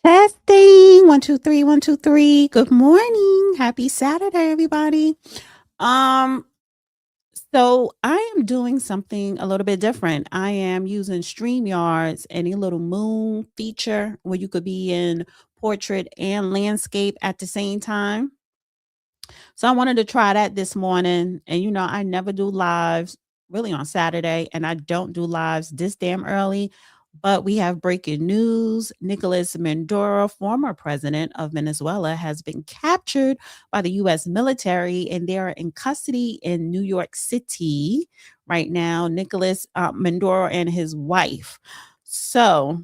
Testing 1 2 3 1 2 3. Good morning. Happy Saturday, everybody. Um, so I am doing something a little bit different. I am using StreamYard's any little moon feature where you could be in portrait and landscape at the same time. So I wanted to try that this morning. And I never do lives really on Saturday, and I don't do lives this damn early. But we have breaking news. Nicolas Maduro, former president of Venezuela, has been captured by the U.S. military, and they are in custody in New York City right now. Nicolas Maduro and his wife. So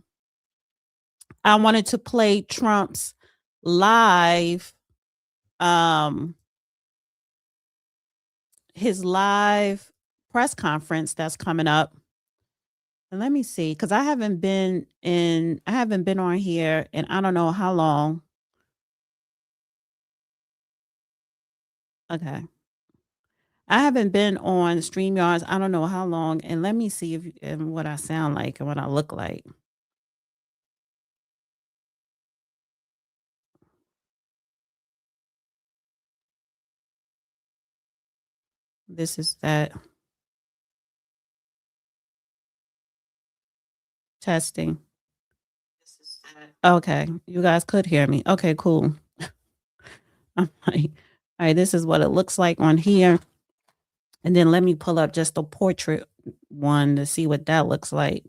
I wanted to play Trump's live um his live press conference that's coming up. And let me see, because I haven't been on here and I don't know how long. Okay. I haven't been on StreamYards. I don't know how long. And let me see if and what I sound like and what I look like. This is that testing. Okay. You guys could hear me. Okay, cool. I'm like, all right, this is what it looks like on here. And then let me pull up just the portrait one to see what that looks like.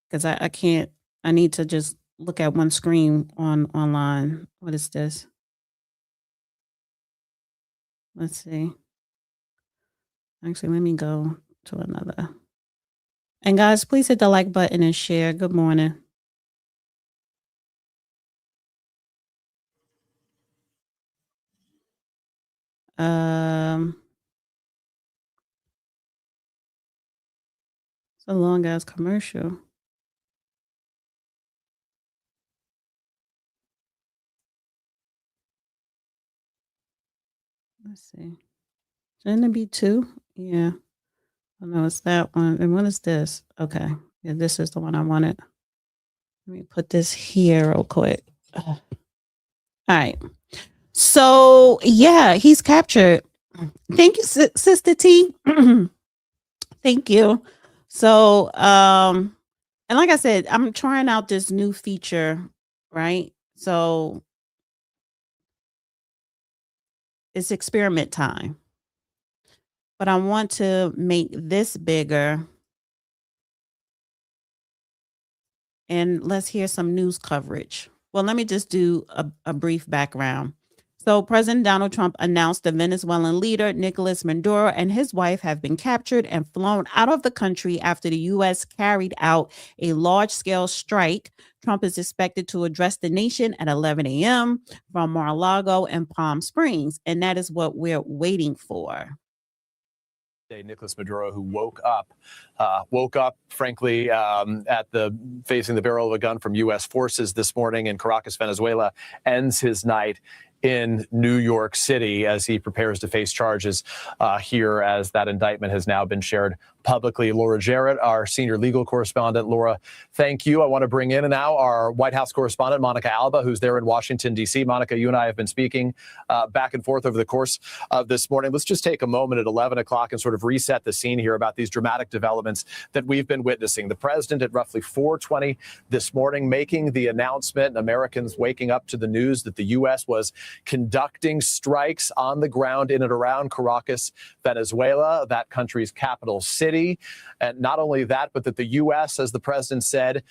Because I can't, I need to just look at one screen online. What is this? Let's see. Actually, let me go to another. And guys, please hit the like button and share. Good morning. It's a long ass commercial. Let's see. Shouldn't it be two? Yeah. Oh, no, it's that one. And what is this? Okay. Yeah, this is the one I wanted. Let me put this here real quick. All right. So yeah, he's captured. Thank you, Sister T. Thank you. So, and like I said, I'm trying out this new feature, right? So it's experiment time. But I want to make this bigger. And let's hear some news coverage. Well, let me just do a brief background. So, President Donald Trump announced the Venezuelan leader, Nicolas Maduro, and his wife have been captured and flown out of the country after the U.S. carried out a large scale strike. Trump is expected to address the nation at 11 a.m. from Mar-a-Lago and Palm Springs. And that is what we're waiting for. Nicolas Maduro, who woke up, frankly, at facing the barrel of a gun from U.S. forces this morning in Caracas, Venezuela, ends his night in New York City as he prepares to face charges here, as that indictment has now been shared publicly. Laura Jarrett, our senior legal correspondent. Laura, thank you. I want to bring in now our White House correspondent, Monica Alba, who's there in Washington, D.C. Monica, you and I have been speaking back and forth over the course of this morning. Let's just take a moment at 11 o'clock and sort of reset the scene here about these dramatic developments that we've been witnessing. The president at roughly 4:20 this morning making the announcement, Americans waking up to the news that the U.S. was conducting strikes on the ground in and around Caracas, Venezuela, that country's capital city. And not only that, but that the U.S., as the president said,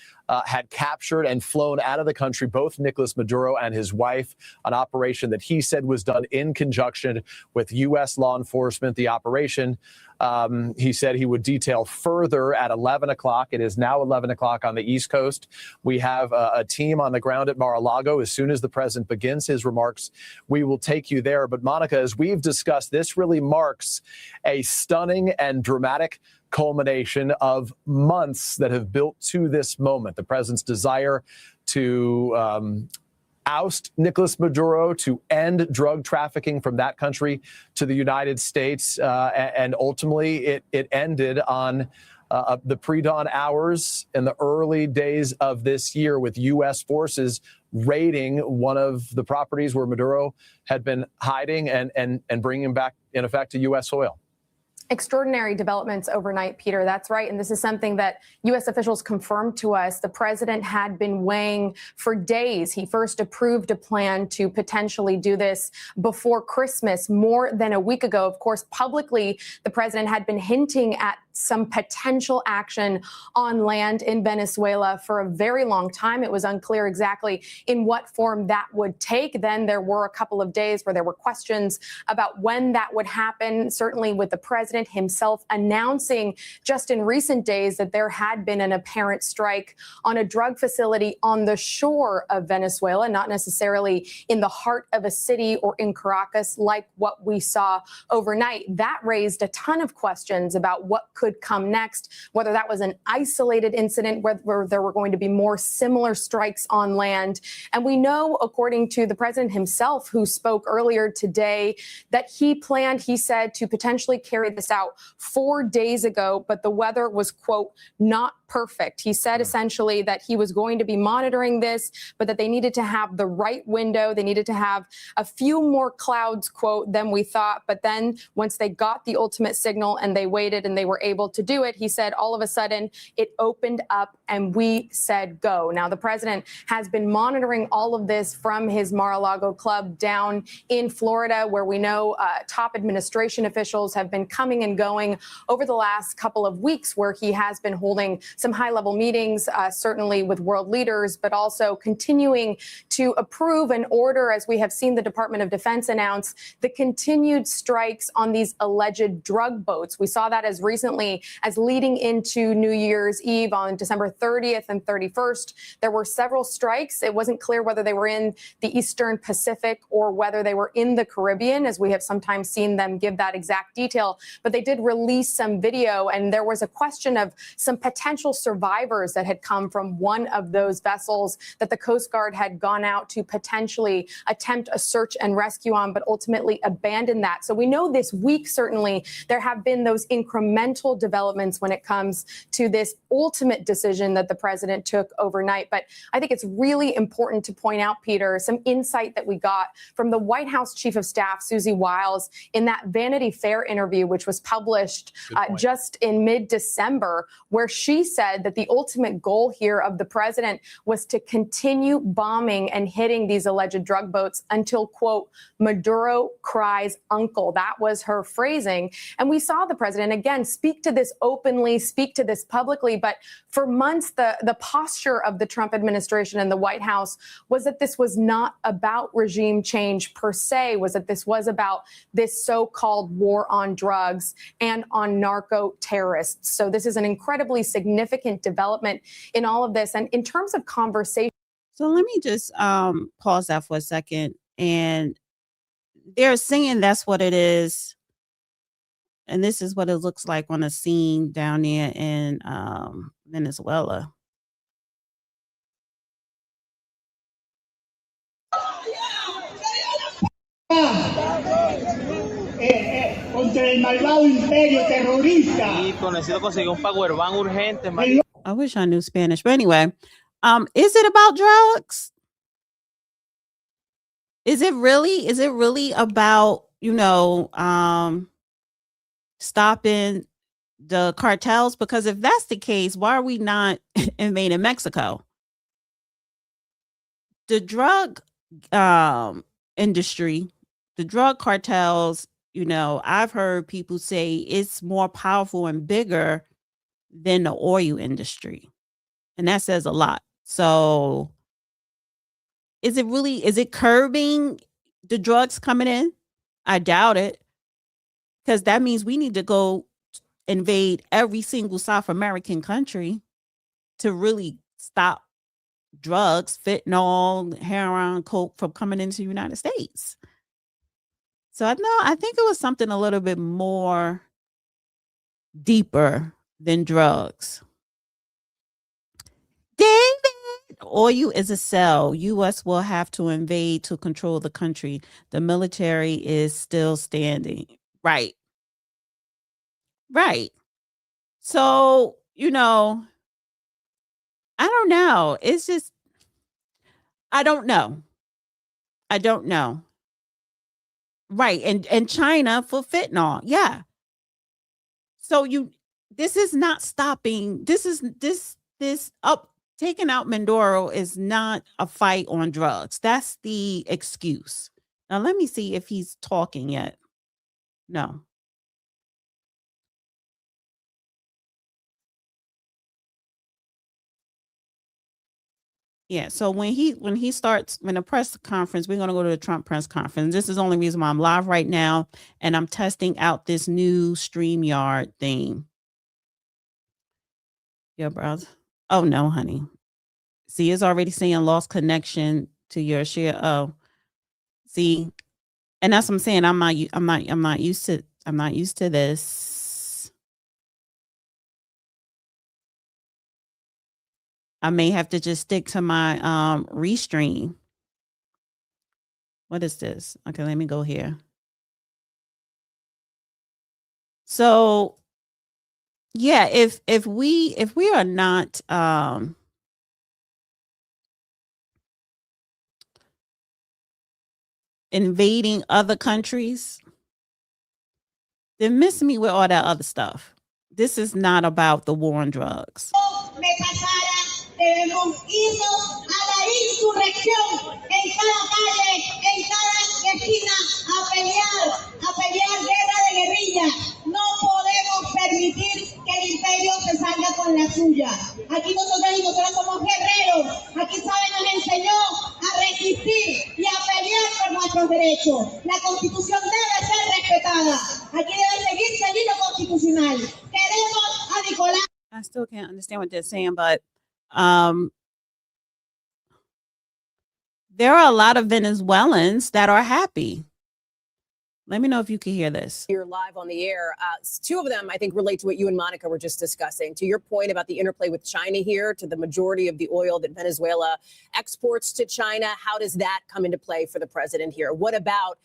had captured and flown out of the country both Nicolas Maduro and his wife, an operation that he said was done in conjunction with U.S. law enforcement. The operation, he said he would detail further at 11 o'clock. It is now 11 o'clock on the East Coast. We have a team on the ground at Mar-a-Lago. As soon as the president begins his remarks, we will take you there. But Monica, as we've discussed, this really marks a stunning and dramatic culmination of months that have built to this moment. The president's desire to oust Nicolas Maduro, to end drug trafficking from that country to the United States. And ultimately, it ended on the pre-dawn hours in the early days of this year with U.S. forces raiding one of the properties where Maduro had been hiding and bringing him back, in effect, to U.S. soil. Extraordinary developments overnight, Peter. That's right. And this is something that U.S. officials confirmed to us. The president had been weighing for days. He first approved a plan to potentially do this before Christmas, more than a week ago. Of course, publicly, the president had been hinting at some potential action on land in Venezuela for a very long time. It was unclear exactly in what form that would take. Then there were a couple of days where there were questions about when that would happen, certainly with the president himself announcing just in recent days that there had been an apparent strike on a drug facility on the shore of Venezuela, not necessarily in the heart of a city or in Caracas like what we saw overnight. That raised a ton of questions about what could come next, whether that was an isolated incident, where there were going to be more similar strikes on land. And we know, according to the president himself, who spoke earlier today, that he said, to potentially carry this out 4 days ago, but the weather was, quote, not perfect. He said essentially that he was going to be monitoring this, but that they needed to have the right window. They needed to have a few more clouds, quote, than we thought. But then once they got the ultimate signal and they waited and they were able to do it, he said all of a sudden it opened up and we said go. Now, the president has been monitoring all of this from his Mar-a-Lago club down in Florida, where we know top administration officials have been coming and going over the last couple of weeks, where he has been holding some high-level meetings, certainly with world leaders, but also continuing to approve and order, as we have seen the Department of Defense announce, the continued strikes on these alleged drug boats. We saw that as recently as leading into New Year's Eve on December 30th and 31st. There were several strikes. It wasn't clear whether they were in the Eastern Pacific or whether they were in the Caribbean, as we have sometimes seen them give that exact detail. But they did release some video, and there was a question of some potential survivors that had come from one of those vessels that the Coast Guard had gone out to potentially attempt a search and rescue on, but ultimately abandoned that. So we know this week, certainly, there have been those incremental developments when it comes to this ultimate decision that the president took overnight. But I think it's really important to point out, Peter, some insight that we got from the White House Chief of Staff, Susie Wiles, in that Vanity Fair interview, which was published just in mid-December, where she said that the ultimate goal here of the president was to continue bombing and hitting these alleged drug boats until, quote, Maduro cries uncle. That was her phrasing. And we saw the president, again, speak to this openly, speak to this publicly. But for months, the posture of the Trump administration and the White House was that this was not about regime change per se, was that this was about this so-called war on drugs and on narco terrorists. So this is an incredibly significant development in all of this. And in terms of conversation. So let me just pause that for a second. And they're saying that's what it is. And this is what it looks like on a scene down there in Venezuela. Contra el malvado imperio terrorista. Y necesito conseguir un powerbank urgente. I wish I knew Spanish, but anyway, is it about drugs? Is it really about, stopping the cartels? Because if that's the case, why are we not invading Mexico? The drug industry, the drug cartels, I've heard people say it's more powerful and bigger than the oil industry. And that says a lot. So is it curbing the drugs coming in? I doubt it. Because that means we need to go invade every single South American country to really stop drugs, fentanyl, heroin, coke from coming into the United States. So I think it was something a little bit more deeper than drugs. David, oil is a sell. U.S. will have to invade to control the country. The military is still standing. Right. So you know, I don't know. It's just, I don't know. I don't know. Right. And China for fentanyl. Yeah. So this is not stopping. This up taking out Maduro is not a fight on drugs. That's the excuse. Now let me see if he's talking yet. No. Yeah, so when the press conference, we're gonna go to the Trump press conference. This is the only reason why I'm live right now, and I'm testing out this new StreamYard thing. Yeah, brother. Oh no, honey. See, it's already saying lost connection to your share. Oh, see, and that's what I'm saying. I'm not used to this. I may have to just stick to my restream. What is this? Okay, let me go here. So yeah, if we are not invading other countries, then miss me with all that other stuff. This is not about the war on drugs. Debemos irnos a la insurrección en cada calle, en cada esquina, a pelear guerra de guerrilla. No podemos permitir que el imperio se salga con la suya. Aquí nosotros somos guerreros. Aquí saben, nos enseñó a resistir y a pelear por nuestros derechos. La Constitución debe ser respetada. Aquí debe seguirse el hilo constitucional. Queremos a Nicolás. I still can't understand what they're saying, but there are a lot of Venezuelans that are happy. Let me know if you can hear this. You're live on the air. Two of them, I think, relate to what you and Monica were just discussing. To your point about the interplay with China here, to the majority of the oil that Venezuela exports to China, how does that come into play for the president here? What about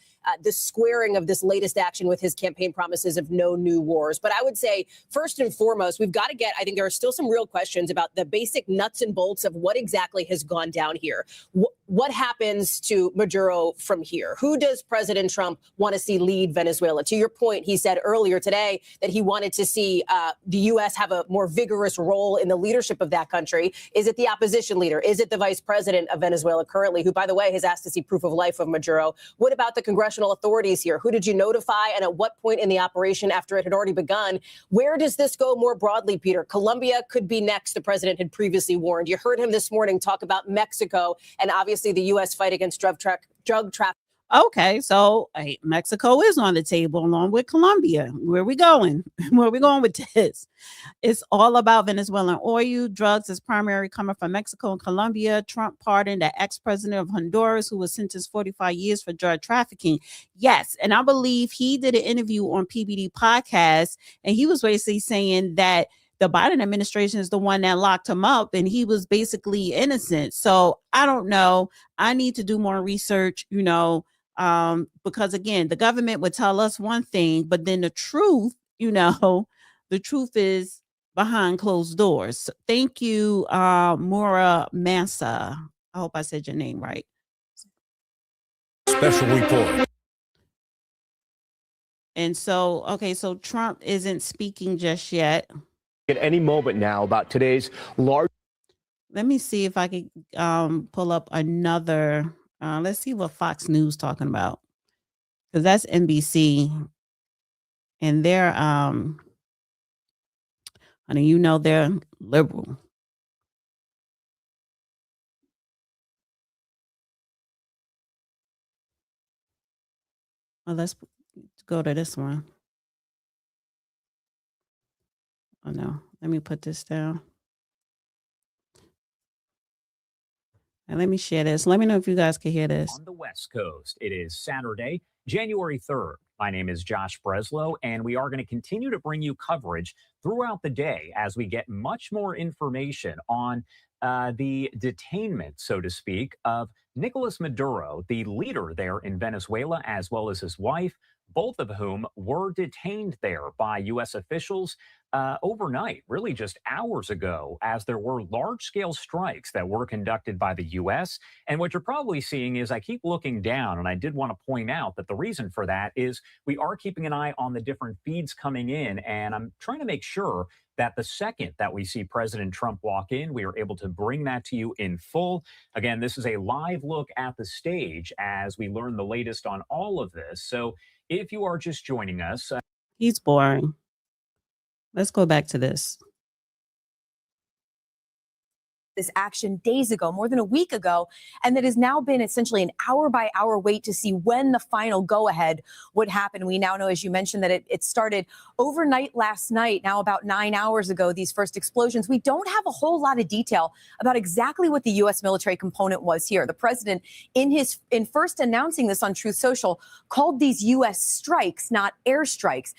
the squaring of this latest action with his campaign promises of no new wars? But I would say, first and foremost, we've got to I think there are still some real questions about the basic nuts and bolts of what exactly has gone down here. What happens to Maduro from here? Who does President Trump want to see lead Venezuela? To your point, he said earlier today that he wanted to see the U.S. have a more vigorous role in the leadership of that country. Is it the opposition leader? Is it the vice president of Venezuela currently, who, by the way, has asked to see proof of life of Maduro? What about the congressional authorities here? Who did you notify, and at what point in the operation after it had already begun? Where does this go more broadly, Peter? Colombia could be next, the president had previously warned. You heard him this morning talk about Mexico and obviously the U.S. fight against drug trafficking. Okay, so Mexico is on the table along with Colombia. Where are we going? Where are we going with this? It's all about Venezuelan oil. Drugs is primarily coming from Mexico and Colombia. Trump pardoned the ex-president of Honduras who was sentenced 45 years for drug trafficking. Yes, and I believe he did an interview on PBD podcast, and he was basically saying that the Biden administration is the one that locked him up and he was basically innocent. So I don't know. I need to do more research, because again, the government would tell us one thing, but then the truth, the truth is behind closed doors. So thank you, Maura Massa. I hope I said your name right. Special report. And so, okay, so Trump isn't speaking just yet. At any moment now about today's large. Let me see if I can pull up another. Let's see what Fox News talking about, because that's NBC, and they're they're liberal. Well, let's go to this one. Oh no, let me put this down. And let me share this. Let me know if you guys can hear this. On the West Coast, it is Saturday, January 3rd. My name is Josh Breslow, and we are going to continue to bring you coverage throughout the day as we get much more information on the detainment, so to speak, of Nicolas Maduro, the leader there in Venezuela, as well as his wife, both of whom were detained there by U.S. officials overnight, really just hours ago, as there were large-scale strikes that were conducted by the U.S. And what you're probably seeing is I keep looking down, and I did want to point out that the reason for that is we are keeping an eye on the different feeds coming in, and I'm trying to make sure that the second that we see President Trump walk in, we are able to bring that to you in full. Again, this is a live look at the stage as we learn the latest on all of this. So if you are just joining us, He's boring. Let's go back to this. This action days ago, more than a week ago, and that has now been essentially an hour-by-hour wait to see when the final go-ahead would happen. We now know, as you mentioned, that it started overnight last night, now about 9 hours ago, these first explosions. We don't have a whole lot of detail about exactly what the U.S. military component was here. The president, in first announcing this on Truth Social, called these U.S. strikes, not airstrikes.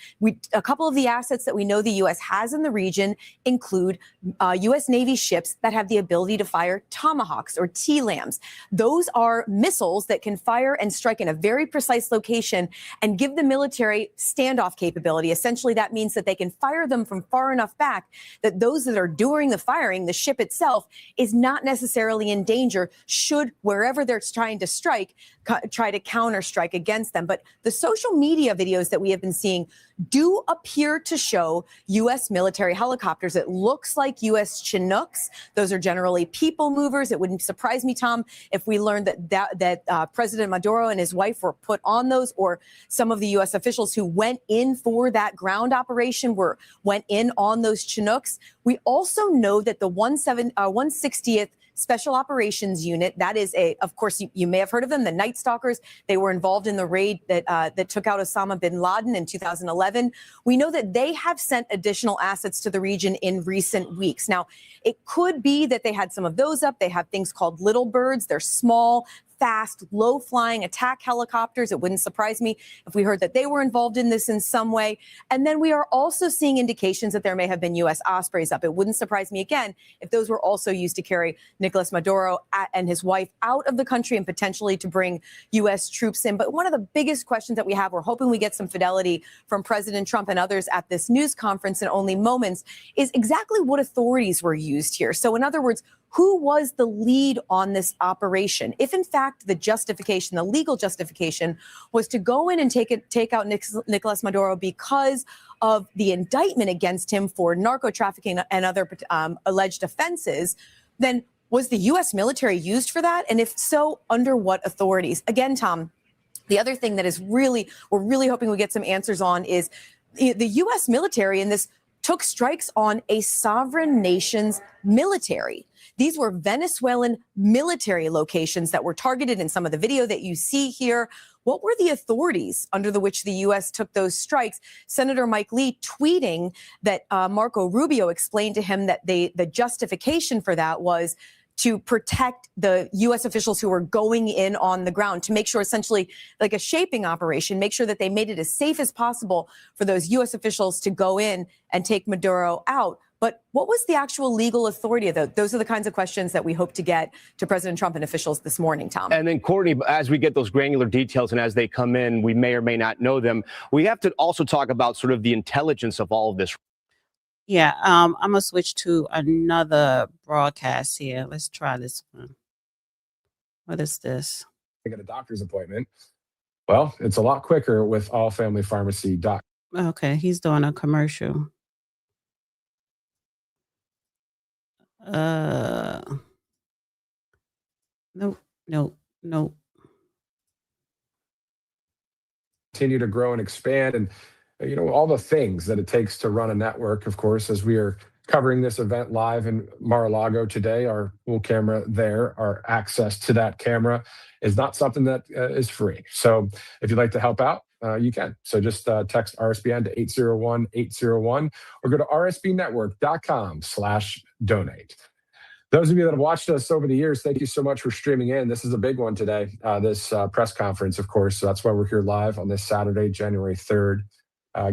A couple of the assets that we know the U.S. has in the region include U.S. Navy ships that have the ability to fire Tomahawks or T-LAMs. Those are missiles that can fire and strike in a very precise location and give the military standoff capability. Essentially, that means that they can fire them from far enough back that those that are doing the firing, the ship itself, is not necessarily in danger should wherever they're trying to strike, try to counter strike against them. But the social media videos that we have been seeing do appear to show U.S. military helicopters. It looks like U.S. Chinooks. Those are generally people movers. It wouldn't surprise me, Tom, if we learned that President Maduro and his wife were put on those, or some of the U.S. officials who went in for that ground operation went in on those Chinooks. We also know that the 160th Special Operations Unit, that is of course, you may have heard of them, the Night Stalkers. They were involved in the raid that took out Osama bin Laden in 2011. We know that they have sent additional assets to the region in recent weeks. Now, it could be that they had some of those up. They have things called Little Birds. They're small, fast, low-flying attack helicopters. It wouldn't surprise me if we heard that they were involved in this in some way. And then we are also seeing indications that there may have been U.S. Ospreys up. It wouldn't surprise me, again, if those were also used to carry Nicolas Maduro and his wife out of the country and potentially to bring U.S. troops in. But one of the biggest questions that we have, we're hoping we get some fidelity from President Trump and others at this news conference in only moments, is exactly what authorities were used here. So in other words, who was the lead on this operation? If, in fact, the justification, the legal justification, was to go in and take out Nicolas Maduro because of the indictment against him for narco trafficking and other alleged offenses, then was the U.S. military used for that? And if so, under what authorities? Again, Tom, the other thing that is we're really hoping we get some answers on is the U.S. military in this took strikes on a sovereign nation's military. These were Venezuelan military locations that were targeted in some of the video that you see here. What were the authorities under which the U.S. took those strikes? Senator Mike Lee tweeting that Marco Rubio explained to him that the justification for that was to protect the U.S. officials who were going in on the ground, to make sure, essentially like a shaping operation, make sure that they made it as safe as possible for those U.S. officials to go in and take Maduro out. But what was the actual legal authority of those? Those are the kinds of questions that we hope to get to President Trump and officials this morning, Tom. And then, Courtney, as we get those granular details and as they come in, we may or may not know them. We have to also talk about sort of the intelligence of all of this. Yeah, I'm going to switch to another broadcast here. Let's try this one. What is this? I get a doctor's appointment. Well, it's a lot quicker with allfamilypharmacy.com. Okay, he's doing a commercial. Nope. Continue to grow and expand, and all the things that it takes to run a network. Of course, as we are covering this event live in Mar-a-Lago today, our full camera there, our access to that camera is not something that is free. So if you'd like to help out, you can. So just text RSBN to 801-801 or go to rsbnetwork.com/donate. Those of you that have watched us over the years, thank you so much for streaming in. This is a big one today, this press conference, of course. So that's why we're here live on this Saturday, January 3rd,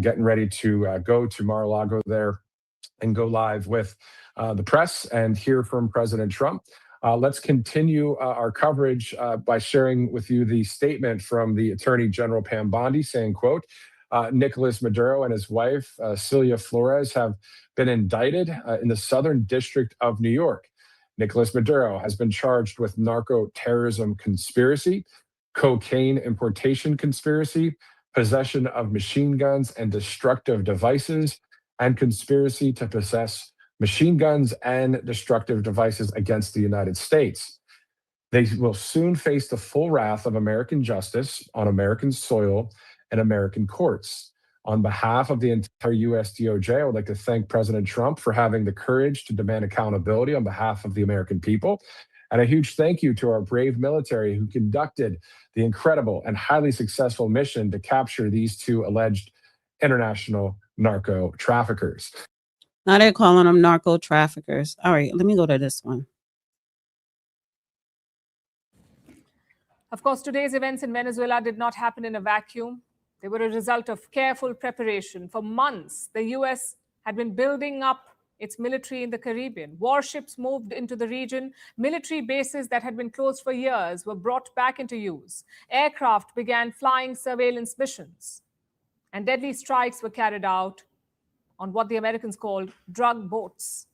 getting ready to go to Mar-a-Lago there and go live with the press and hear from President Trump. Let's continue our coverage by sharing with you the statement from the Attorney General Pam Bondi saying, quote, Nicolas Maduro and his wife, Celia Flores, have been indicted in the Southern District of New York. Nicolas Maduro has been charged with narco-terrorism conspiracy, cocaine importation conspiracy, possession of machine guns and destructive devices, and conspiracy to possess machine guns and destructive devices against the United States. They will soon face the full wrath of American justice on American soil and American courts. On behalf of the entire U.S. DOJ, I would like to thank President Trump for having the courage to demand accountability on behalf of the American people. And a huge thank you to our brave military who conducted the incredible and highly successful mission to capture these two alleged international narco traffickers. Now they're calling them narco traffickers. All right, let me go to this one. Of course, today's events in Venezuela did not happen in a vacuum. They were a result of careful preparation. For months, the U.S. had been building up its military in the Caribbean. Warships moved into the region. Military bases that had been closed for years were brought back into use. Aircraft began flying surveillance missions. And deadly strikes were carried out on what the Americans called drug boats.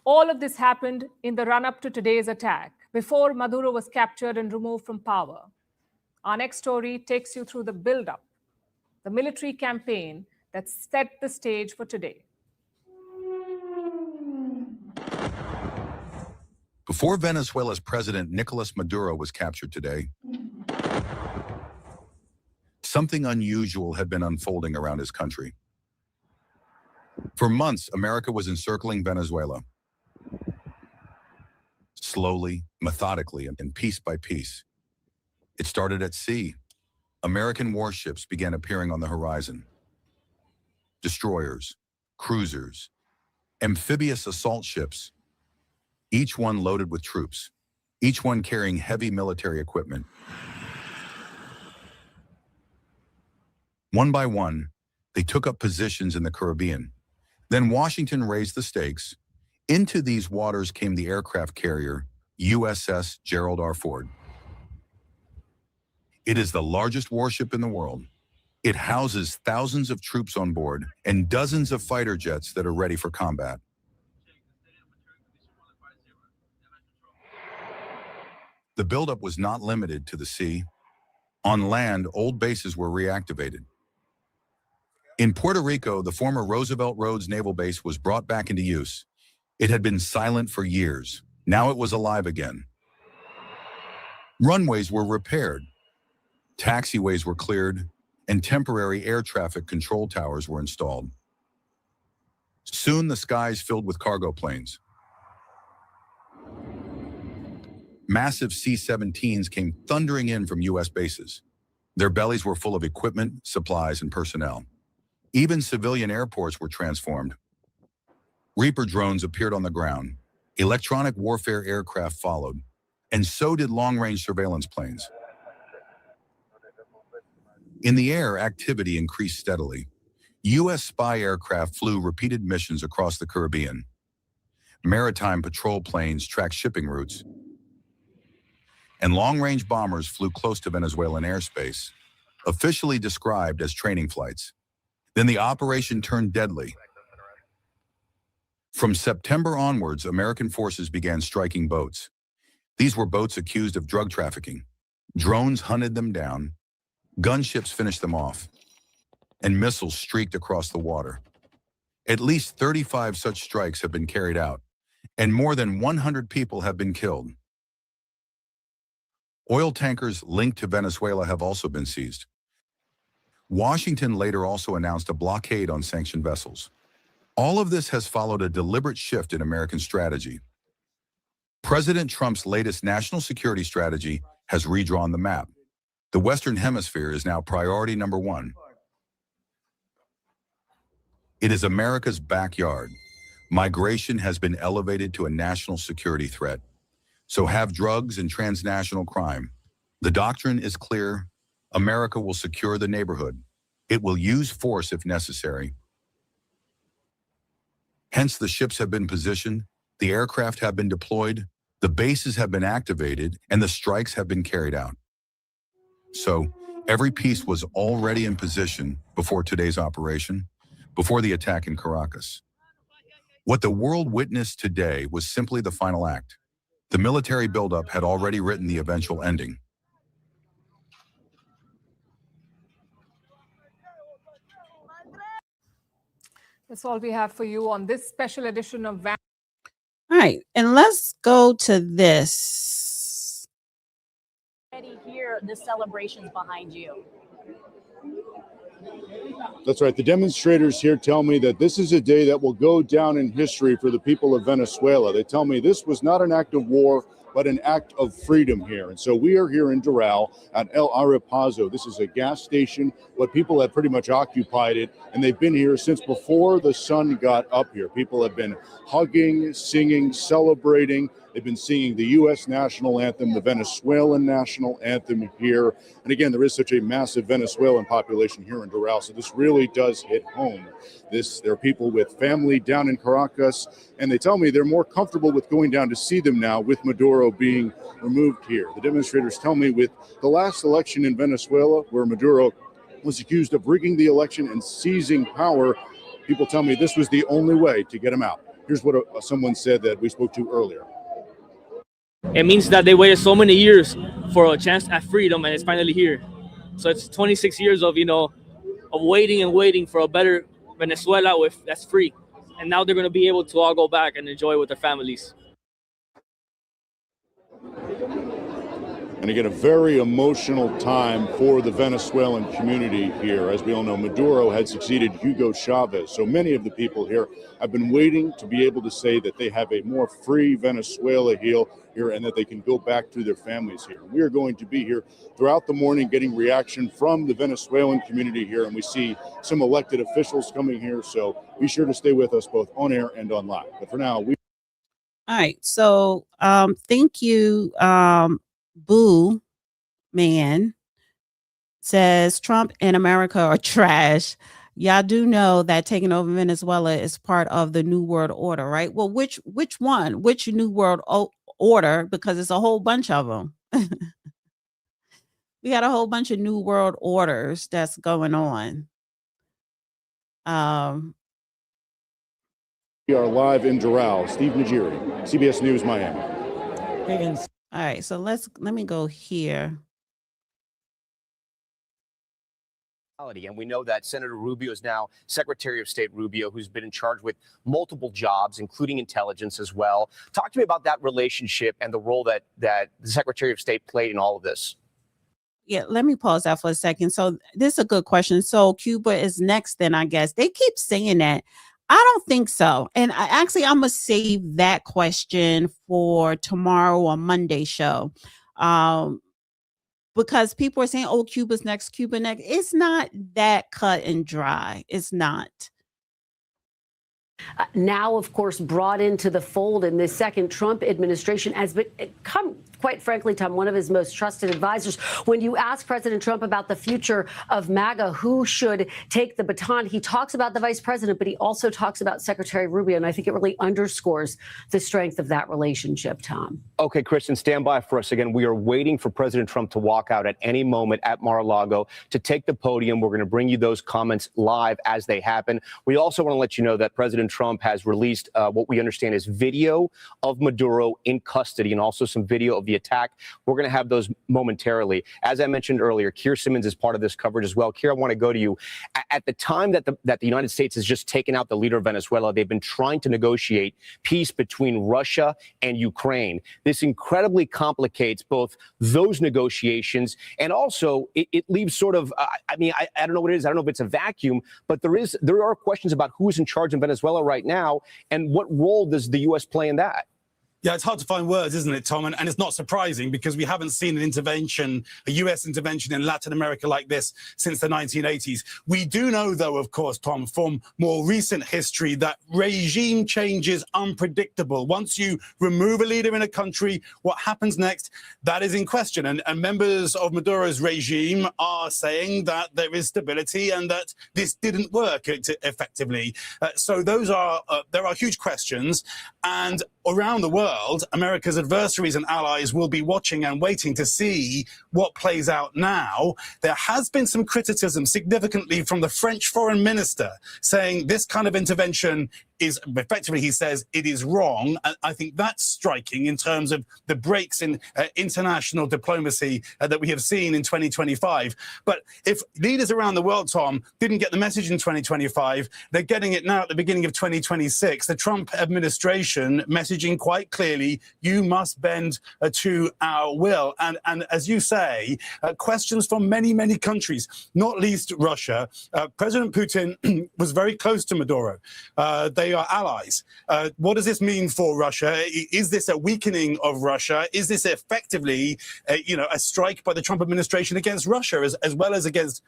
All of this happened in the run-up to today's attack, before Maduro was captured and removed from power. Our next story takes you through the build-up, the military campaign that set the stage for today. Before Venezuela's president Nicolas Maduro was captured today, something unusual had been unfolding around his country. For months, America was encircling Venezuela. Slowly, methodically, and piece by piece. It started at sea. American warships began appearing on the horizon. Destroyers, cruisers, amphibious assault ships, each one loaded with troops, each one carrying heavy military equipment. One by one, they took up positions in the Caribbean. Then Washington raised the stakes. Into these waters came the aircraft carrier USS Gerald R. Ford. It is the largest warship in the world. It houses thousands of troops on board and dozens of fighter jets that are ready for combat. The buildup was not limited to the sea. On land, old bases were reactivated. In Puerto Rico, the former Roosevelt Roads Naval Base was brought back into use. It had been silent for years. Now it was alive again. Runways were repaired. Taxiways were cleared, and temporary air traffic control towers were installed. Soon the skies filled with cargo planes. Massive C-17s came thundering in from U.S. bases. Their bellies were full of equipment, supplies, and personnel. Even civilian airports were transformed. Reaper drones appeared on the ground. Electronic warfare aircraft followed, and so did long-range surveillance planes. In the air, activity increased steadily. U.S. spy aircraft flew repeated missions across the Caribbean. Maritime patrol planes tracked shipping routes. And long-range bombers flew close to Venezuelan airspace, officially described as training flights. Then the operation turned deadly. From September onwards, American forces began striking boats. These were boats accused of drug trafficking. Drones hunted them down, gunships finished them off, and missiles streaked across the water. At least 35 such strikes have been carried out, and more than 100 people have been killed. Oil tankers linked to Venezuela have also been seized. Washington later also announced a blockade on sanctioned vessels. All of this has followed a deliberate shift in American strategy. President Trump's latest national security strategy has redrawn the map. The Western Hemisphere is now priority number one. It is America's backyard. Migration has been elevated to a national security threat. So have drugs and transnational crime. The doctrine is clear. America will secure the neighborhood. It will use force if necessary. Hence, the ships have been positioned, the aircraft have been deployed, The bases have been activated and the strikes have been carried out. So every piece was already in position before today's operation, before the attack in Caracas. What the world witnessed today was simply the final act. The military buildup had already written the eventual ending. That's all we have for you on this special edition of All right, and let's go to this. Already hear the celebrations behind you. That's right. The demonstrators here tell me that this is a day that will go down in history for the people of Venezuela. They tell me this was not an act of war, but an act of freedom here. And so we are here in Doral at El Arapazo. This is a gas station, but people have pretty much occupied it, and they've been here since before the sun got up here. People have been hugging, singing, celebrating. They've been singing the U.S. national anthem, the Venezuelan national anthem here. And again, there is such a massive Venezuelan population here in Doral, so this really does hit home. There are people with family down in Caracas, and they tell me they're more comfortable with going down to see them now with Maduro being removed here. The demonstrators tell me with the last election in Venezuela, where Maduro was accused of rigging the election and seizing power, people tell me this was the only way to get him out. Here's what someone said that we spoke to earlier. It means that they waited so many years for a chance at freedom, and it's finally here. So it's 26 years of, of waiting and waiting for a better Venezuela that's free. And now they're going to be able to all go back and enjoy with their families. And again, a very emotional time for the Venezuelan community here. As we all know, Maduro had succeeded Hugo Chavez. So many of the people here have been waiting to be able to say that they have a more free Venezuela here and that they can go back to their families here. We are going to be here throughout the morning getting reaction from the Venezuelan community here, and we see some elected officials coming here. So be sure to stay with us both on air and online. But for now, All right, so thank you, Boo Man says Trump and America are trash. Y'all do know that taking over Venezuela is part of the New World Order, right? Well, which one? Which New World Order? Because it's a whole bunch of them. We got a whole bunch of New World Orders that's going on. we are live in Doral. Steve Najiri, CBS News, Miami. All right, so let me go here. And we know that Senator Rubio is now Secretary of State Rubio, who's been in charge with multiple jobs, including intelligence as well. Talk to me about that relationship and the role that the Secretary of State played in all of this. Yeah, let me pause that for a second. So this is a good question. So Cuba is next, then I guess. They keep saying that. I don't think so. And I'm going to save that question for tomorrow or Monday show. Because people are saying, oh, Cuba's next, Cuba next. It's not that cut and dry. It's not. Now, of course, brought into the fold in this second Trump administration has become, quite frankly, Tom, one of his most trusted advisors. When you ask President Trump about the future of MAGA, who should take the baton, he talks about the vice president, but he also talks about Secretary Rubio. And I think it really underscores the strength of that relationship, Tom. Okay, Kristen, stand by for us again. We are waiting for President Trump to walk out at any moment at Mar-a-Lago to take the podium. We're going to bring you those comments live as they happen. We also want to let you know that President Trump has released what we understand is video of Maduro in custody and also some video of the attack. We're going to have those momentarily. As I mentioned earlier, Keir Simmons is part of this coverage as well. Keir, I want to go to you. At the time that the United States has just taken out the leader of Venezuela, they've been trying to negotiate peace between Russia and Ukraine. This incredibly complicates both those negotiations and also it leaves sort of, I don't know what it is. I don't know if it's a vacuum, but there are questions about who's in charge in Venezuela right now. And what role does the U.S. play in that? Yeah, it's hard to find words, isn't it, Tom? And it's not surprising because we haven't seen an intervention, a U.S. intervention in Latin America like this since the 1980s. We do know, though, of course, Tom, from more recent history that regime change is unpredictable. Once you remove a leader in a country, what happens next, that is in question. And members of Maduro's regime are saying that there is stability and that this didn't work effectively. So there are huge questions. And around the world, world, America's adversaries and allies will be watching and waiting to see what plays out now. There has been some criticism significantly from the French foreign minister saying this kind of intervention is effectively, he says, it is wrong. And I think that's striking in terms of the breaks in international diplomacy that we have seen in 2025. But if leaders around the world, Tom, didn't get the message in 2025, they're getting it now at the beginning of 2026. The Trump administration messaging quite clearly, you must bend to our will. And as you say, questions from many, many countries, not least Russia. President Putin was very close to Maduro. They are allies. What does this mean for Russia? Is this a weakening of Russia? Is this effectively, a strike by the Trump administration against Russia as well as against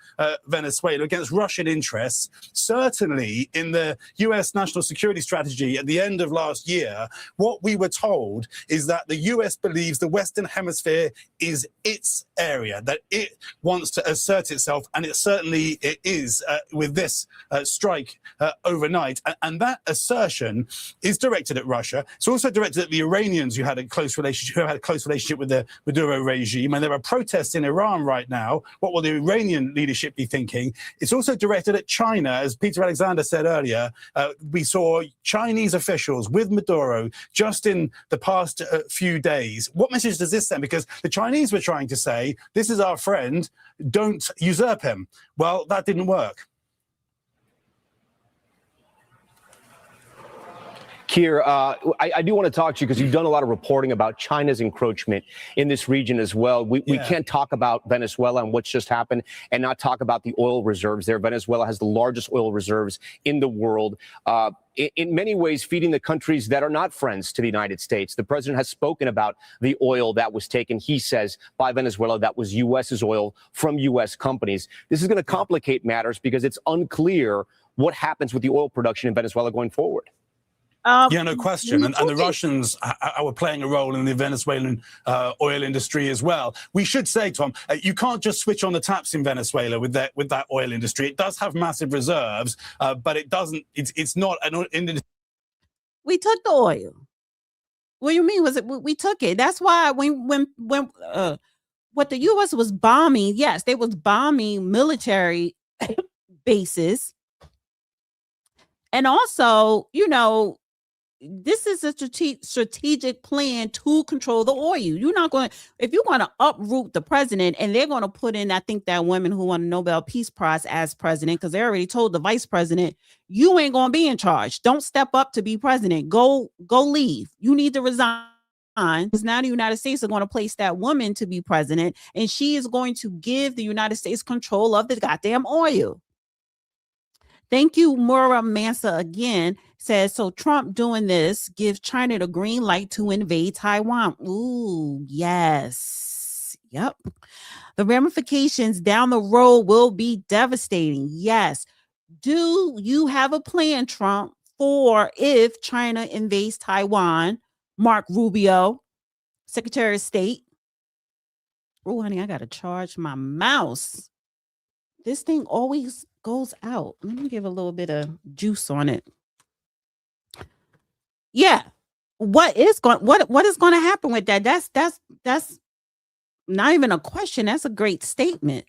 Venezuela, against Russian interests? Certainly, in the U.S. national security strategy at the end of last year, what we were told is that the U.S. believes the Western Hemisphere is its area, that it wants to assert itself, and it certainly is with this strike overnight. And that assertion is directed at Russia. It's also directed at the Iranians who had a close relationship with the Maduro regime. And there are protests in Iran right now. What will the Iranian leadership be thinking? It's also directed at China. As Peter Alexander said earlier, we saw Chinese officials with Maduro just in the past few days. What message does this send? Because the Chinese were trying to say, this is our friend, don't usurp him. Well, that didn't work. Keir, I do want to talk to you because you've done a lot of reporting about China's encroachment in this region as well. We can't talk about Venezuela and what's just happened and not talk about the oil reserves there. Venezuela has the largest oil reserves in the world. In many ways, feeding the countries that are not friends to the United States. The president has spoken about the oil that was taken, he says, by Venezuela that was U.S.'s oil from U.S. companies. This is going to complicate matters because it's unclear what happens with the oil production in Venezuela going forward. Yeah, no question. And the Russians were playing a role in the Venezuelan oil industry as well. We should say, Tom, you can't just switch on the taps in Venezuela with that oil industry. It does have massive reserves, but it doesn't. It's not an industry. We took the oil. What do you mean? Was it? We took it. That's why when what the U.S. was bombing, yes, they was bombing military bases, and also, this is a strategic plan to control the oil. You're not going to, if you're going to uproot the president and they're going to put in, I think that woman who won the Nobel Peace Prize as president, because they already told the vice president, you ain't going to be in charge. Don't step up to be president. Go leave. You need to resign. Because now the United States are going to place that woman to be president, and she is going to give the United States control of the goddamn oil. Thank you, Mura Mansa again says, so Trump doing this gives China the green light to invade Taiwan. Ooh, yes. Yep. The ramifications down the road will be devastating. Yes. Do you have a plan, Trump, for if China invades Taiwan? Mark Rubio, Secretary of State. Oh, honey, I got to charge my mouse. This thing always goes out. Let me give a little bit of juice on it. Yeah. What is going to happen with that? That's not even a question. That's a great statement.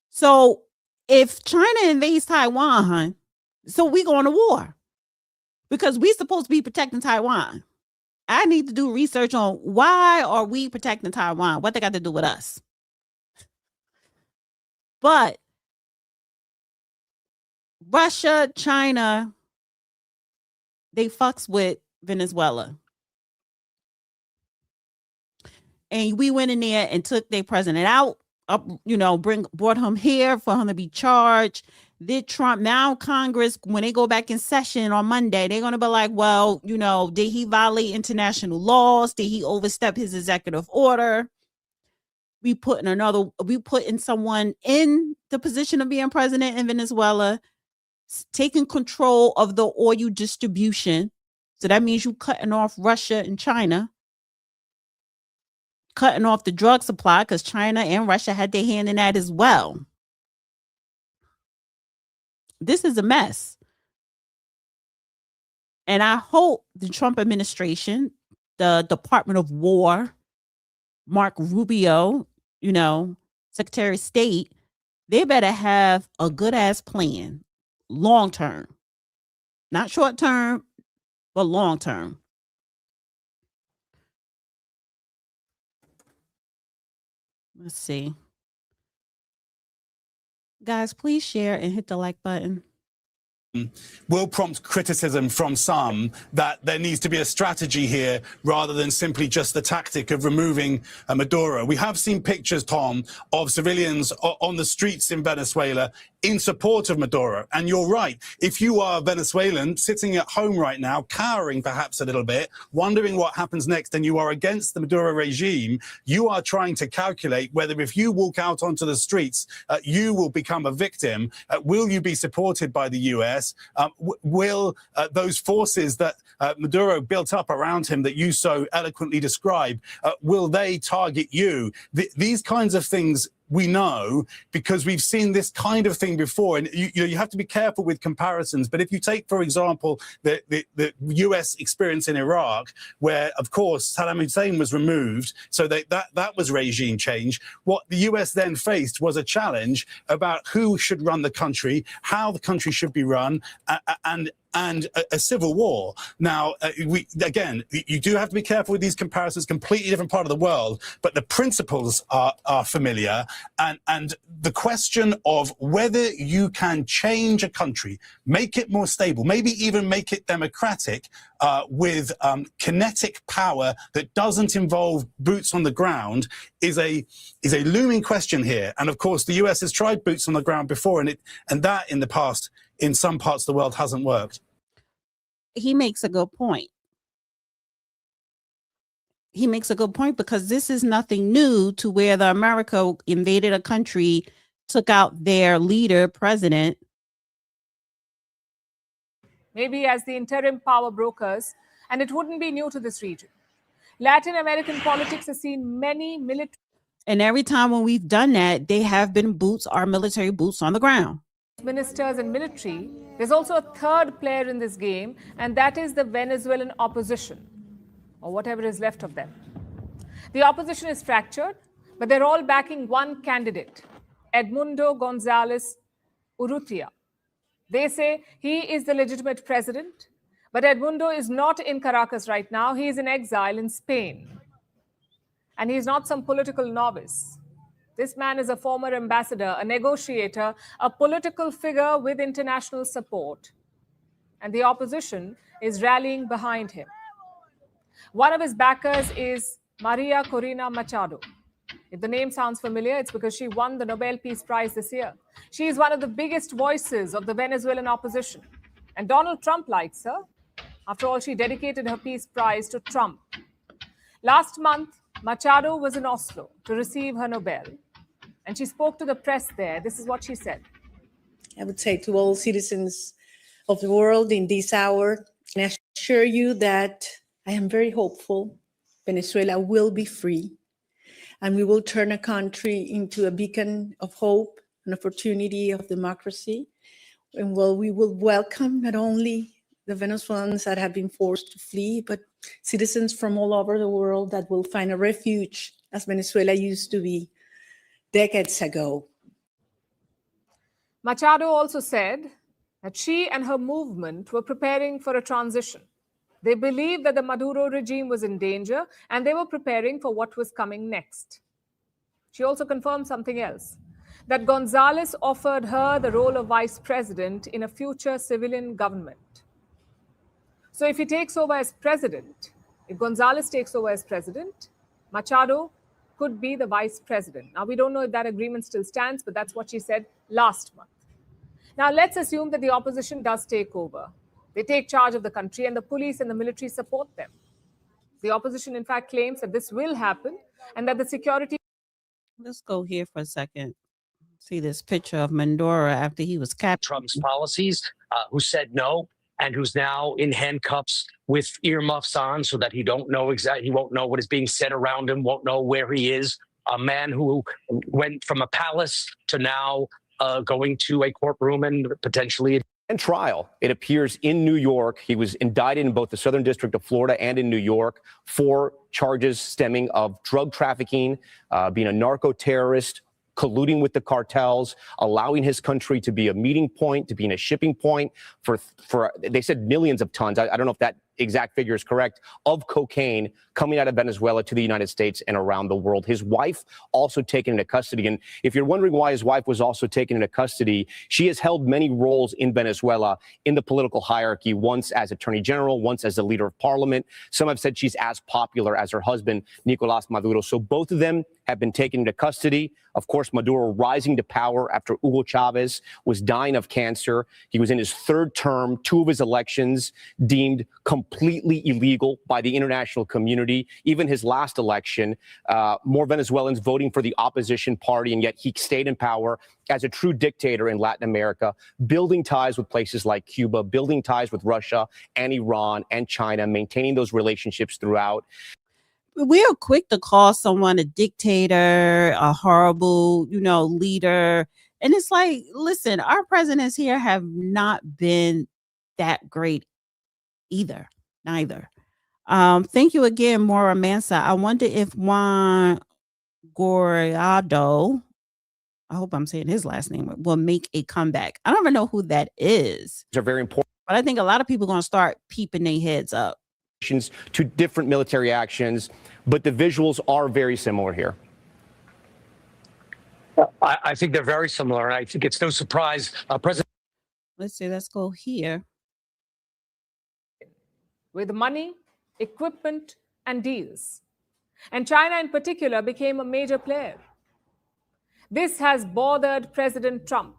So if China invades Taiwan, hon, so we going to war because we supposed to be protecting Taiwan. I need to do research on why are we protecting Taiwan? What they got to do with us? But Russia, China, they fucks with Venezuela. And we went in there and took their president out, brought him here for him to be charged. Did Trump, now Congress, when they go back in session on Monday, they're going to be like, well, did he violate international laws? Did he overstep his executive order? We put in someone in the position of being president in Venezuela, taking control of the oil distribution. So that means you cutting off Russia and China, cutting off the drug supply because China and Russia had their hand in that as well. This is a mess. And I hope the Trump administration, the Department of War, Mark Rubio, Secretary of State, they better have a good ass plan, long term, not short term, but long term. Let's see. Guys, please share and hit the like button. Will prompt criticism from some that there needs to be a strategy here rather than simply just the tactic of removing Maduro. We have seen pictures, Tom, of civilians on the streets in Venezuela in support of Maduro. And you're right. If you are Venezuelan sitting at home right now, cowering perhaps a little bit, wondering what happens next, and you are against the Maduro regime, you are trying to calculate whether if you walk out onto the streets, you will become a victim. Will you be supported by the US? Will those forces that Maduro built up around him that you so eloquently describe, will they target you? These kinds of things we know because we've seen this kind of thing before. And you have to be careful with comparisons. But if you take, for example, the US experience in Iraq, where, of course, Saddam Hussein was removed, so that was regime change. What the US then faced was a challenge about who should run the country, how the country should be run, and a civil war. Now, you do have to be careful with these comparisons, completely different part of the world, but the principles are familiar. And the question of whether you can change a country, make it more stable, maybe even make it democratic with kinetic power that doesn't involve boots on the ground is a looming question here. And of course, the US has tried boots on the ground before, and that in the past, in some parts of the world, hasn't worked. He makes a good point. He makes a good point because this is nothing new to where the America invaded a country, took out their leader, president. Maybe as the interim power brokers, and it wouldn't be new to this region. Latin American politics has seen many military. And every time when we've done that, they have been our military boots on the ground. Ministers and military. There's also a third player in this game, and that is the Venezuelan opposition, or whatever is left of them. The opposition is fractured, but they're all backing one candidate, Edmundo González Urrutia. They say he is the legitimate president, but Edmundo is not in Caracas right now. He is in exile in Spain. And he's not some political novice. This man is a former ambassador, a negotiator, a political figure with international support. And the opposition is rallying behind him. One of his backers is Maria Corina Machado. If the name sounds familiar, it's because she won the Nobel Peace Prize this year. She is one of the biggest voices of the Venezuelan opposition. And Donald Trump likes her. After all, she dedicated her Peace Prize to Trump. Last month, Machado was in Oslo to receive her Nobel. And she spoke to the press there. This is what she said. I would say to all citizens of the world in this hour, and I assure you that I am very hopeful Venezuela will be free, and we will turn a country into a beacon of hope, an opportunity of democracy. And we will welcome not only the Venezuelans that have been forced to flee, but citizens from all over the world that will find a refuge as Venezuela used to be decades ago. Machado also said that she and her movement were preparing for a transition. They believed that the Maduro regime was in danger, and they were preparing for what was coming next. She also confirmed something else, that González offered her the role of vice president in a future civilian government. So if he takes over as president, if González takes over as president, Machado could be the vice president. Now, we don't know if that agreement still stands, but that's what she said last month. Now, let's assume that the opposition does take over. They take charge of the country, and the police and the military support them. The opposition, in fact, claims that this will happen and that the security... Let's go here for a second. See this picture of Maduro after he was captured. Trump's policies, who said no, and who's now in handcuffs with earmuffs on so that he won't know what is being said around him, won't know where he is. A man who went from a palace to now going to a courtroom and potentially... and trial. It appears in New York. He was indicted in both the Southern District of Florida and in New York for charges stemming of drug trafficking, being a narco-terrorist, colluding with the cartels, allowing his country to be a meeting point, to be in a shipping point for they said millions of tons. I don't know if that exact figure is correct, of cocaine coming out of Venezuela to the United States and around the world. His wife also taken into custody. And if you're wondering why his wife was also taken into custody, she has held many roles in Venezuela in the political hierarchy, once as attorney general, once as the leader of parliament. Some have said she's as popular as her husband, NICOLAS Maduro. So both of them have been taken into custody. Of course, Maduro rising to power after Hugo Chavez was dying of cancer. He was in his third term, 2 of his elections deemed completely illegal by the international community. Even his last election, more Venezuelans voting for the opposition party, and yet he stayed in power as a true dictator in Latin America, building ties with places like Cuba, building ties with Russia and Iran and China, maintaining those relationships throughout. We are quick to call someone a dictator, a horrible, leader. And it's like, listen, our presidents here have not been that great either. Neither. Thank you again, Maura Mansa. I wonder if Juan Guaido, I hope I'm saying his last name, will make a comeback. I don't even know who that is. They're very important. But I think a lot of people are going to start peeping their heads up To different military actions, but the visuals are very similar here. I think they're very similar, and I think it's no surprise. President. Let's see. Let's go here. With money, equipment, and deals. And China in particular became a major player. This has bothered President Trump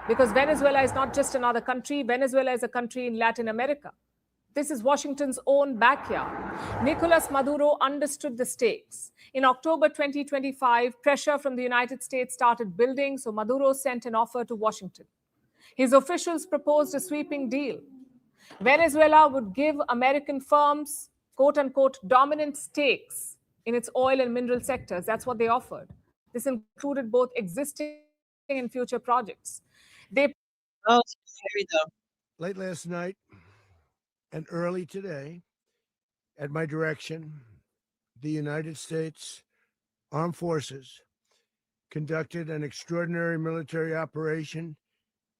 because Venezuela is not just another country. Venezuela is a country in Latin America. This is Washington's own backyard. Nicolas Maduro understood the stakes. In October 2025, pressure from the United States started building, so Maduro sent an offer to Washington. His officials proposed a sweeping deal. Venezuela would give American firms, quote unquote, dominant stakes in its oil and mineral sectors. That's what they offered. This included both existing and future projects. Late last night and early today, at my direction, the United States Armed Forces conducted an extraordinary military operation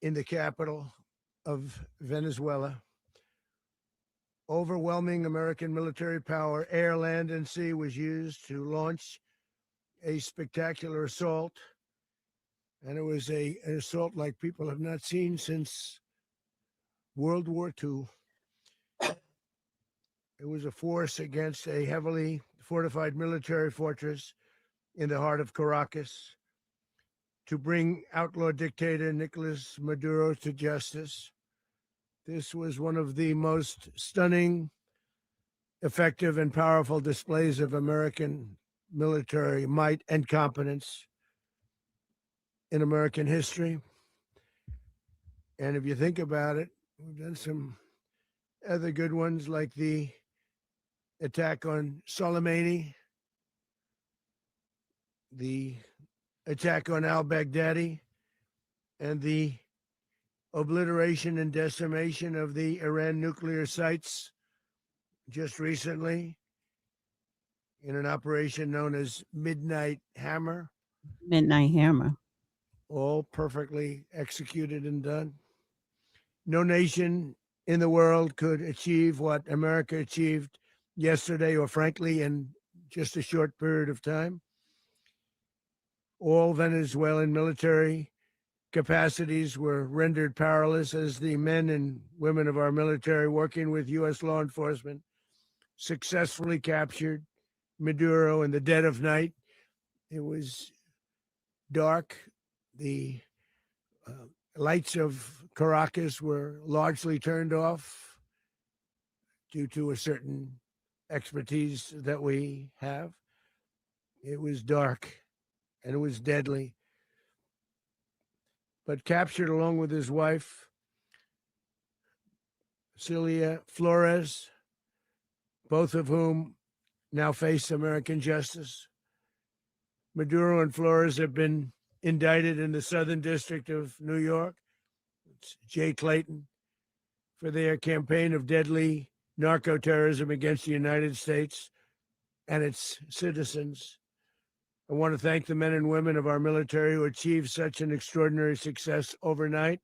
in the capital of Venezuela. Overwhelming American military power, air, land, and sea, was used to launch a spectacular assault. And it was an assault like people have not seen since World War II. It was a force against a heavily fortified military fortress in the heart of Caracas to bring outlaw dictator Nicolas Maduro to justice. This was one of the most stunning, effective, and powerful displays of American military might and competence in American history. And if you think about it, we've done some other good ones, like the attack on Soleimani, the attack on al-Baghdadi, and the obliteration and decimation of the Iran nuclear sites just recently in an operation known as Midnight Hammer. Midnight Hammer. All perfectly executed and done. No nation in the world could achieve what America achieved yesterday, or frankly, in just a short period of time. All Venezuelan military capacities were rendered powerless as the men and women of our military, working with U.S. law enforcement, successfully captured Maduro in the dead of night. It was dark. The lights of Caracas were largely turned off due to a certain expertise that we have. It was dark and it was deadly. But captured along with his wife, Celia Flores, both of whom now face American justice. Maduro and Flores have been indicted in the Southern District of New York. Jay Clayton, for their campaign of deadly narco-terrorism against the United States and its citizens. I want to thank the men and women of our military who achieved such an extraordinary success overnight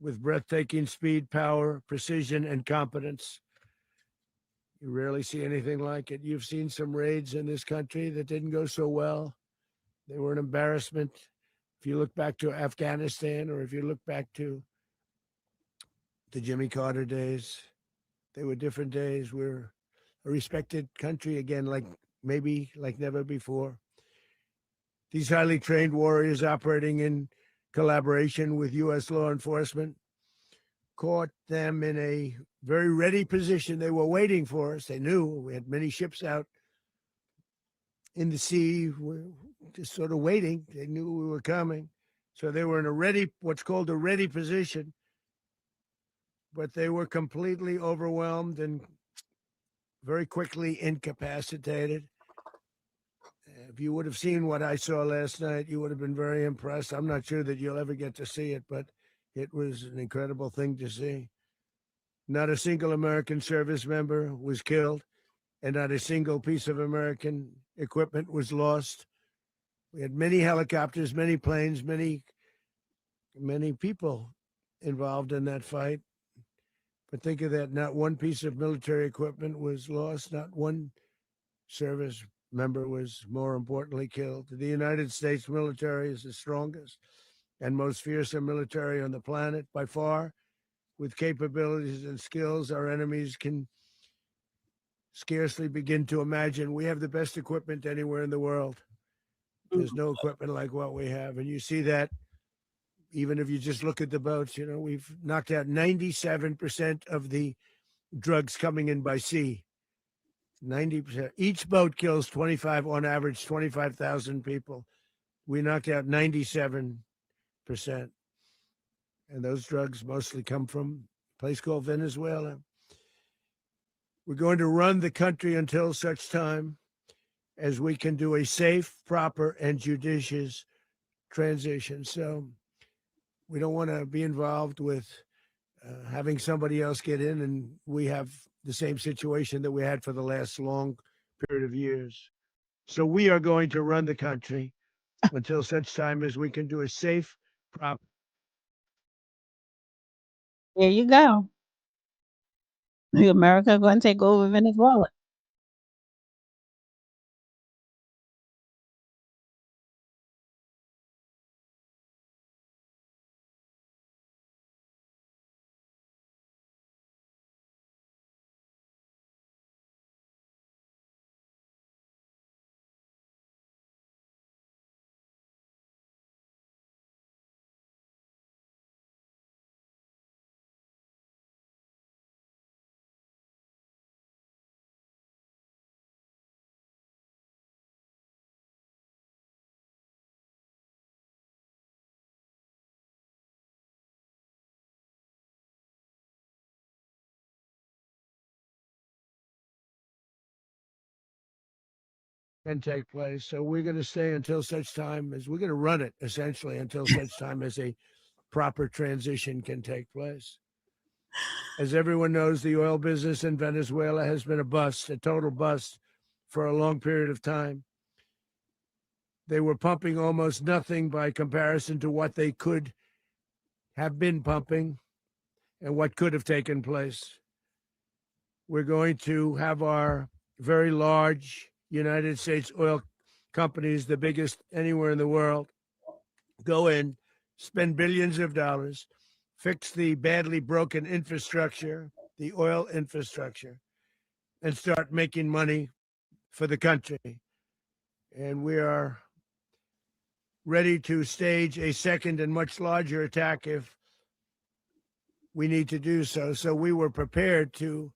with breathtaking speed, power, precision, and competence. You rarely see anything like it. You've seen some raids in this country that didn't go so well. They were an embarrassment. If you look back to Afghanistan, or if you look back to the Jimmy Carter days, they were different days. We're a respected country again, maybe like never before. These highly trained warriors operating in collaboration with U.S. law enforcement caught them in a very ready position. They were waiting for us. They knew we had many ships out in the sea, just sort of waiting. They knew we were coming. So they were in what's called a ready position, but they were completely overwhelmed and very quickly incapacitated. If you would have seen what I saw last night, you would have been very impressed. I'm not sure that you'll ever get to see it, but it was an incredible thing to see. Not a single American service member was killed, and not a single piece of American equipment was lost. We had many helicopters, many planes, many people involved in that fight. But think of that, not one piece of military equipment was lost, not one service member was, more importantly, killed. The United States military is the strongest and most fearsome military on the planet by far. With capabilities and skills our enemies can scarcely begin to imagine. We have the best equipment anywhere in the world. There's no equipment like what we have. And you see that even if you just look at the boats. We've knocked out 97% of the drugs coming in by sea. 90%. Each boat kills on average, 25,000 people. We knocked out 97%. And those drugs mostly come from a place called Venezuela. We're going to run the country until such time as we can do a safe, proper, and judicious transition. So we don't want to be involved with having somebody else get in, and we have the same situation that we had for the last long period of years. So we are going to run the country until such time as we can do a safe, proper. There you go. America going to take over Venezuela. Can take place. So we're going to stay until such time as we're going to run it essentially until such time as a proper transition can take place. As everyone knows, the oil business in Venezuela has been a bust, a total bust for a long period of time. They were pumping almost nothing by comparison to what they could have been pumping and what could have taken place. We're going to have our very large United States oil companies, the biggest anywhere in the world, go in, spend billions of dollars, fix the badly broken infrastructure, the oil infrastructure, and start making money for the country. And we are ready to stage a second and much larger attack if we need to do so. So we were prepared to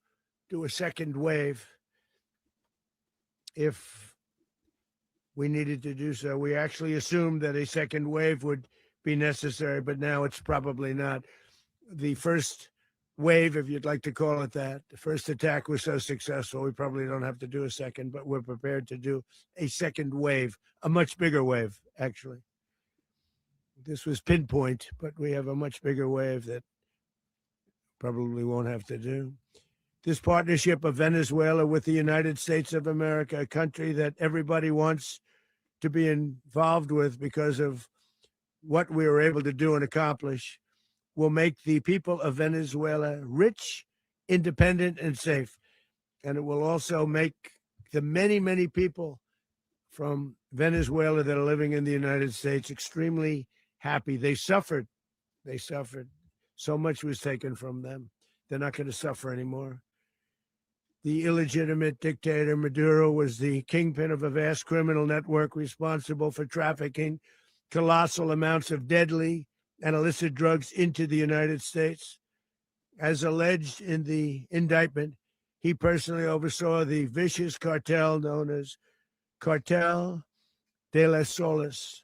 do a second wave if we needed to do so. We actually assumed that a second wave would be necessary, but now it's probably not. The first wave, if you'd like to call it that, the first attack was so successful, we probably don't have to do a second, but we're prepared to do a second wave, a much bigger wave, actually. this was pinpoint, but we have a much bigger wave that probably won't have to do. This partnership of Venezuela with the United States of America, a country that everybody wants to be involved with because of what we were able to do and accomplish, will make the people of Venezuela rich, independent, and safe. And it will also make the many, many people from Venezuela that are living in the United States extremely happy. They suffered. They suffered. So much was taken from them. They're not going to suffer anymore. The illegitimate dictator Maduro was the kingpin of a vast criminal network responsible for trafficking colossal amounts of deadly and illicit drugs into the United States. As alleged in the indictment, he personally oversaw the vicious cartel known as Cartel de las Solas,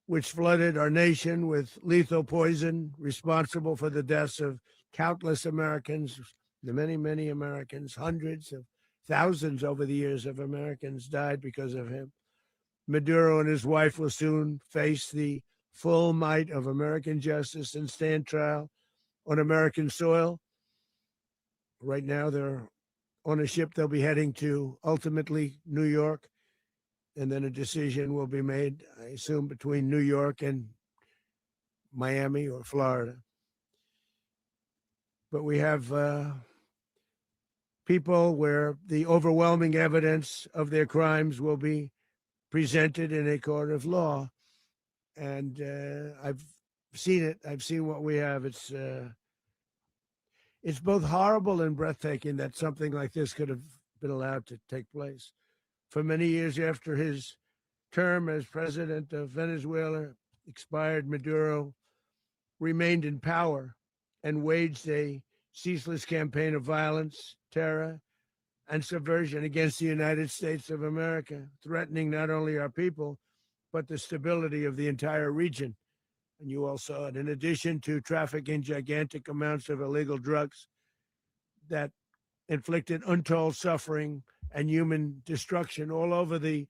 which flooded our nation with lethal poison, responsible for the deaths of countless Americans, the many, many Americans. Hundreds of thousands over the years of Americans died because of him. Maduro and his wife will soon face the full might of American justice and stand trial on American soil. Right now, they're on a ship. They'll be heading to ultimately New York, and then a decision will be made, I assume, between New York and Miami or Florida. But we have people where the overwhelming evidence of their crimes will be presented in a court of law. And I've seen it. I've seen what we have. It's both horrible and breathtaking that something like this could have been allowed to take place. For many years after his term as president of Venezuela expired, Maduro remained in power and waged a ceaseless campaign of violence, terror, and subversion against the United States of America, threatening not only our people, but the stability of the entire region. And you all saw it. In addition to trafficking gigantic amounts of illegal drugs that inflicted untold suffering and human destruction all over the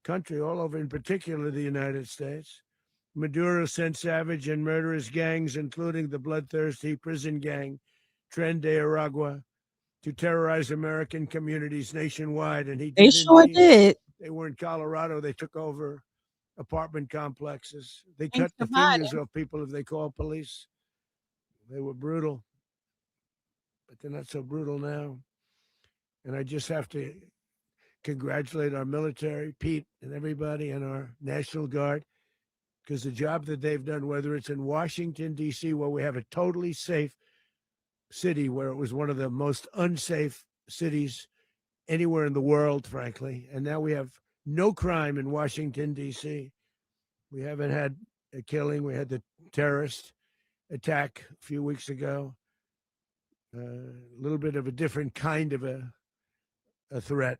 country, all over, in particular, the United States, Maduro sent savage and murderous gangs, including the bloodthirsty prison gang, Tren de Aragua, to terrorize American communities nationwide. And he They did sure indeed. did. They were in Colorado. They took over apartment complexes. They Thanks cut the for hiding. fingers off people if they called police. They were brutal, but they're not so brutal now. And I just have to congratulate our military, Pete, and everybody, and our National Guard, because the job that they've done, whether it's in Washington, D.C., where we have a totally safe city, where it was one of the most unsafe cities anywhere in the world, frankly, and now we have no crime in Washington, D.C. We haven't had a killing. We had the terrorist attack a few weeks ago. A little bit of a different kind of a threat,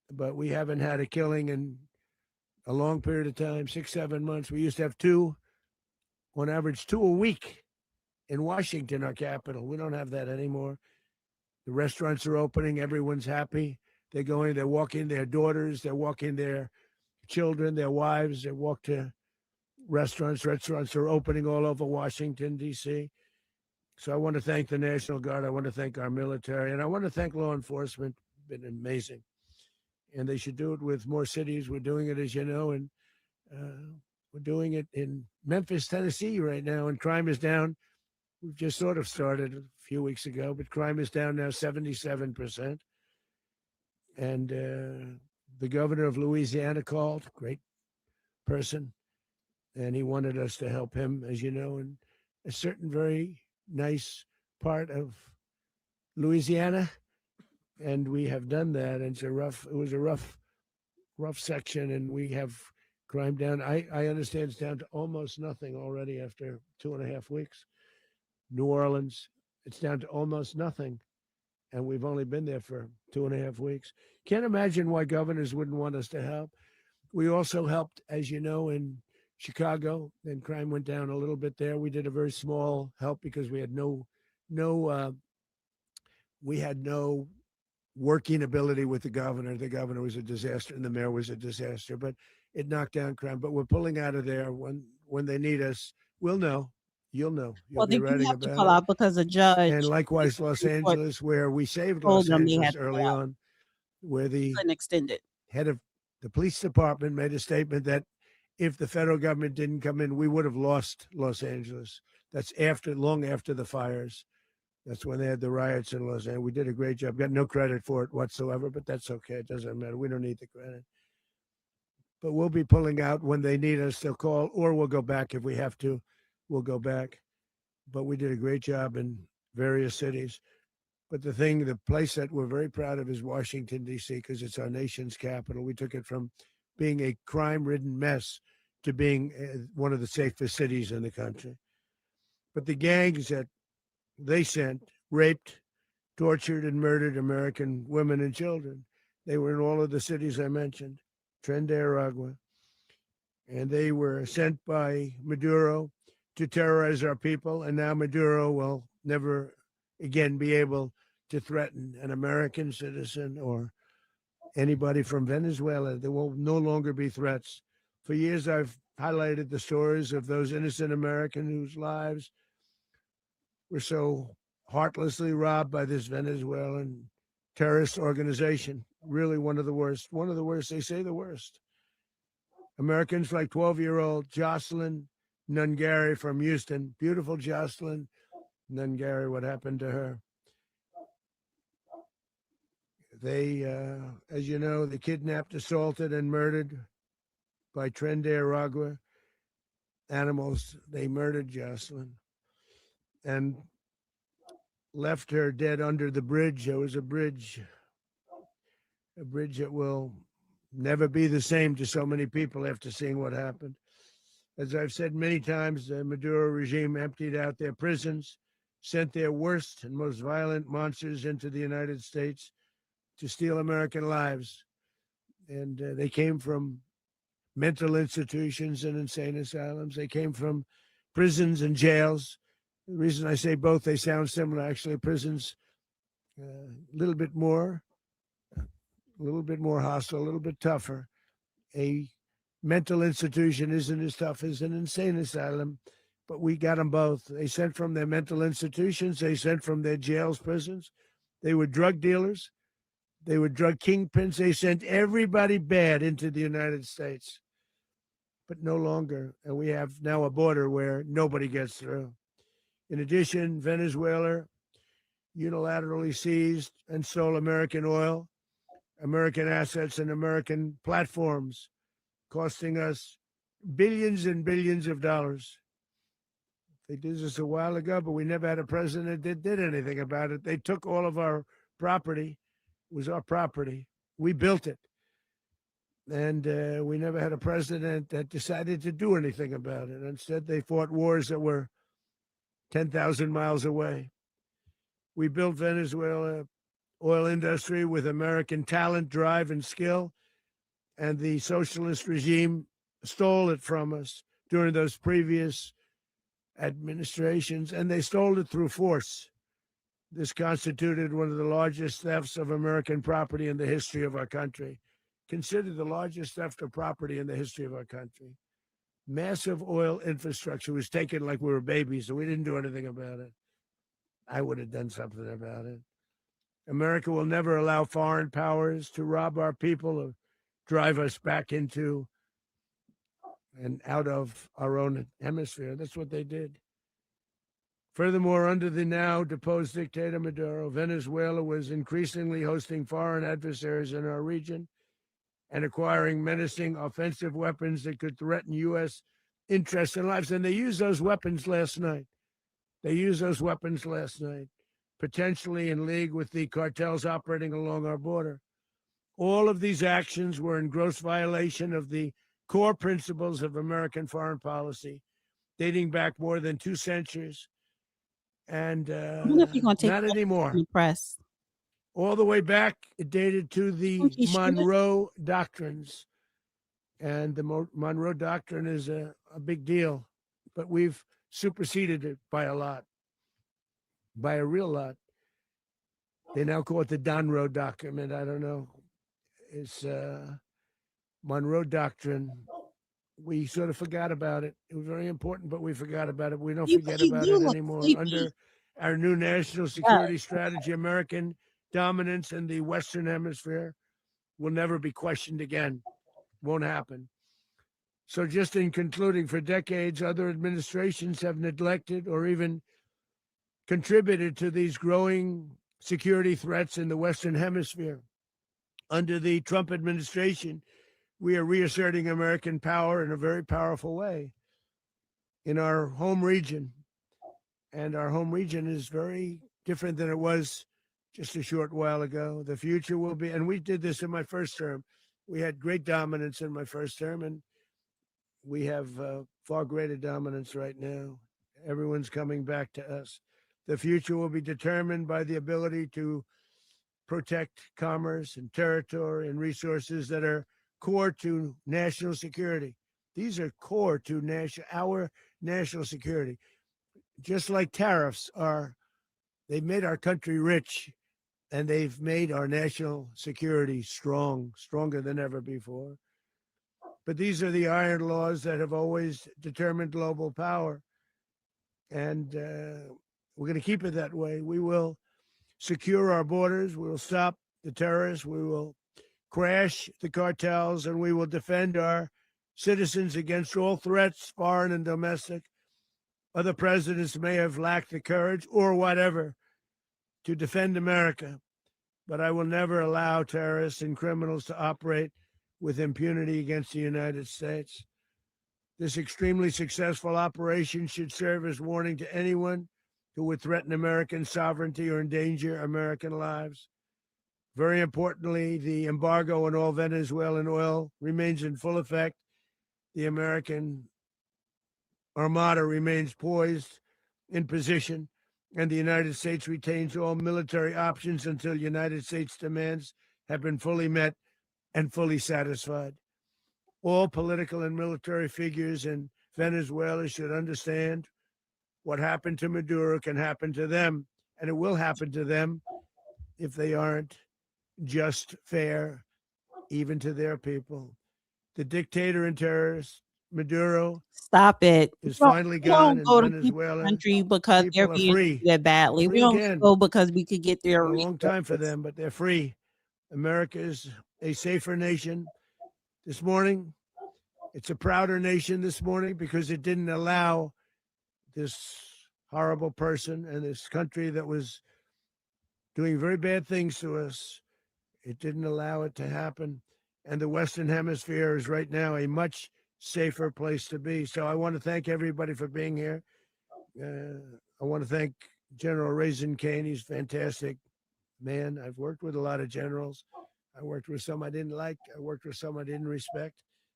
but we haven't had a killing in a long period of time, 6-7 months. We used to have two, on average, 2 a week in Washington, our capital. We don't have that anymore. The restaurants are opening. Everyone's happy. They're going, they're walking their daughters, they're walking their children, their wives. They walk to restaurants. Restaurants are opening all over Washington, D.C. So I want to thank the National Guard. I want to thank our military, and I want to thank law enforcement. It's been amazing. And they should do it with more cities. We're doing it, as you know, and we're doing it in Memphis, Tennessee right now, and crime is down. We've just sort of started a few weeks ago, but crime is down now 77%. And the governor of Louisiana called, great person, and he wanted us to help him, as you know, in a certain very nice part of Louisiana. And we have done that. And it was a rough section, and we have crime down. I understand it's down to almost nothing already after 2.5 weeks. New Orleans, it's down to almost nothing. And we've only been there for 2.5 weeks. Can't imagine why governors wouldn't want us to help. We also helped, as you know, in Chicago, and crime went down a little bit there. We did a very small help because we had no working ability with the governor. The governor was a disaster and the mayor was a disaster, but it knocked down crime. But we're pulling out of there one when they need us, we'll know. You'll know. You'll Well, be they do writing have to about pull it. out because a And judge likewise, Los report Angeles, where we saved told Los them they had Angeles to pull early out. on, where the Couldn't extend it. head of the police department made a statement that if the federal government didn't come in, we would have lost Los Angeles. That's long after the fires. That's when they had the riots in Los Angeles. We did a great job. Got no credit for it whatsoever, but that's okay. It doesn't matter. We don't need the credit. But we'll be pulling out when they need us. They'll call, or we'll go back if we have to. We'll go back. But we did a great job in various cities. But the place that we're very proud of is Washington, D.C., because it's our nation's capital. We took it from being a crime-ridden mess to being one of the safest cities in the country. But the gangs that they sent raped, tortured, and murdered American women and children. They were in all of the cities I mentioned, Tren de Aragua. And they were sent by Maduro to terrorize our people. And now Maduro will never again be able to threaten an American citizen or anybody from Venezuela. There will no longer be threats. For years, I've highlighted the stories of those innocent Americans whose lives were so heartlessly robbed by this Venezuelan terrorist organization. Really one of the worst. One of the worst. They say the worst. Americans like 12-year-old Jocelyn Nungari from Houston. Beautiful Jocelyn Nungari. What happened to her? They, as you know, they kidnapped, assaulted, and murdered by Tren de Aragua animals. They murdered Jocelyn and left her dead under the bridge. There was a bridge that will never be the same to so many people after seeing what happened. As I've said many times, the Maduro regime emptied out their prisons, sent their worst and most violent monsters into the United States to steal American lives. And they came from mental institutions and insane asylums. They came from prisons and jails. The reason I say both, they sound similar. Actually, prisons, a little bit more hostile, a little bit tougher. A mental institution isn't as tough as an insane asylum, but we got them both. They sent from their mental institutions. They sent from their jails, prisons. They were drug dealers. They were drug kingpins. They sent everybody bad into the United States, but no longer. And we have now a border where nobody gets through. In addition, Venezuela unilaterally seized and stole American oil, American assets, and American platforms, costing us billions and billions of dollars. They did this a while ago, but we never had a president that did anything about it. They took all of our property. It was our property. We built it. And we never had a president that decided to do anything about it. Instead, they fought wars that were 10,000 miles away. We built Venezuela oil industry with American talent, drive, and skill. And the socialist regime stole it from us during those previous administrations, and they stole it through force. This constituted one of the largest thefts of American property in the history of our country. Considered the largest theft of property in the history of our country. Massive oil infrastructure was taken like we were babies, and we didn't do anything about it. I would have done something about it. America will never allow foreign powers to rob our people or drive us back into and out of our own hemisphere. That's what they did. Furthermore, under the now deposed dictator Maduro, Venezuela was increasingly hosting foreign adversaries in our region and acquiring menacing offensive weapons that could threaten U.S. interests and lives. And they used those weapons last night. Potentially in league with the cartels operating along our border. All of these actions were in gross violation of the core principles of American foreign policy, dating back more than 2 centuries. And I wonder if you're going to take not anymore. the press. All the way back, it dated to the Monroe Doctrines. And the Monroe Doctrine is a big deal, but we've superseded it by a lot, by a real lot. They now call it the Monroe document. I don't know. It's Monroe Doctrine we sort of forgot about it. It was very important, but we forgot about it. We don't You forget really about do it look anymore. sleepy. Under our new national security strategy, American dominance in the Western Hemisphere will never be questioned again. Won't happen. So, just in concluding, for decades, other administrations have neglected or even contributed to these growing security threats in the Western Hemisphere. Under the Trump administration, we are reasserting American power in a very powerful way in our home region. And our home region is very different than it was just a short while ago. The future will be, and we did this in my first term. We had great dominance in my first term, and we have far greater dominance right now. Everyone's coming back to us. The future will be determined by the ability to protect commerce and territory and resources that are core to national security. These are core to our national security. Just like tariffs are, they've made our country rich, and they've made our national security strong, stronger than ever before. But these are the iron laws that have always determined global power. And we're going to keep it that way. We will secure our borders. We will stop the terrorists. We will crash the cartels, and we will defend our citizens against all threats, foreign and domestic. Other presidents may have lacked the courage or whatever to defend America, but I will never allow terrorists and criminals to operate with impunity against the United States. This extremely successful operation should serve as warning to anyone who would threaten American sovereignty or endanger American lives. Very importantly, the embargo on all Venezuelan oil remains in full effect. The American Armada remains poised in position, and the United States retains all military options until United States demands have been fully met and fully satisfied. All political and military figures in Venezuela should understand what happened to Maduro can happen to them, and it will happen to them if they aren't just, fair, even to their people. The dictator and terrorist, Maduro, Stop it. is We don't, finally we don't gone in go to people's Venezuela. country because they're People are being free. treated badly. We Free don't again. go because we could get their A long time for resources. them, but they're free. America is a safer nation this morning. It's a prouder nation this morning because it didn't allow this horrible person and this country that was doing very bad things to us. It didn't allow it to happen. And the Western Hemisphere is right now a much safer place to be. So I want to thank everybody for being here. I want to thank General Raisin Kane. He's a fantastic man. I've worked with a lot of generals. I worked with some I didn't like. I worked with some I didn't respect.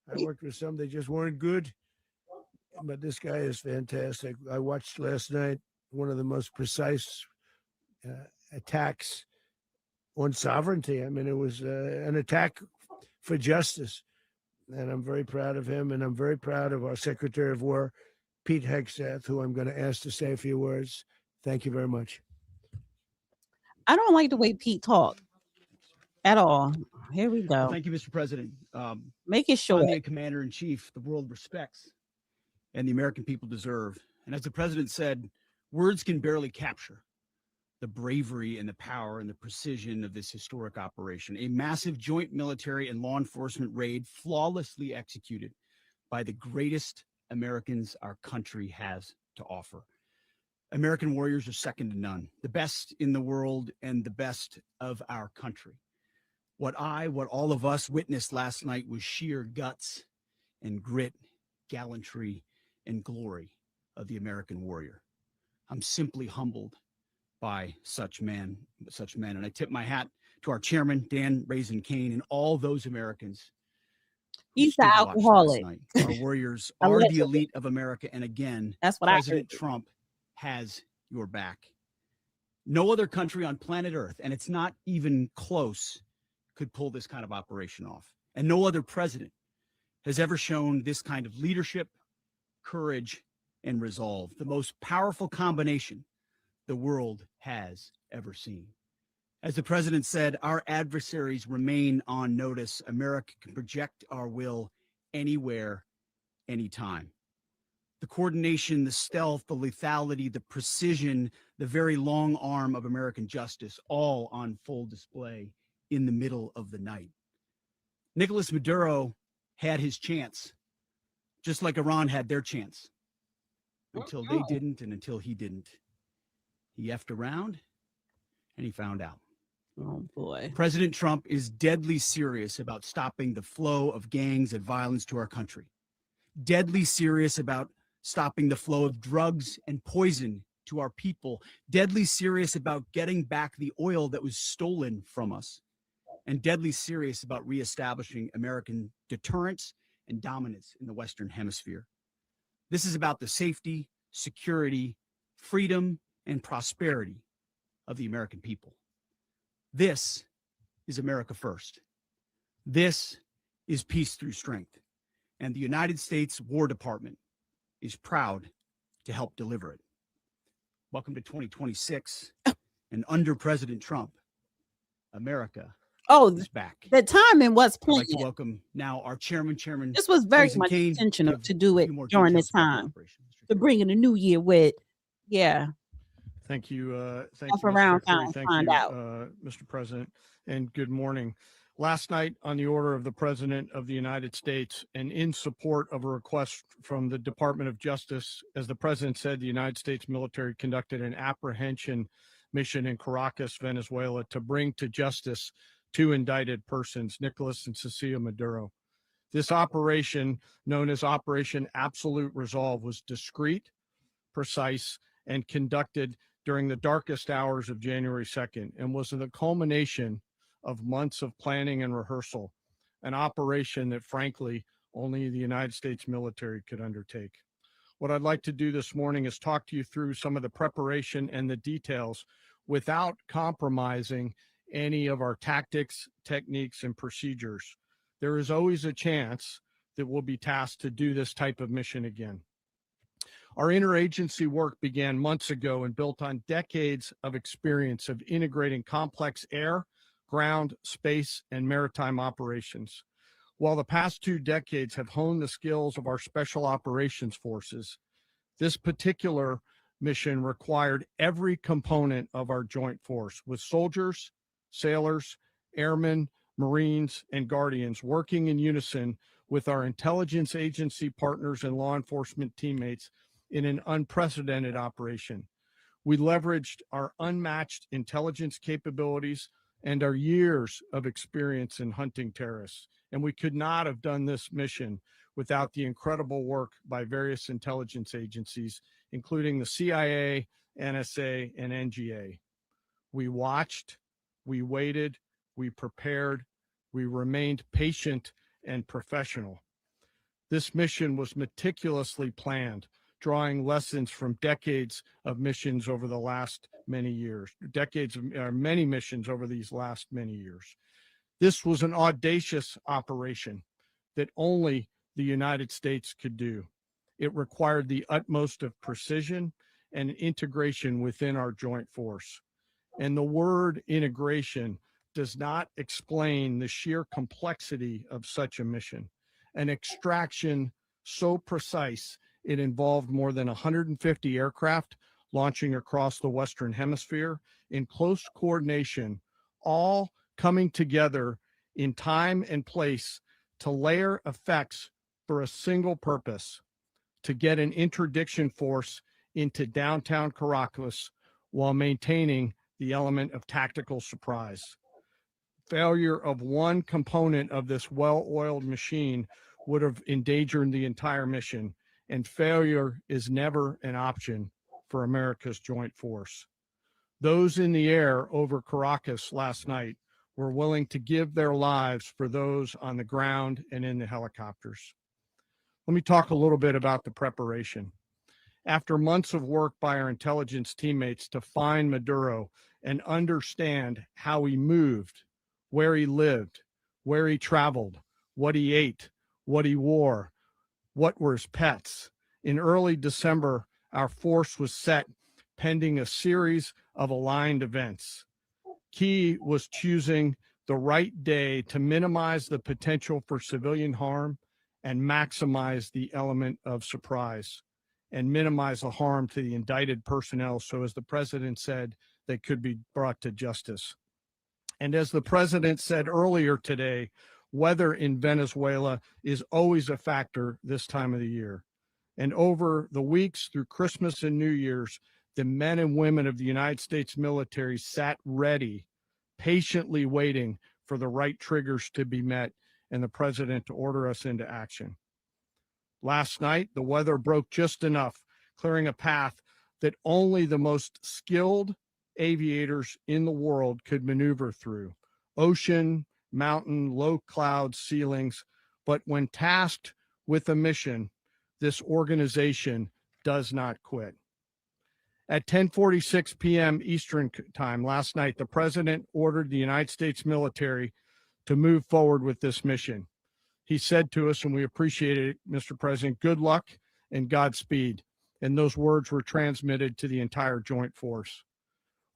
I worked with some that just weren't good. But this guy is fantastic. I watched last night one of the most precise attacks on sovereignty. I mean, it was an attack for justice. And I'm very proud of him. And I'm very proud of our Secretary of War, Pete Hegseth, who I'm going to ask to say a few words. Thank you very much. I don't like the way Pete talked at all. Here we go. Thank you, Mr. President. Make it short. I'm the Commander-in-Chief the world respects and the American people deserve. And as the President said, words can barely capture the bravery and the power and the precision of this historic operation. A massive joint military and law enforcement raid flawlessly executed by the greatest Americans our country has to offer. American warriors are second to none, the best in the world and the best of our country. What all of us witnessed last night was sheer guts and grit, gallantry, and glory of the American warrior. I'm simply humbled by such men. And I tip my hat to our chairman, Dan Raisin Kane, and all those Americans who He's the stood watch alcoholic. last night. Our warriors are the elite of America. And again, That's what President Trump has your back. No other country on planet Earth, and it's not even close, could pull this kind of operation off. And no other president has ever shown this kind of leadership, courage, and resolve, the most powerful combination the world has ever seen. As the president said, our adversaries remain on notice. America can project our will anywhere, anytime. The coordination, the stealth, the lethality, the precision, the very long arm of American justice, all on full display in the middle of the night. Nicolas Maduro had his chance, just like Iran had their chance, until they didn't and until he didn't. He effed around and he found out. Oh, boy. President Trump is deadly serious about stopping the flow of gangs and violence to our country, deadly serious about stopping the flow of drugs and poison to our people, deadly serious about getting back the oil that was stolen from us, and deadly serious about reestablishing American deterrence and dominance in the Western Hemisphere. This is about the safety, security, freedom, and prosperity of the American people. This is America first. This is peace through strength. And the United States War Department is proud to help deliver it. Welcome to 2026. And under President Trump, America is back. The timing was I'd like planned. to welcome now our chairman. This was very Jason much Kane, intentional give to do a it few more during details this about the time, operation. to bring in the new year with, yeah. Thank you. Thank Off you, Mr. around Secretary. town, Thank find you, out. Mr. President, and good morning. Last night, on the order of the President of the United States and in support of a request from the Department of Justice, as the President said, the United States military conducted an apprehension mission in Caracas, Venezuela, to bring to justice two indicted persons, Nicolas and Cecilia Maduro. This operation, known as Operation Absolute Resolve, was discreet, precise, and conducted during the darkest hours of January 2nd and was the culmination of months of planning and rehearsal, an operation that, frankly, only the United States military could undertake. What I'd like to do this morning is talk to you through some of the preparation and the details without compromising any of our tactics, techniques, and procedures. There is always a chance that we'll be tasked to do this type of mission again. Our interagency work began months ago and built on decades of experience of integrating complex air, ground, space, and maritime operations. While the past 2 decades have honed the skills of our special operations forces, this particular mission required every component of our joint force, with soldiers, sailors, airmen, Marines, and Guardians working in unison with our intelligence agency partners and law enforcement teammates in an unprecedented operation. We leveraged our unmatched intelligence capabilities and our years of experience in hunting terrorists, and we could not have done this mission without the incredible work by various intelligence agencies, including the CIA, NSA, and NGA. We watched, we waited, we prepared, we remained patient and professional. This mission was meticulously planned, drawing lessons from decades of missions over the last many years, many missions over these last many years. This was an audacious operation that only the United States could do. It required the utmost of precision and integration within our joint force. And the word integration does not explain the sheer complexity of such a mission. An extraction so precise, it involved more than 150 aircraft launching across the Western Hemisphere in close coordination, all coming together in time and place to layer effects for a single purpose: to get an interdiction force into downtown Caracas while maintaining the element of tactical surprise. Failure of one component of this well-oiled machine would have endangered the entire mission, and failure is never an option for America's joint force. Those in the air over Caracas last night were willing to give their lives for those on the ground and in the helicopters. Let me talk a little bit about the preparation. After months of work by our intelligence teammates to find Maduro and understand how he moved, where he lived, where he traveled, what he ate, what he wore, what were his pets, in early December, our force was set pending a series of aligned events. Key was choosing the right day to minimize the potential for civilian harm and maximize the element of surprise and minimize the harm to the indicted personnel. So as the president said, they could be brought to justice. And as the president said earlier today, weather in Venezuela is always a factor this time of the year. And over the weeks through Christmas and New Year's, the men and women of the United States military sat ready, patiently waiting for the right triggers to be met and the president to order us into action. Last night, the weather broke just enough, clearing a path that only the most skilled aviators in the world could maneuver through. Ocean, mountain, low cloud ceilings. But when tasked with a mission, this organization does not quit. At 10:46 p.m. Eastern time last night, the president ordered the United States military to move forward with this mission. He said to us, and we appreciate it, Mr. President, good luck and Godspeed. And those words were transmitted to the entire joint force.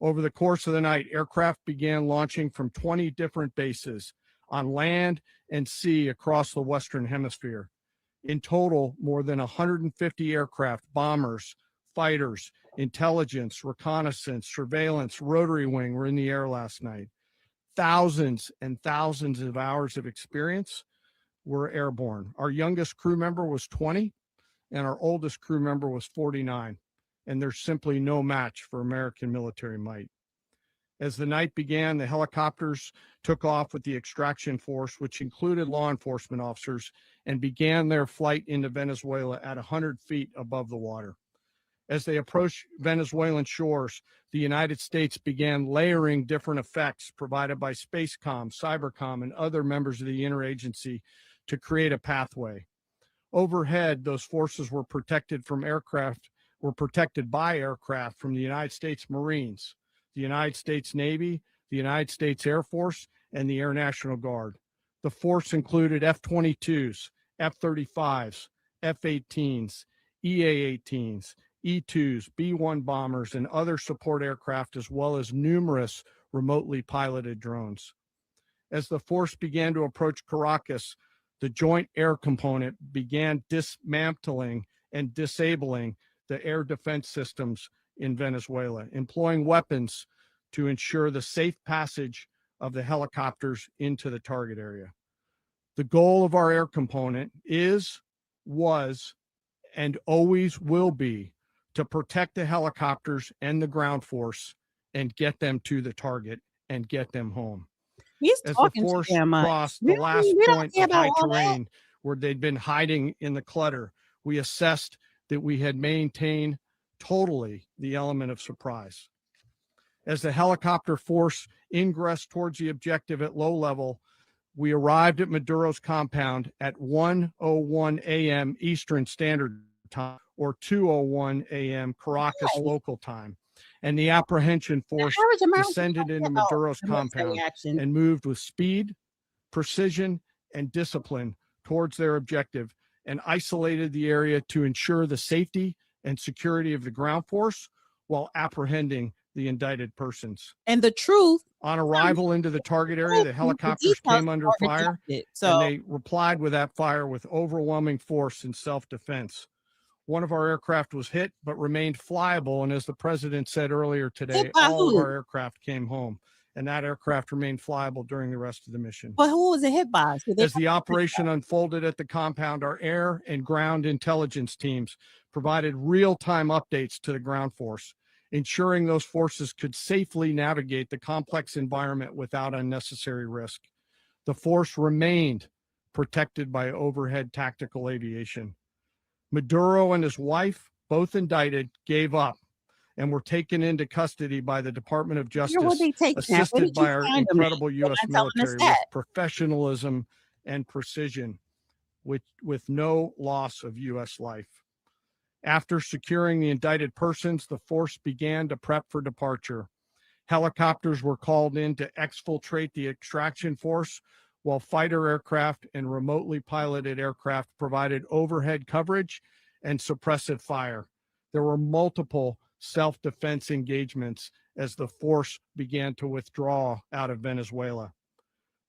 Over the course of the night, aircraft began launching from 20 different bases on land and sea across the Western Hemisphere. In total, more than 150 aircraft, bombers, fighters, intelligence, reconnaissance, surveillance, rotary wing were in the air last night. Thousands and thousands of hours of experience were airborne. Our youngest crew member was 20, and our oldest crew member was 49, and there's simply no match for American military might. As the night began, the helicopters took off with the extraction force, which included law enforcement officers, and began their flight into Venezuela at 100 feet above the water. As they approached Venezuelan shores, the United States began layering different effects provided by Spacecom, Cybercom, and other members of the interagency to create a pathway. Overhead, those forces were protected by aircraft from the United States Marines, the United States Navy, the United States Air Force, and the Air National Guard. The force included F-22s, F-35s, F-18s, EA-18s, E-2s, B-1 bombers, and other support aircraft, as well as numerous remotely piloted drones. As the force began to approach Caracas, the Joint Air Component began dismantling and disabling the air defense systems in Venezuela, employing weapons to ensure the safe passage of the helicopters into the target area. The goal of our air component was, and always will be to protect the helicopters and the ground force and get them to the target and get them home. He's As the talking force too damn much. crossed the last We don't point care of about high all that. terrain where they'd been hiding in the clutter, we assessed that we had maintained totally the element of surprise. As the helicopter force ingressed towards the objective at low level, we arrived at Maduro's compound at 1:01 a.m. Eastern Standard Time, or 2:01 a.m. Caracas local time. And the apprehension force descended into Maduro's compound and moved with speed, precision, and discipline towards their objective, and isolated the area to ensure the safety and security of the ground force while apprehending the indicted persons. And the truth, on arrival into the target area, the helicopters came under fire, and they replied with that fire with overwhelming force in self-defense. One of our aircraft was hit, but remained flyable. And as the president said earlier today, all of our aircraft came home, and that aircraft remained flyable during the rest of the mission. But who was it hit by? As the operation unfolded at the compound, our air and ground intelligence teams provided real-time updates to the ground force, ensuring those forces could safely navigate the complex environment without unnecessary risk. The force remained protected by overhead tactical aviation. Maduro and his wife, both indicted, gave up and were taken into custody by the Department of Justice, assisted by our incredible U.S. military with professionalism and precision, with no loss of U.S. life. After securing the indicted persons, the force began to prep for departure. Helicopters were called in to exfiltrate the extraction force, while fighter aircraft and remotely piloted aircraft provided overhead coverage and suppressive fire. There were multiple self-defense engagements as the force began to withdraw out of Venezuela.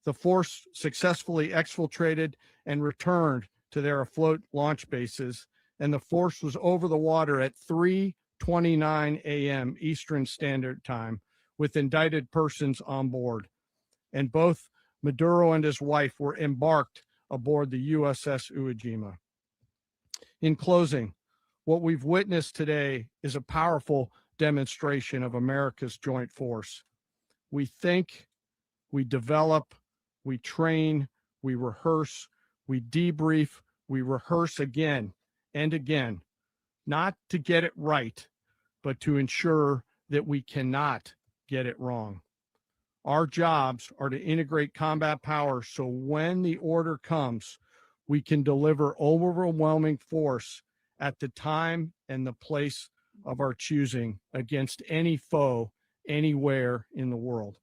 The force successfully exfiltrated and returned to their afloat launch bases, and the force was over the water at 3:29 a.m. Eastern Standard Time with indicted persons on board. And both Maduro and his wife were embarked aboard the USS Iwo Jima. In closing, what we've witnessed today is a powerful demonstration of America's joint force. We think, we develop, we train, we rehearse, we debrief, we rehearse again and again, not to get it right, but to ensure that we cannot get it wrong. Our jobs are to integrate combat power so when the order comes, we can deliver overwhelming force at the time and the place of our choosing against any foe anywhere in the world.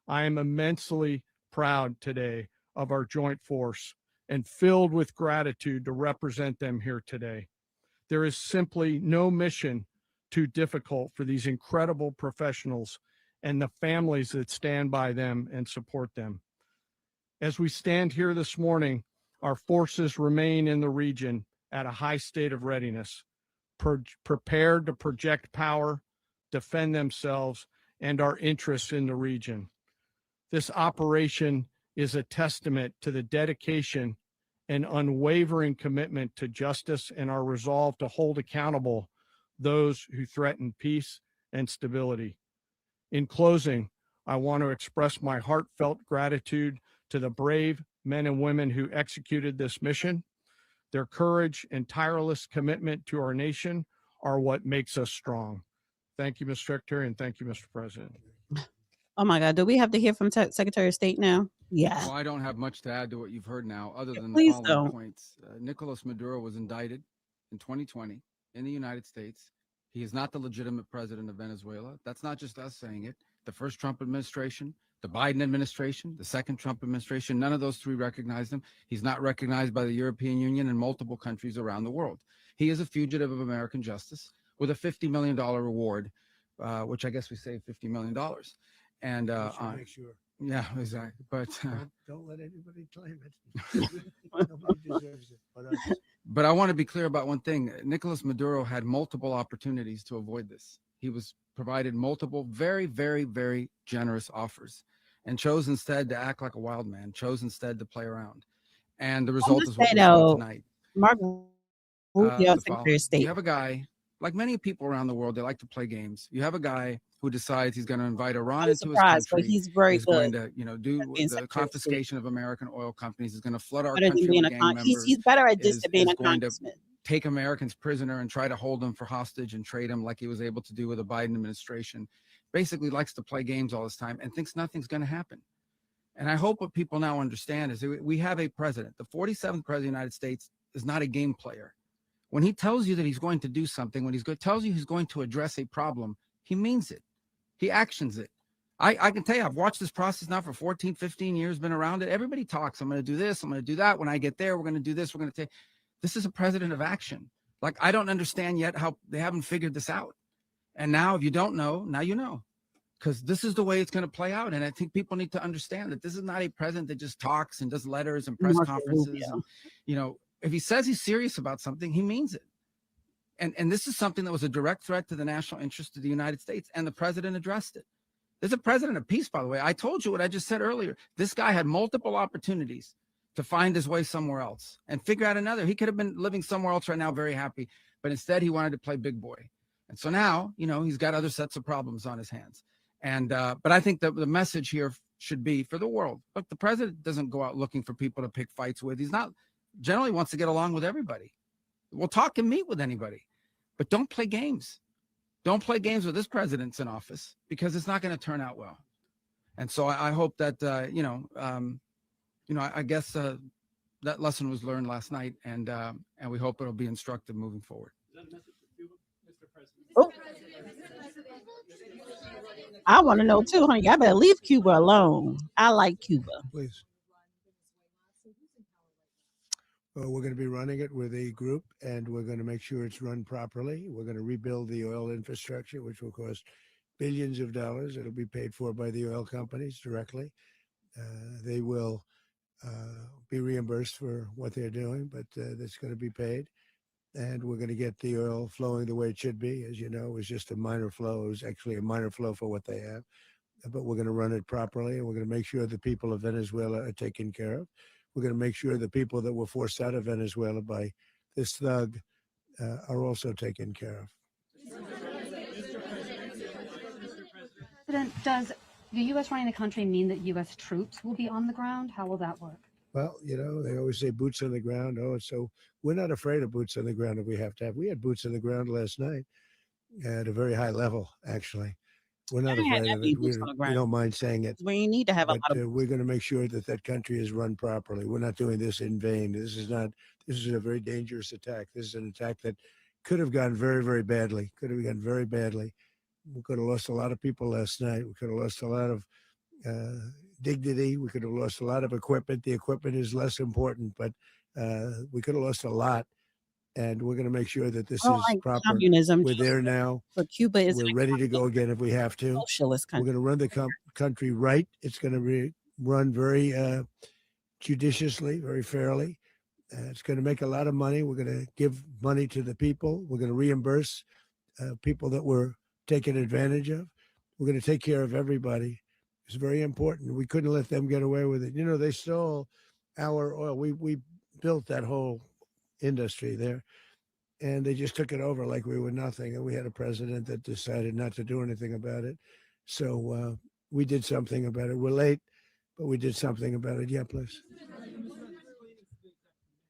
I am immensely proud today of our joint force and filled with gratitude to represent them here today. There is simply no mission too difficult for these incredible professionals and the families that stand by them and support them. As we stand here this morning, our forces remain in the region at a high state of readiness, prepared to project power, defend themselves, and our interests in the region. This operation is a testament to the dedication and unwavering commitment to justice and our resolve to hold accountable those who threaten peace and stability. In closing, I want to express my heartfelt gratitude to the brave men and women who executed this mission. Their courage and tireless commitment to our nation are what makes us strong. Thank you, Mr. Secretary, and thank you, Mr. President. Oh my God, do we have to hear from Secretary of State now? Yeah. Well, I don't have much to add to what you've heard now, other than the Please following don't. points. Nicolas Maduro was indicted in 2020 in the United States. He is not the legitimate president of Venezuela. That's not just us saying it. The first Trump administration, the Biden administration, the second Trump administration, none of those three recognized him. He's not recognized by the European Union and multiple countries around the world. He is a fugitive of American justice with a $50 million reward, which I guess we saved $50 million. And Make sure. yeah, exactly. But Don't let anybody claim it. Nobody deserves it but us. But I want to be clear about one thing. Nicolas Maduro had multiple opportunities to avoid this. He was provided multiple very, very, very generous offers and chose instead to act like a wild man, chose instead to play around. And the result is what we saw tonight. Mark Rubio, The Secretary following. of State. You have a guy, like many people around the world, they like to play games. You have a guy who decides he's going to invite Iran I'm into his surprised, but country. he's very He's going good to, do at being the Secretary of State. confiscation of American oil companies. He's going to flood our Better than country being with a gang members. he's better at this is- than being is a going to congressman. take Americans prisoner and try to hold them for hostage and trade them like he was able to do with the Biden administration. Basically likes to play games all this time and thinks nothing's going to happen. And I hope what people now understand is that we have a president. The 47th president of the United States is not a game player. When he tells you that he's going to do something, when tells you he's going to address a problem, he means it. He actions it. I can tell you, I've watched this process now for 14, 15 years, been around it. Everybody talks. I'm going to do this. I'm going to do that. When I get there, we're going to do this. We're going to take. This is a president of action. Like, I don't understand yet how they haven't figured this out. And now, if you don't know, now you know. Because this is the way it's going to play out. And I think people need to understand that this is not a president that just talks and does letters and press Marco conferences. Rubio. And, if he says he's serious about something, he means it. And this is something that was a direct threat to the national interest of the United States. And the president addressed it. There's a president of peace, by the way. I told you what I just said earlier. This guy had multiple opportunities to find his way somewhere else and figure out another. He could have been living somewhere else right now, very happy. But instead, he wanted to play big boy. And so now, he's got other sets of problems on his hands. And but I think that the message here should be for the world. Look, the president doesn't go out looking for people to pick fights with. He's not generally wants to get along with everybody. We'll talk and meet with anybody, but don't play games. Don't play games with this president's in office because it's not going to turn out well. And so I hope that I guess that lesson was learned last night, and we hope it'll be instructive moving forward. Oh. I want to know too, honey. I better leave Cuba alone. I like Cuba. Please. Well, we're going to be running it with a group, and we're going to make sure it's run properly. We're going to rebuild the oil infrastructure, which will cost billions of dollars. It'll be paid for by the oil companies directly. They will be reimbursed for what they're doing, but that's going to be paid. And we're going to get the oil flowing the way it should be. As you know, it was just a minor flow. It was actually a minor flow for what they have. But we're going to run it properly, and we're going to make sure the people of Venezuela are taken care of. We're going to make sure the people that were forced out of Venezuela by this thug are also taken care of. President, does the U.S. running the country mean that U.S. troops will be on the ground? How will that work? Well, you know, they always say boots on the ground. Oh, so we're not afraid of boots on the ground if we have to have. We had boots on the ground last night at a very high level, actually. We're not I had afraid that of many it. boots on the We ground. don't mind saying it. We need to have a But lot of we're going to make sure that that country is run properly. We're not doing this in vain. This is a very dangerous attack. This is an attack that could have gone very, very badly. Could have gone very badly. We could have lost a lot of people last night. We could have lost a lot of dignity. We could have lost a lot of equipment. The equipment is less important, but we could have lost a lot. And we're going to make sure that this I don't is like proper. communism, We're there just now. but Cuba is We're ready to go again if we have to. socialist We're country. going to run the country right. It's going to be run very judiciously, very fairly. It's going to make a lot of money. We're going to give money to the people. We're going to reimburse people that were taken advantage of. We're going to take care of everybody. It's very important. We couldn't let them get away with it. You know, they stole our oil. We built that whole industry there, and they just took it over like we were nothing. And we had a president that decided not to do anything about it. So we did something about it. We're late, but we did something about it. Yeah, please.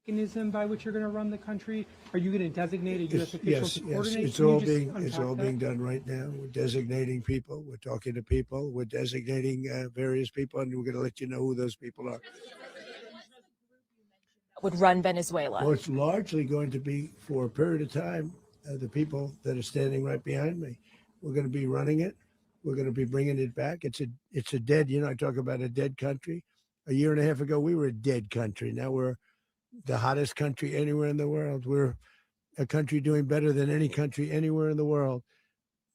Mechanism by which you're going to run the country? Are you going to designate a U.S. official Yes, to yes. coordinate? It's Can you all just being unpack that? done right now. We're designating people. We're talking to people. We're designating various people, and we're going to let you know who those people are. Would run Venezuela. Well, it's largely going to be for a period of time. The people that are standing right behind me, we're going to be running it. We're going to be bringing it back. It's a dead. You know, I talk about a dead country. A year and a half ago, we were a dead country. Now we're the hottest country anywhere in the world. We're a country doing better than any country anywhere in the world.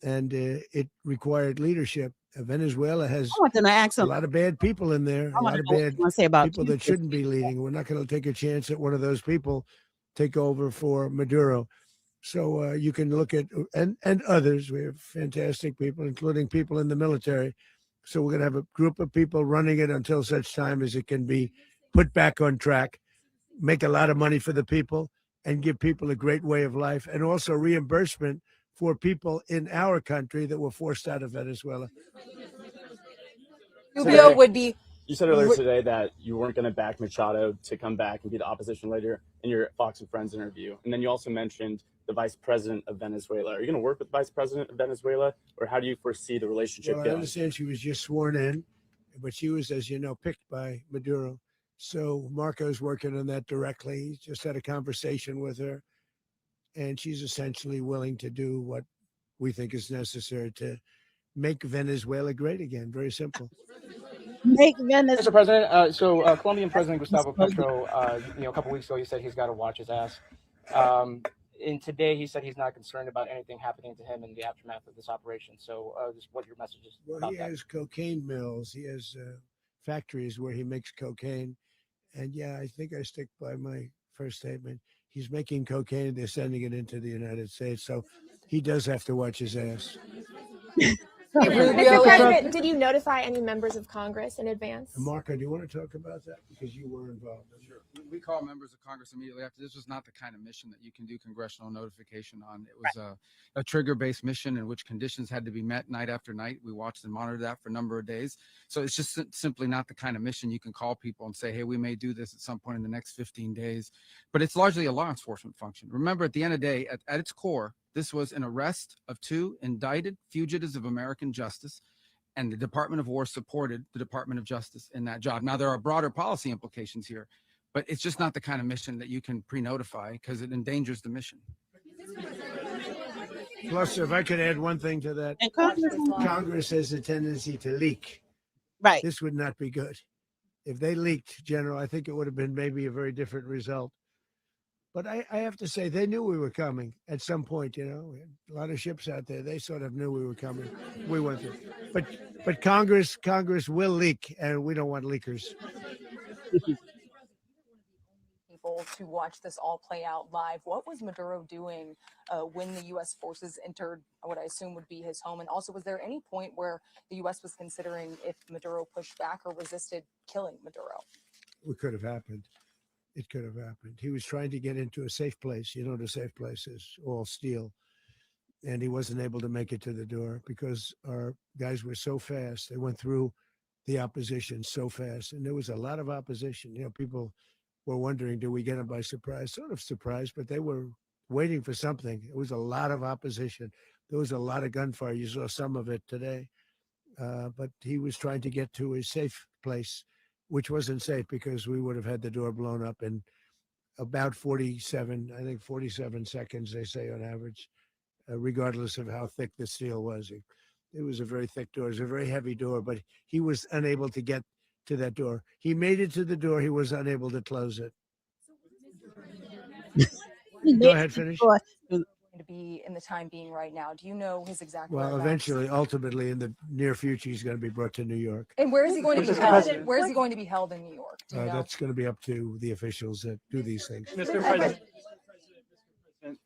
And it required leadership. Venezuela has I want them to ask a them. lot of bad people in there, I a want lot to of know what bad you want to say about people Cuba. that shouldn't be leading. We're not going to take a chance that one of those people take over for Maduro. So you can look at, and others. We have fantastic people, including people in the military. So we're going to have a group of people running it until such time as it can be put back on track, make a lot of money for the people, and give people a great way of life, and also reimbursement for people in our country that were forced out of Venezuela. Rubio would be. You said earlier today that you weren't going to back Machado to come back and be the opposition leader in your Fox and Friends interview. And then you also mentioned the vice president of Venezuela. Are you going to work with the vice president of Venezuela, or how do you foresee the relationship Well, I going? understand she was just sworn in, but she was, as you know, picked by Maduro. So Marco's working on that directly. He just had a conversation with her, and she's essentially willing to do what we think is necessary to make Venezuela great again. Very simple. Make Venezuela. Mr. President, so Colombian President Gustavo Petro, a couple weeks ago, he said he's got to watch his ass. And today he said he's not concerned about anything happening to him in the aftermath of this operation. So just what your message is Well, about he that. has cocaine mills. He has factories where he makes cocaine. And yeah, I think I stick by my first statement. He's making cocaine. They're sending it into the United States. So he does have to watch his ass. Rubio, Mr. President, did you notify any members of Congress in advance? Marco, do you want to talk about that? Because you were involved. Sure. We call members of Congress immediately after. This was not the kind of mission that you can do congressional notification on. It was a trigger-based mission in which conditions had to be met night after night. We watched and monitored that for a number of days. So it's just simply not the kind of mission you can call people and say, hey, we may do this at some point in the next 15 days. But it's largely a law enforcement function. Remember, at the end of the day, at its core, this was an arrest of 2 indicted fugitives of American justice, and the Department of War supported the Department of Justice in that job. Now, there are broader policy implications here, but it's just not the kind of mission that you can pre-notify because it endangers the mission. Plus, if I could add one thing to that, And Congress has a tendency to leak. Right. This would not be good. If they leaked, General, I think it would have been maybe a very different result. But I have to say, they knew we were coming at some point. You know, we had a lot of ships out there. They sort of knew we were coming. We went through. But Congress will leak, and we don't want leakers. People to watch this all play out live. What was Maduro doing when the U.S. forces entered what I assume would be his home? And also, was there any point where the U.S. was considering if Maduro pushed back or resisted killing Maduro? It could have happened. It could have happened. He was trying to get into a safe place. You know, the safe place is all steel. And he wasn't able to make it to the door because our guys were so fast. They went through the opposition so fast. And there was a lot of opposition. You know, people were wondering, do we get them by surprise? Sort of surprised, but they were waiting for something. It was a lot of opposition. There was a lot of gunfire. You saw some of it today. But he was trying to get to a safe place, which wasn't safe because we would have had the door blown up in about 47 seconds, they say on average, regardless of how thick the steel was. It was a very thick door. It was a very heavy door, but he was unable to get to that door. He made it to the door. He was unable to close it. Go ahead, finish. To be in the time being right now. Do you know his exact Well, whereabouts? eventually, ultimately, in the near future, he's going to be brought to New York. And where is he going to be Mr. held? President. Where is he going to be held in New York? Do you know? That's going to be up to the officials that do these things. Mr. President,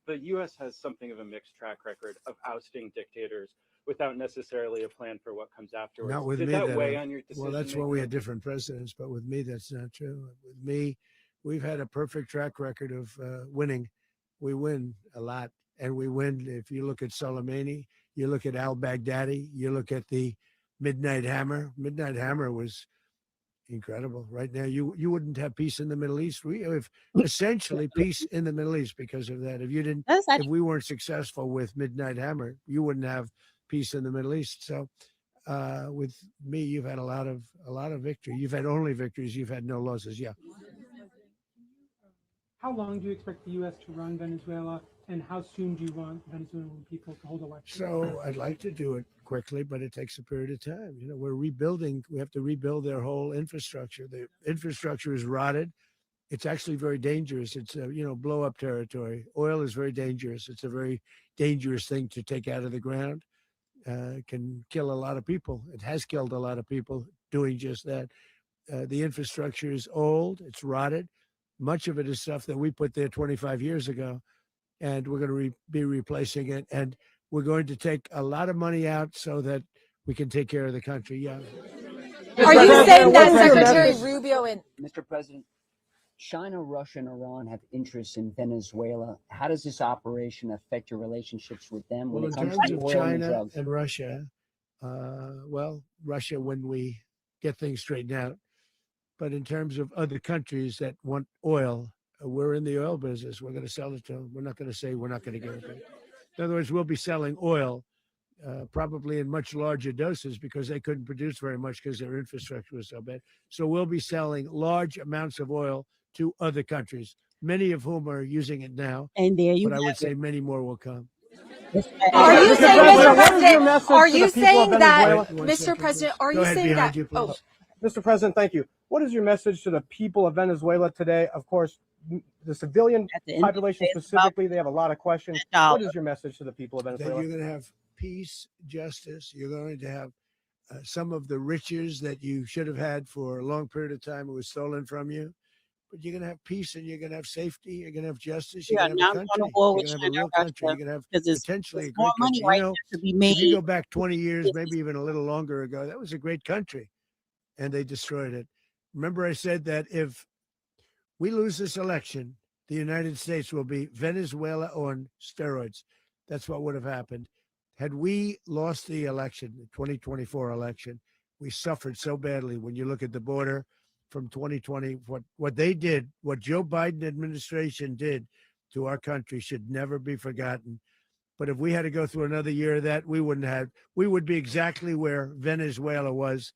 the U.S. has something of a mixed track record of ousting dictators without necessarily a plan for what comes afterwards. Not with Did me. that weigh on your decision? Well, that's why we had different presidents, but with me, that's not true. With me, we've had a perfect track record of winning. We win a lot, and we win. If you look at Soleimani, you look at al-Baghdadi, you look at the Midnight Hammer. Midnight Hammer was incredible. Right now, you wouldn't have peace in the Middle East. We have essentially peace in the Middle East because of that. If you didn't, if we weren't successful with Midnight Hammer, you wouldn't have peace in the Middle East. So, with me, you've had a lot of victory. You've had only victories. You've had no losses. Yeah. How long do you expect the U.S. to run Venezuela, and how soon do you want Venezuelan people to hold elections? So I'd like to do it quickly, but it takes a period of time. You know, we're rebuilding. We have to rebuild their whole infrastructure. The infrastructure is rotted. It's actually very dangerous. It's blow up territory. Oil is very dangerous. It's a very dangerous thing to take out of the ground. It can kill a lot of people. It has killed a lot of people doing just that. The infrastructure is old. It's rotted. Much of it is stuff that we put there 25 years ago, and we're going to be replacing it. And we're going to take a lot of money out so that we can take care of the country. Yeah. Are you saying that Secretary Rubio and Mr. President, China, Russia, and Iran have interests in Venezuela. How does this operation affect your relationships with them when Well, it in comes terms to of oil and China drugs? and Russia, Russia, when we get things straightened out. But in terms of other countries that want oil, we're in the oil business. We're going to sell it to them. We're not going to say we're not going to give it to them. In other words, we'll be selling oil probably in much larger doses because they couldn't produce very much because their infrastructure was so bad. So we'll be selling large amounts of oil to other countries, many of whom are using it now. And there you but I would have say it. many more will come. Are you saying, Mr. President, message are to the you people saying of that, Venezuela? One Mr. second, President, please. are Go you ahead, saying behind that? you, please. Mr. President, thank you. What is your message to the people of Venezuela today? Of course, the civilian At the end of the population day, it's about specifically, they have a lot of questions. $1. What is your message to the people of That Venezuela? you're going to have peace, justice. You're going to have some of the riches that you should have had for a long period of time. It was stolen from you. But you're going to have peace and you're going to have safety. You're going to have justice. You're We are going to have not a going country. to war You're with going to have a China real and country. You're Russia going to have because potentially a there's more great money country. right You know, now to be if made. you go back 20 years, maybe even a little longer ago, that was a great country. And they destroyed it. Remember I said that if we lose this election, the United States will be Venezuela on steroids. That's what would have happened. Had we lost the election, the 2024 election, we suffered so badly. When you look at the border from 2020, what they did, what Joe Biden administration did to our country should never be forgotten. But if we had to go through another year of that, we would be exactly where Venezuela was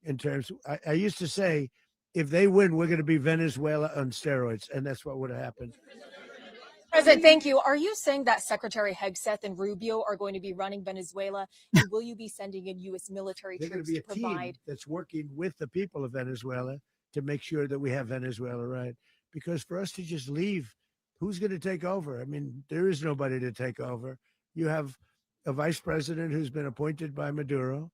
in terms. I used to say, if they win, we're going to be Venezuela on steroids. And that's what would have happened. President, thank you. Are you saying that Secretary Hegseth and Rubio are going to be running Venezuela, and will you be sending in U.S. military They're going to troops be to a team provide? that's working with the people of Venezuela to make sure that we have Venezuela right. Because for us to just leave, who's going to take over? I mean, there is nobody to take over. You have a vice president who's been appointed by Maduro.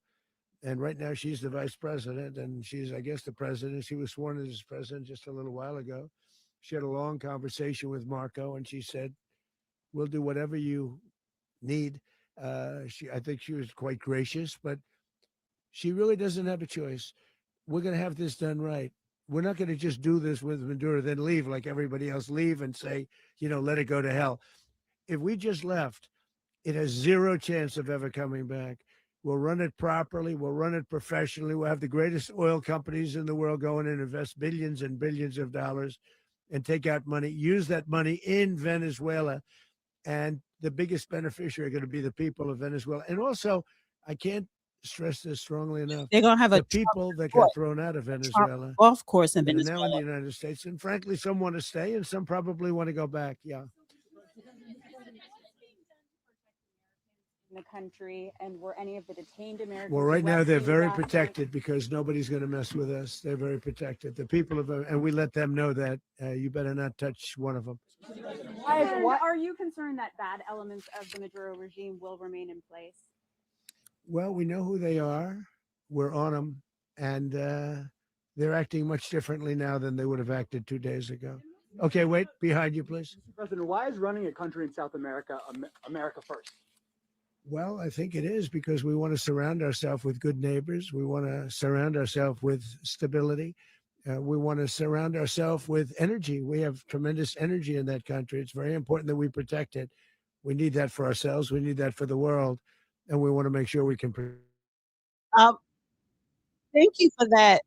And right now she's the vice president, and she's, I guess, the president. She was sworn in as president just a little while ago. She had a long conversation with Marco, and she said, "We'll do whatever you need." I think she was quite gracious, but she really doesn't have a choice. We're going to have this done right. We're not going to just do this with Maduro, then leave like everybody else, leave and say, let it go to hell. If we just left, it has zero chance of ever coming back. We'll run it properly. We'll run it professionally. We'll have the greatest oil companies in the world go in and invest billions and billions of dollars and take out money, use that money in Venezuela. And the biggest beneficiary are going to be the people of Venezuela. And also, I can't stress this strongly enough. They're gonna have the a people that got thrown out of Venezuela, golf course in that are now in Venezuela. the United States. And frankly, some want to stay and some probably want to go back. Yeah. In the country, and were any of the detained Americans? Well, right now they're arrested very last week? protected because nobody's going to mess with us. They're very protected. The people of, and we let them know that you better not touch one of them. And are you concerned that bad elements of the Maduro regime will remain in place? Well, we know who they are. We're on them, and they're acting much differently now than they would have acted 2 days ago. Okay, wait, behind you, please. Mr. President, why is running a country in South America America first? Well, I think it is because we want to surround ourselves with good neighbors. We want to surround ourselves with stability. We want to surround ourselves with energy. We have tremendous energy in that country. It's very important that we protect it. We need that for ourselves. We need that for the world. And we want to make sure we can. Thank you for that,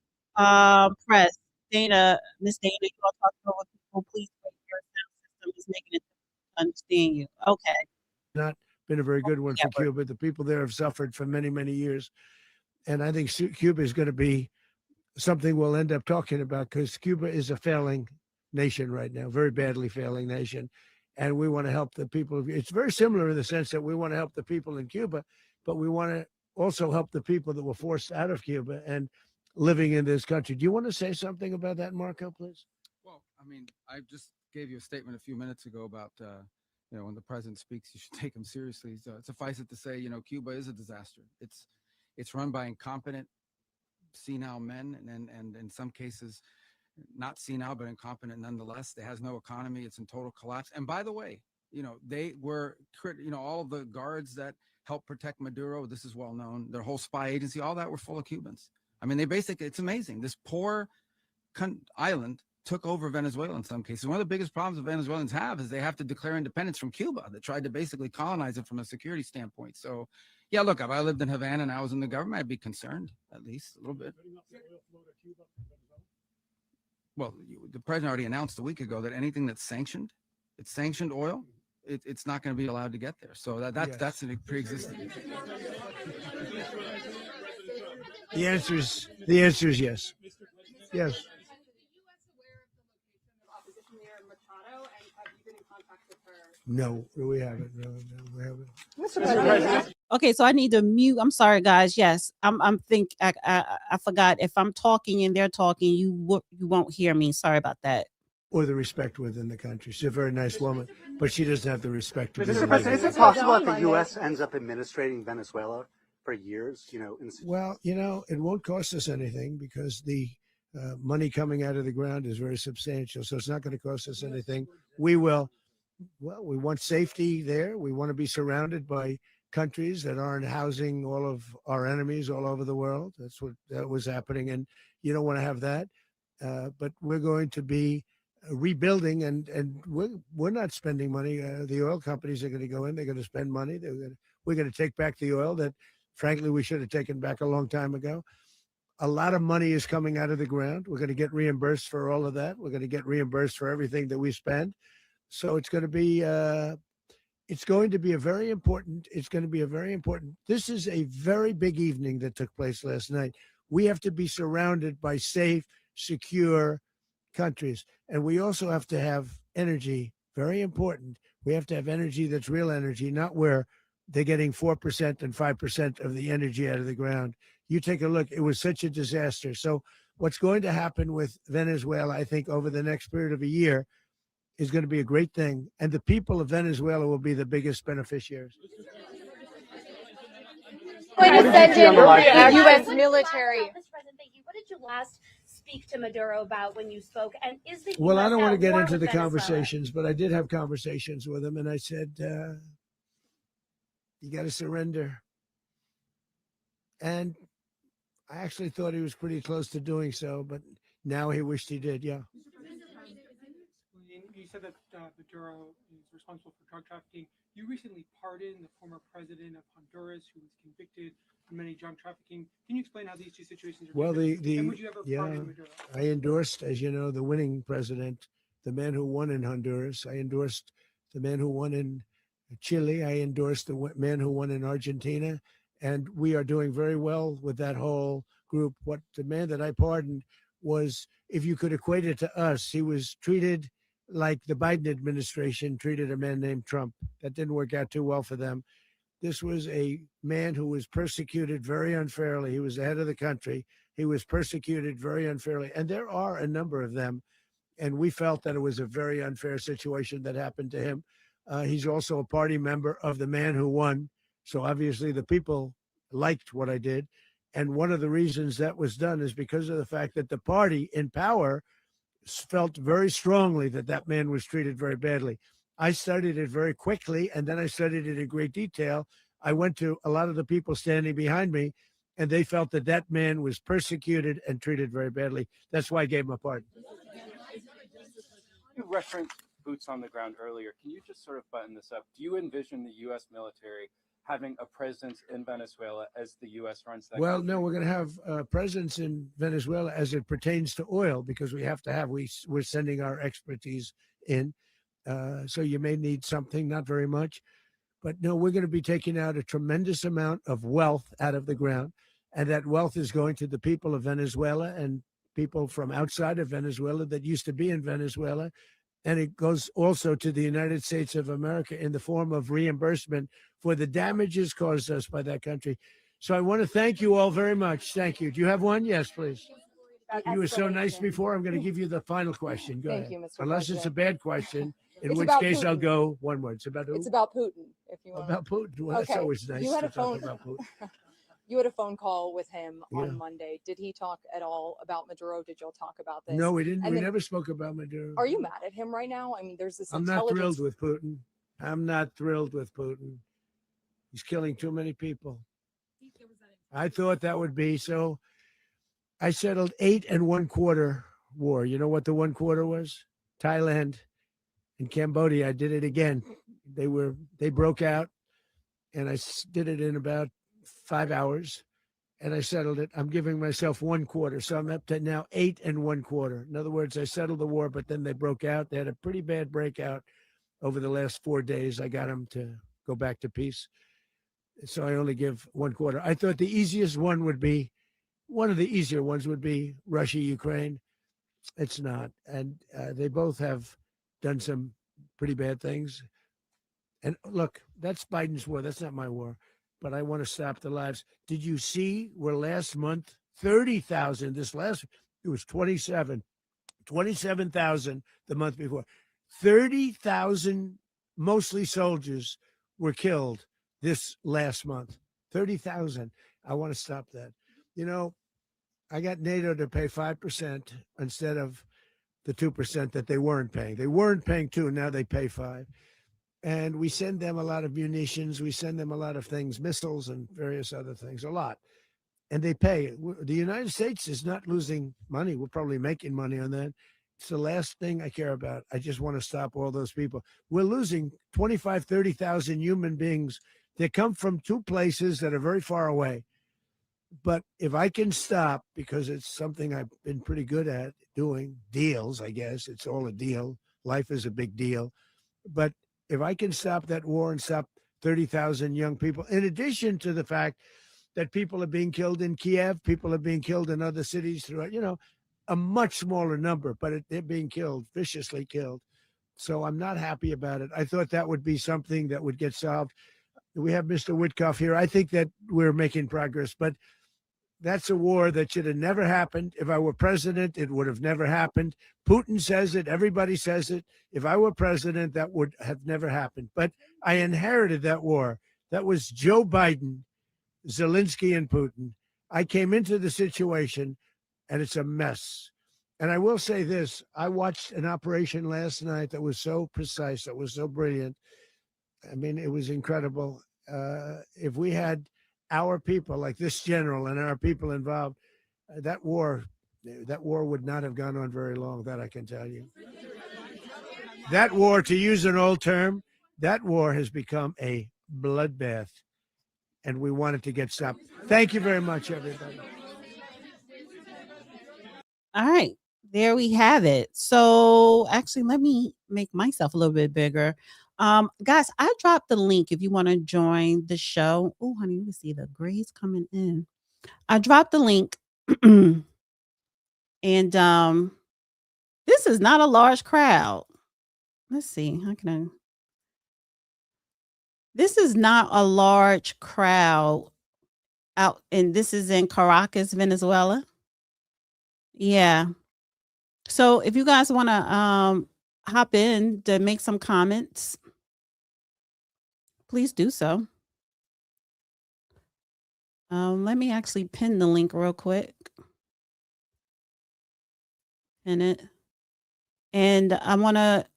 press. Dana, Miss Dana, you want to talk over people? Please wait. Your sound system is making it difficult to understand you. Okay. Not been a very good one for Cuba. The people there have suffered for many, many years. And I think Cuba is going to be something we'll end up talking about because Cuba is a failing nation right now, very badly failing nation. And we want to help the people. It's very similar in the sense that we want to help the people in Cuba, but we want to also help the people that were forced out of Cuba and living in this country. Do you want to say something about that, Marco, please? Well, I mean, I just gave you a statement a few minutes ago about, when the president speaks, you should take him seriously. So suffice it to say, Cuba is a disaster. It's run by incompetent, senile men, and in some cases, not senile, but incompetent nonetheless. It has no economy. It's in total collapse. And by the way, they were, all of the guards that helped protect Maduro, this is well known, their whole spy agency, all that were full of Cubans. I mean, it's amazing. This poor island took over Venezuela in some cases. One of the biggest problems the Venezuelans have is they have to declare independence from Cuba. They tried to basically colonize it from a security standpoint. So, yeah, look, if I lived in Havana and I was in the government, I'd be concerned, at least a little bit. Well, the president already announced a week ago that anything that's sanctioned, it's sanctioned oil, it's not going to be allowed to get there. So that's a pre-existing. The answer is yes. Yes. No, we haven't. No, we haven't. Okay, so I need to mute. I'm sorry, guys. Yes, I forgot. If I'm talking and they're talking, you won't hear me. Sorry about that. Or the respect within the country. She's a very nice woman, but she doesn't have the respect. Mr. President, is it possible that the U.S. ends up administrating Venezuela for years? Well, it won't cost us anything because the money coming out of the ground is very substantial. So it's not going to cost us anything. We will. Well, we want safety there. We want to be surrounded by countries that aren't housing all of our enemies all over the world. That was happening, and you don't want to have that. But we're going to be rebuilding, and we're not spending money. The oil companies are going to go in. They're going to spend money. We're going to take back the oil that, frankly, we should have taken back a long time ago. A lot of money is coming out of the ground. We're going to get reimbursed for all of that. We're going to get reimbursed for everything that we spend. So it's going to be a very important. This is a very big evening that took place last night. We have to be surrounded by safe, secure countries. And we also have to have energy, very important. We have to have energy that's real energy, not where they're getting 4% and 5% of the energy out of the ground. You take a look, it was such a disaster. So what's going to happen with Venezuela, I think, over the next period of a year is going to be a great thing. And the people of Venezuela will be the biggest beneficiaries. Going to send in the U.S. military. What did you last speak to Maduro about when you spoke? And is the Well, I US don't want to at get war into with the Venezuela? conversations, but I did have conversations with him, and I said, you got to surrender. And I actually thought he was pretty close to doing so, but now he wished he did, yeah. You said that Maduro is responsible for drug trafficking. You recently pardoned the former president of Honduras who was convicted of many drug trafficking. Can you explain how these two situations are Well, different? And would you ever pardon Maduro? I endorsed, as you know, the winning president, the man who won in Honduras. I endorsed the man who won in Chile. I endorsed the man who won in Argentina. And we are doing very well with that whole group. What the man that I pardoned was, if you could equate it to us, he was treated like the Biden administration treated a man named Trump. That didn't work out too well for them. This was a man who was persecuted very unfairly. He was the head of the country. He was persecuted very unfairly. And there are a number of them. And we felt that it was a very unfair situation that happened to him. He's also a party member of the man who won. So obviously the people liked what I did. And one of the reasons that was done is because of the fact that the party in power felt very strongly that that man was treated very badly. I studied it very quickly, and then I studied it in great detail. I went to a lot of the people standing behind me, and they felt that that man was persecuted and treated very badly. That's why I gave him a pardon. You referenced boots on the ground earlier. Can you just sort of button this up? Do you envision the U.S. military having a presence in Venezuela as the U.S. runs that Well, country? no, we're going to have a presence in Venezuela as it pertains to oil, because we have to have, we're sending our expertise in. So you may need something, not very much. But no, we're going to be taking out a tremendous amount of wealth out of the ground. And that wealth is going to the people of Venezuela and people from outside of Venezuela that used to be in Venezuela. And it goes also to the United States of America in the form of reimbursement for the damages caused us by that country. So I want to thank you all very much. Thank you. Do you have one? Yes, please. You were so nice before. I'm going to give you the final question. Go Thank ahead. you, Mr. Unless it's a President. bad question, in It's which about case I'll Putin. go one word. It's about who? It's about Putin, if you want. About Putin. Well, that's always nice You had to a talk phone. about Putin. You had a phone call with him Yeah. on Monday. Did he talk at all about Maduro? Did y'all talk about this? No, we didn't. And We then, never spoke about Maduro. Are you mad at him right now? I mean, there's this I'm not intelligence. thrilled with Putin. I'm not thrilled with Putin. He's killing too many people. I thought that would be so. I settled 8 1/4 war. You know what the 1/4 was? Thailand and Cambodia. I did it again. They broke out, and I did it in about 5 hours, and I settled it. I'm giving myself 1/4, so I'm up to now 8 1/4. In other words, I settled the war, but then they broke out. They had a pretty bad breakout over the last 4 days. I got them to go back to peace, so I only give 1/4. I thought the easiest one would be, one of the easier ones would be Russia, Ukraine. It's not, and they both have done some pretty bad things. And look, that's Biden's war. That's not my war. But I want to stop the lives. Did you see where last month 30,000? It was 27,000 the month before. 30,000, mostly soldiers, were killed this last month. 30,000. I want to stop that. You know, I got NATO to pay 5% instead of the 2% that they weren't paying. They weren't paying 2, now they pay 5. And we send them a lot of munitions. We send them a lot of things, missiles and various other things, a lot. And they pay. The United States is not losing money. We're probably making money on that. It's the last thing I care about. I just want to stop all those people. We're losing 25, 30,000 human beings that come from 2 places that are very far away. But if I can stop, because it's something I've been pretty good at doing, deals, I guess. It's all a deal. Life is a big deal. But if I can stop that war and stop 30,000 young people, in addition to the fact that people are being killed in Kiev, people are being killed in other cities throughout, a much smaller number, but they're being killed, viciously killed. So I'm not happy about it. I thought that would be something that would get solved. We have Mr. Witkoff here. I think that we're making progress, but that's a war that should have never happened. If I were president, it would have never happened. Putin says it. Everybody says it. If I were president, that would have never happened. But I inherited that war. That was Joe Biden Zelensky and Putin. I came into the situation and it's a mess. And I will say this, I watched an operation last night that was so precise, that was so brilliant. I mean, it was incredible. If we had our people like this general and our people involved, that war would not have gone on very long, that I can tell you. That war, to use an old term, that war has become a bloodbath, and we want it to get stopped. Thank you very much, everybody. All right. There we have it. So actually, let me make myself a little bit bigger. Guys, I dropped the link if you want to join the show. Oh, honey, let me see the grades coming in. I dropped the link. And this is not a large crowd. Let's see. How can I? This is not a large crowd out, and this is in Caracas, Venezuela. Yeah. So if you guys want to hop in to make some comments, please do so. Let me actually pin the link real quick. Pin it. And I want to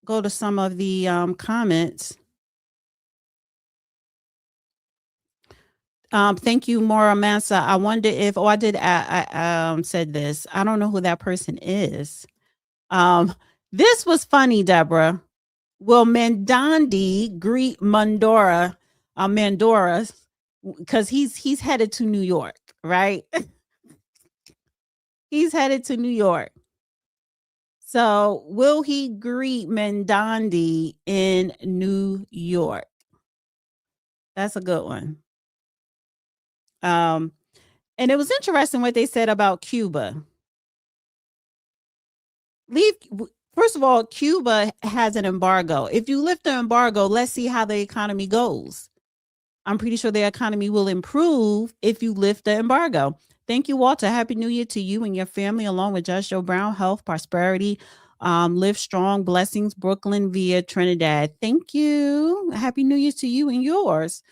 go to some of the comments. Thank you, Maura Mansa. I wonder if, I said this. I don't know who that person is. This was funny, Deborah. Will Mandandi greet Mandora, because he's headed to New York, right? He's headed to New York. So will he greet Mandandi in New York? That's a good one. And it was interesting what they said about Cuba. First of all, Cuba has an embargo. If you lift the embargo, let's see how the economy goes. I'm pretty sure the economy will improve if you lift the embargo. Thank you, Walter. Happy New Year to you and your family, along with Judge Joe Brown. Health, prosperity, live strong, blessings, Brooklyn via Trinidad. Thank you. Happy New Year to you and yours.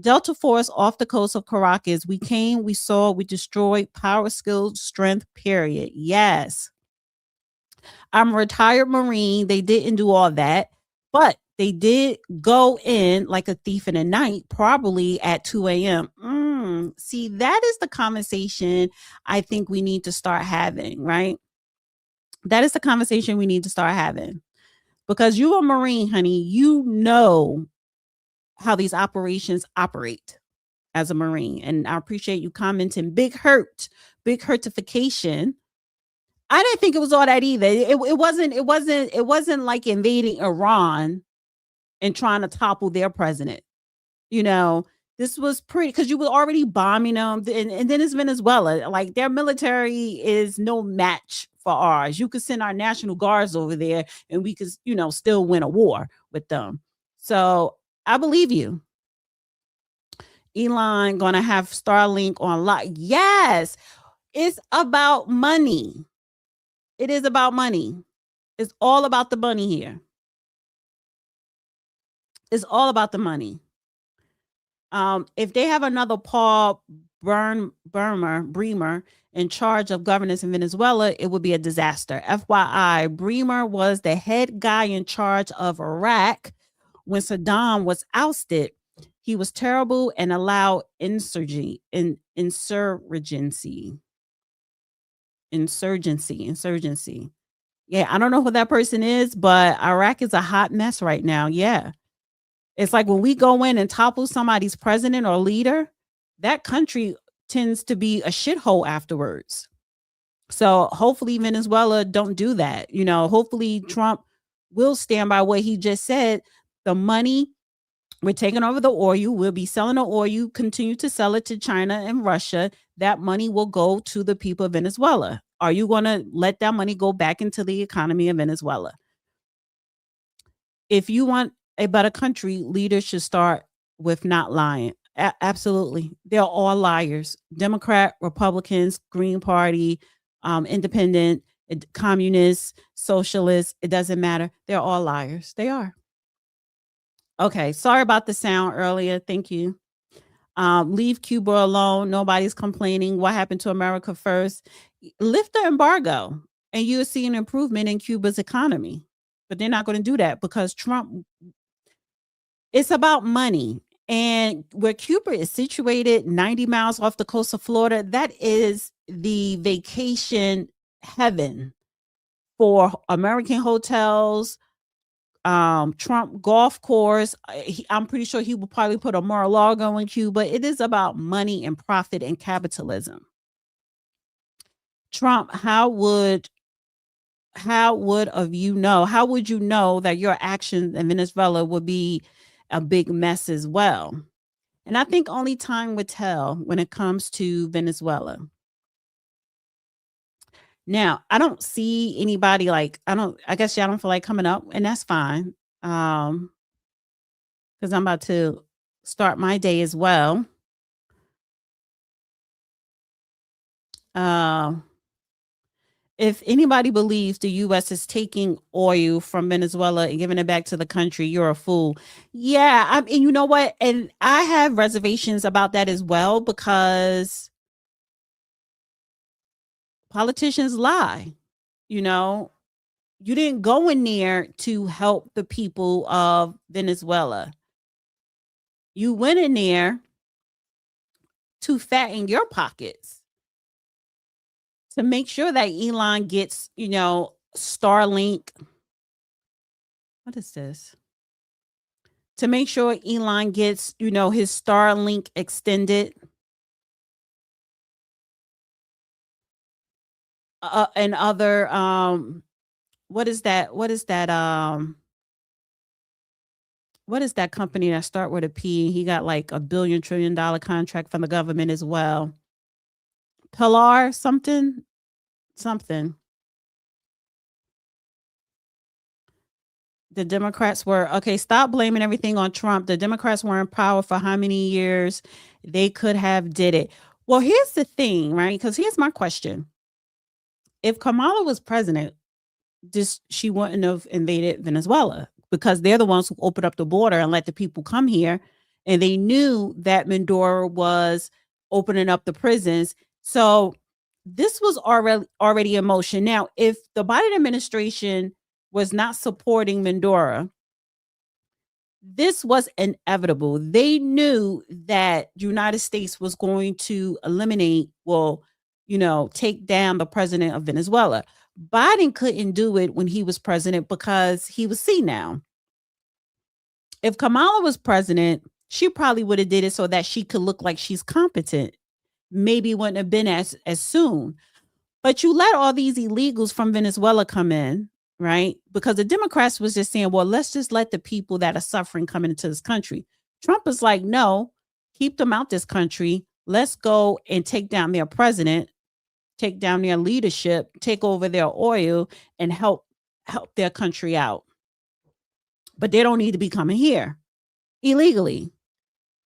Delta Force off the coast of Caracas. We came, we saw, we destroyed, power, skill, strength, period. Yes. I'm a retired Marine. They didn't do all that, but they did go in like a thief in the night, probably at 2 a.m. See, that is the conversation I think we need to start having, right? That is the conversation we need to start having. Because you're a Marine, honey, you know how these operations operate as a Marine. And I appreciate you commenting. Big hurtification. I didn't think it was all that either. It wasn't like invading Iran and trying to topple their president. You know, this was pretty, because you were already bombing them. And then it's Venezuela. Like, their military is no match for ours. You could send our National Guards over there and we could, still win a war with them. So I believe you. Elon gonna have Starlink on lock. Yes, it's about money. It is about money. It's all about the money here. It's all about the money. If they have another Paul Bremer in charge of governance in Venezuela, it would be a disaster. FYI, Bremer was the head guy in charge of Iraq when Saddam was ousted. He was terrible and allowed insurgency. Yeah, I don't know who that person is, but Iraq is a hot mess right now. Yeah. It's like when we go in and topple somebody's president or leader, that country tends to be a shithole afterwards. So hopefully Venezuela don't do that. Hopefully Trump will stand by what he just said. The money, we're taking over the oil. We'll be selling the oil, continue to sell it to China and Russia. That money will go to the people of Venezuela. Are you going to let that money go back into the economy of Venezuela? If you want a better country, leaders should start with not lying. Absolutely. They're all liars. Democrat, Republicans, Green Party, independent, communists, socialists, it doesn't matter. They're all liars. They are. Okay. Sorry about the sound earlier. Thank you. Leave Cuba alone. Nobody's complaining. What happened to America first? Lift the embargo, and you'll see an improvement in Cuba's economy. But they're not going to do that because Trump, it's about money. And where Cuba is situated, 90 miles off the coast of Florida, that is the vacation heaven for American hotels, Trump golf course. I'm pretty sure he will probably put a Mar-a-Lago in Cuba. It is about money and profit and capitalism. Trump, how would you know that your actions in Venezuela would be a big mess as well? And I think only time would tell when it comes to Venezuela. Now, I don't see anybody I guess y'all don't feel like coming up, and that's fine. Because I'm about to start my day as well. If anybody believes the U.S. is taking oil from Venezuela and giving it back to the country, you're a fool. Yeah, and you know what? And I have reservations about that as well, because politicians lie. You know, you didn't go in there to help the people of Venezuela. You went in there to fatten your pockets, to make sure that Elon gets, Starlink. What is this? To make sure Elon gets, his Starlink extended. And other, what is that company that start with a P? He got like $1 billion trillion contract from the government as well. Pilar something. The Democrats were, okay, stop blaming everything on Trump. The Democrats were in power for how many years? They could have did it. Well, here's the thing, right? Because here's my question. If Kamala was president, she wouldn't have invaded Venezuela, because they're the ones who opened up the border and let the people come here. And they knew that Maduro was opening up the prisons. So this was already in motion. Now, if the Biden administration was not supporting Maduro, this was inevitable. They knew that the United States was going to take down the president of Venezuela. Biden couldn't do it when he was president because he was senile. If Kamala was president, she probably would have did it so that she could look like she's competent. Maybe wouldn't have been as soon. But you let all these illegals from Venezuela come in, right? Because the Democrats was just saying, well, let's just let the people that are suffering come into this country. Trump is like, no, keep them out this country. Let's go and take down their president, take down their leadership, take over their oil, and help their country out. But they don't need to be coming here illegally.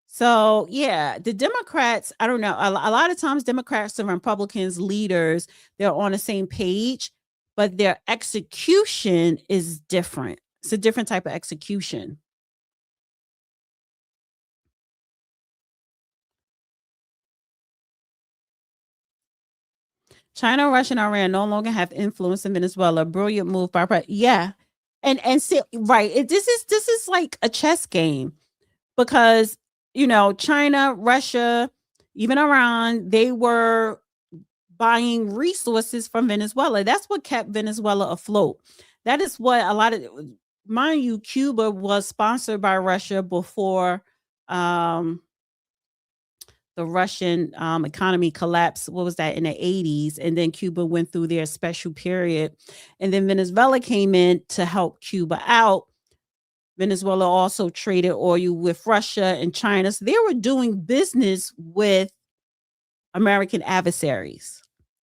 So, yeah, the Democrats, I don't know. A lot of times Democrats and Republicans leaders, they're on the same page, but their execution is different. It's a different type of execution. China, Russia, and Iran no longer have influence in Venezuela. Brilliant move by yeah. And see, right. This is like a chess game, because China, Russia, even Iran, they were buying resources from Venezuela. That's what kept Venezuela afloat. That is what mind you, Cuba was sponsored by Russia before the Russian economy collapsed. What was that, in the 80s? And then Cuba went through their special period. And then Venezuela came in to help Cuba out. Venezuela also traded oil with Russia and China. So they were doing business with American adversaries.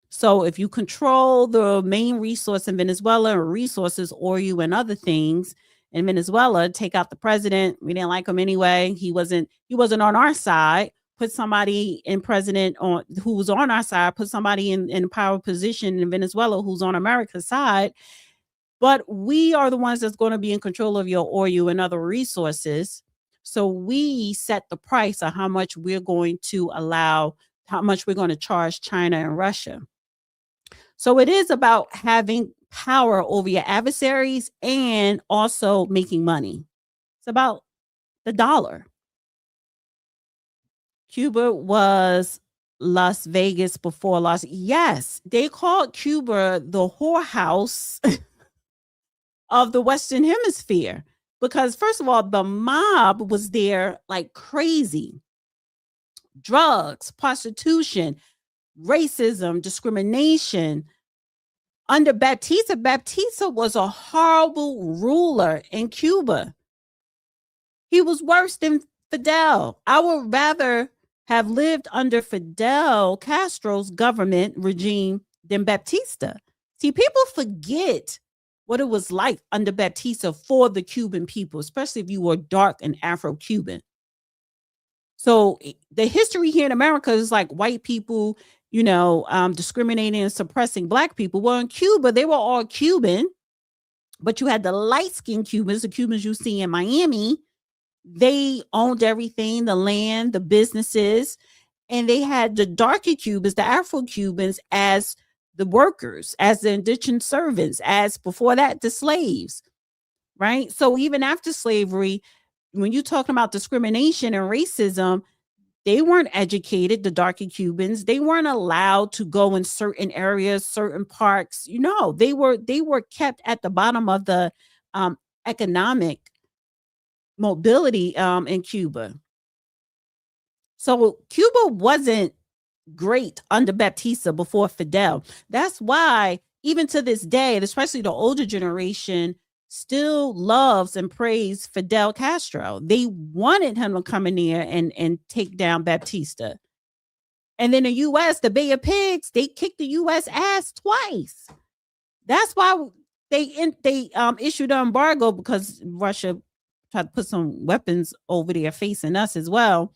So if you control the main resource in Venezuela, resources, oil and other things in Venezuela, take out the president. We didn't like him anyway. He wasn't on our side. Put somebody in president who was on our side, put somebody in a power position in Venezuela who's on America's side. But we are the ones that's going to be in control of your oil and other resources. So we set the price of how much we're going to allow, how much we're going to charge China and Russia. So it is about having power over your adversaries and also making money. It's about the dollar. Cuba was Las Vegas before Las. Yes, they called Cuba the whorehouse of the Western Hemisphere because, first of all, the mob was there like crazy. Drugs, prostitution, racism, discrimination. Under Baptista was a horrible ruler in Cuba. He was worse than Fidel. I would rather have lived under Fidel Castro's government regime than Baptista. See, people forget what it was like under Baptista for the Cuban people, especially if you were dark and Afro-Cuban. So the history here in America is like white people, discriminating and suppressing black people. Well, in Cuba, they were all Cuban, but you had the light-skinned Cubans, the Cubans you see in Miami. They owned everything, the land, the businesses, and they had the darker Cubans, the Afro-Cubans, as the workers, as the indentured servants, as before that, the slaves, right? So even after slavery, when you're talking about discrimination and racism, they weren't educated, the darker Cubans. They weren't allowed to go in certain areas, certain parks. They were kept at the bottom of the economic mobility in Cuba. So Cuba wasn't great under Baptista before Fidel. That's why even to this day, and especially the older generation, still loves and praise Fidel Castro. They wanted him to come in there and take down Baptista. And then the U.S., the Bay of Pigs, they kicked the U.S. ass twice. That's why they issued an embargo, because Russia tried to put some weapons over there facing us as well.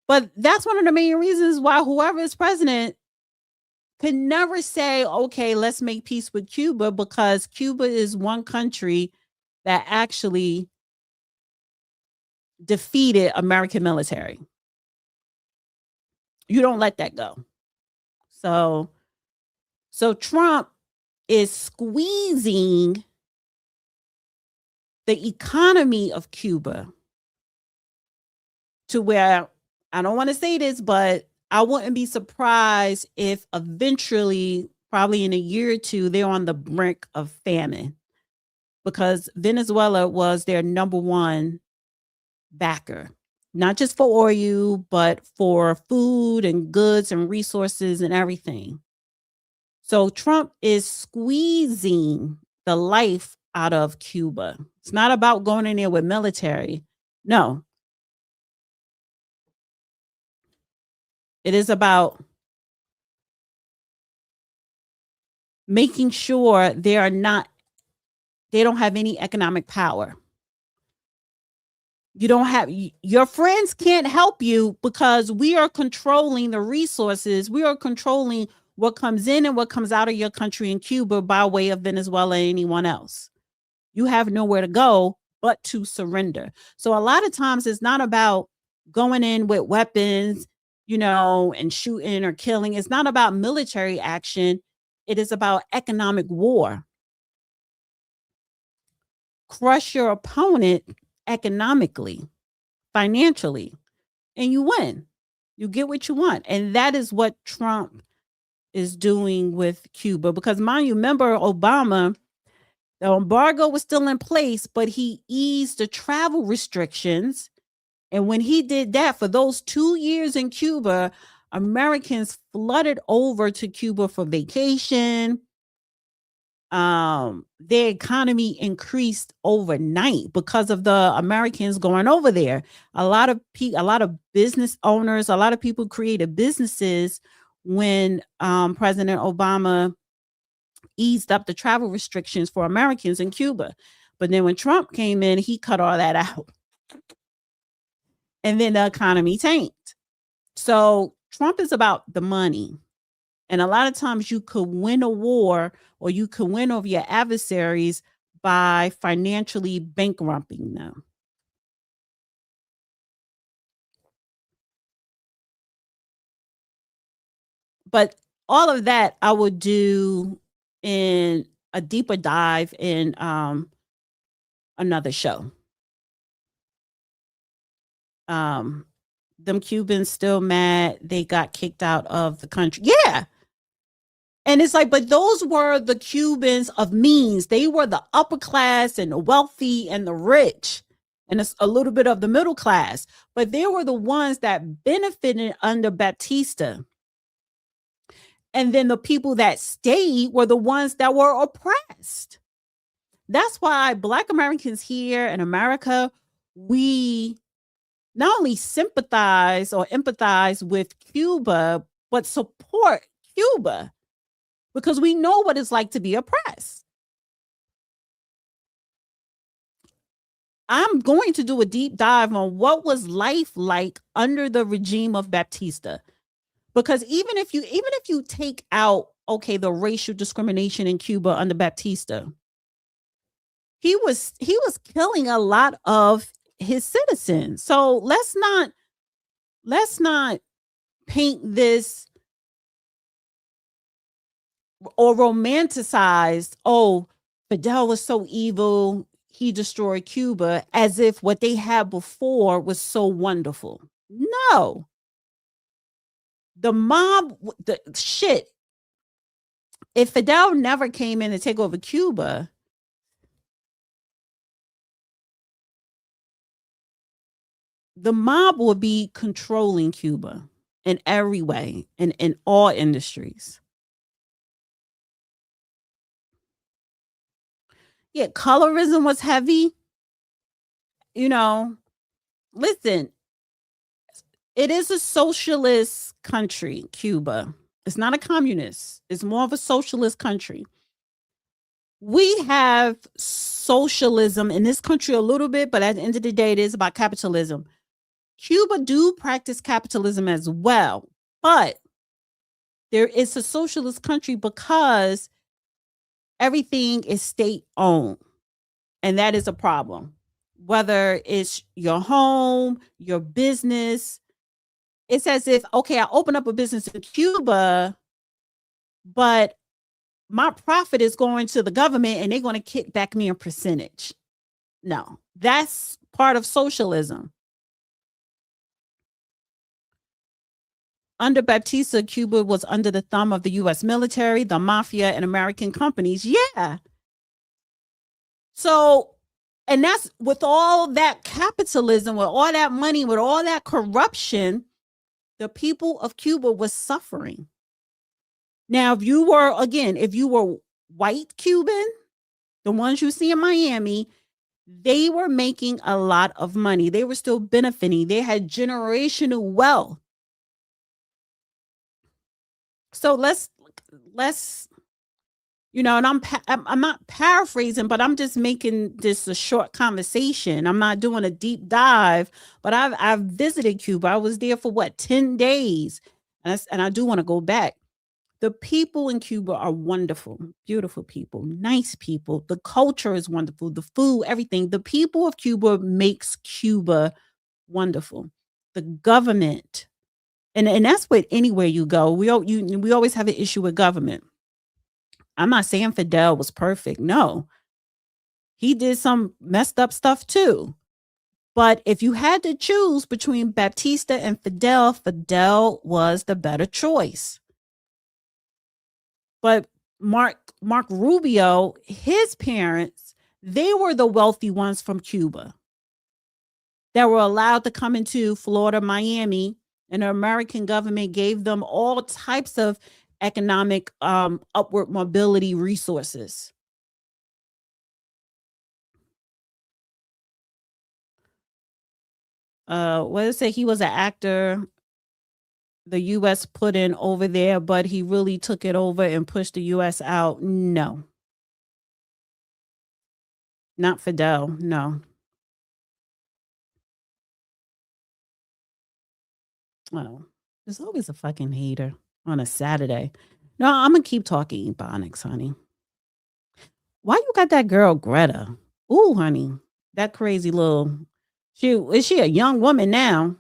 But that's one of the main reasons why whoever is president could never say, okay, let's make peace with Cuba, because Cuba is one country that actually defeated American military. You don't let that go. So Trump is squeezing the economy of Cuba to where, I don't want to say this, but I wouldn't be surprised if eventually, probably in a year or two, they're on the brink of famine, because Venezuela was their number one backer, not just for oil, but for food and goods and resources and everything. So Trump is squeezing the life out of Cuba. It's not about going in there with military. No. It is about making sure they don't have any economic power. Your friends can't help you, because we are controlling the resources. We are controlling what comes in and what comes out of your country in Cuba by way of Venezuela and anyone else. You have nowhere to go but to surrender. So a lot of times it's not about going in with weapons, and shooting or killing. It's not about military action. It is about economic war. Crush your opponent economically, financially, and you win. You get what you want. And that is what Trump is doing with Cuba. Because mind you, remember Obama, the embargo was still in place, but he eased the travel restrictions. And when he did that, for those 2 years in Cuba, Americans flooded over to Cuba for vacation. Their economy increased overnight because of the Americans going over there. A lot of business owners, a lot of people created businesses when President Obama eased up the travel restrictions for Americans in Cuba. But then when Trump came in, he cut all that out. And then the economy tanked. So Trump is about the money. And a lot of times you could win a war, or you could win over your adversaries by financially bankrupting them. But all of that I would do in a deeper dive in another show. Them Cubans still mad they got kicked out of the country. Yeah. And it's like, but those were the Cubans of means. They were the upper class and the wealthy and the rich and a little bit of the middle class. But they were the ones that benefited under Batista. And then the people that stayed were the ones that were oppressed. That's why Black Americans here in America, we not only sympathize or empathize with Cuba, but support Cuba because we know what it's like to be oppressed. I'm going to do a deep dive on what was life like under the regime of Batista. Because even if you take out, okay, the racial discrimination in Cuba under Batista, he was killing a lot of his citizens. So let's not paint this or romanticize, oh, Fidel was so evil, he destroyed Cuba, as if what they had before was so wonderful. No. The mob, the shit. If Fidel never came in to take over Cuba, the mob will be controlling Cuba in every way and in all industries. Yeah, colorism was heavy. You know, listen, it is a socialist country, Cuba. It's not a communist. It's more of a socialist country. We have socialism in this country a little bit, but at the end of the day, it is about capitalism. Cuba do practice capitalism as well, but there is a socialist country because everything is state owned, and that is a problem. Whether it's your home, your business, it's as if, okay, I open up a business in Cuba, but my profit is going to the government and they're going to kick back me a percentage. No, that's part of socialism. Under Batista, Cuba was under the thumb of the U.S. military, the mafia, and American companies. Yeah. So, and that's with all that capitalism, with all that money, with all that corruption, the people of Cuba was suffering. Now, if you were white Cuban, the ones you see in Miami, they were making a lot of money. They were still benefiting. They had generational wealth. So let's and I'm not paraphrasing, but I'm just making this a short conversation. I'm not doing a deep dive, but I've visited Cuba. I was there for 10 days, and I do want to go back. The people in Cuba are wonderful, beautiful people, nice people. The culture is wonderful, the food, everything. The people of Cuba makes Cuba wonderful. The government, and that's what anywhere you go, we always have an issue with government. I'm not saying Fidel was perfect. No, he did some messed up stuff too. But if you had to choose between Batista and Fidel, Fidel was the better choice. But Mark Rubio, his parents, they were the wealthy ones from Cuba that were allowed to come into Florida, Miami, and the American government gave them all types of economic upward mobility resources. What did it say? He was an actor the U.S. put in over there, but he really took it over and pushed the U.S. out. No. Not Fidel, no. Oh, there's always a fucking hater on a Saturday. No, I'm going to keep talking Ebonics, honey. Why you got that girl Greta? Ooh, honey, that crazy little... Is she a young woman now?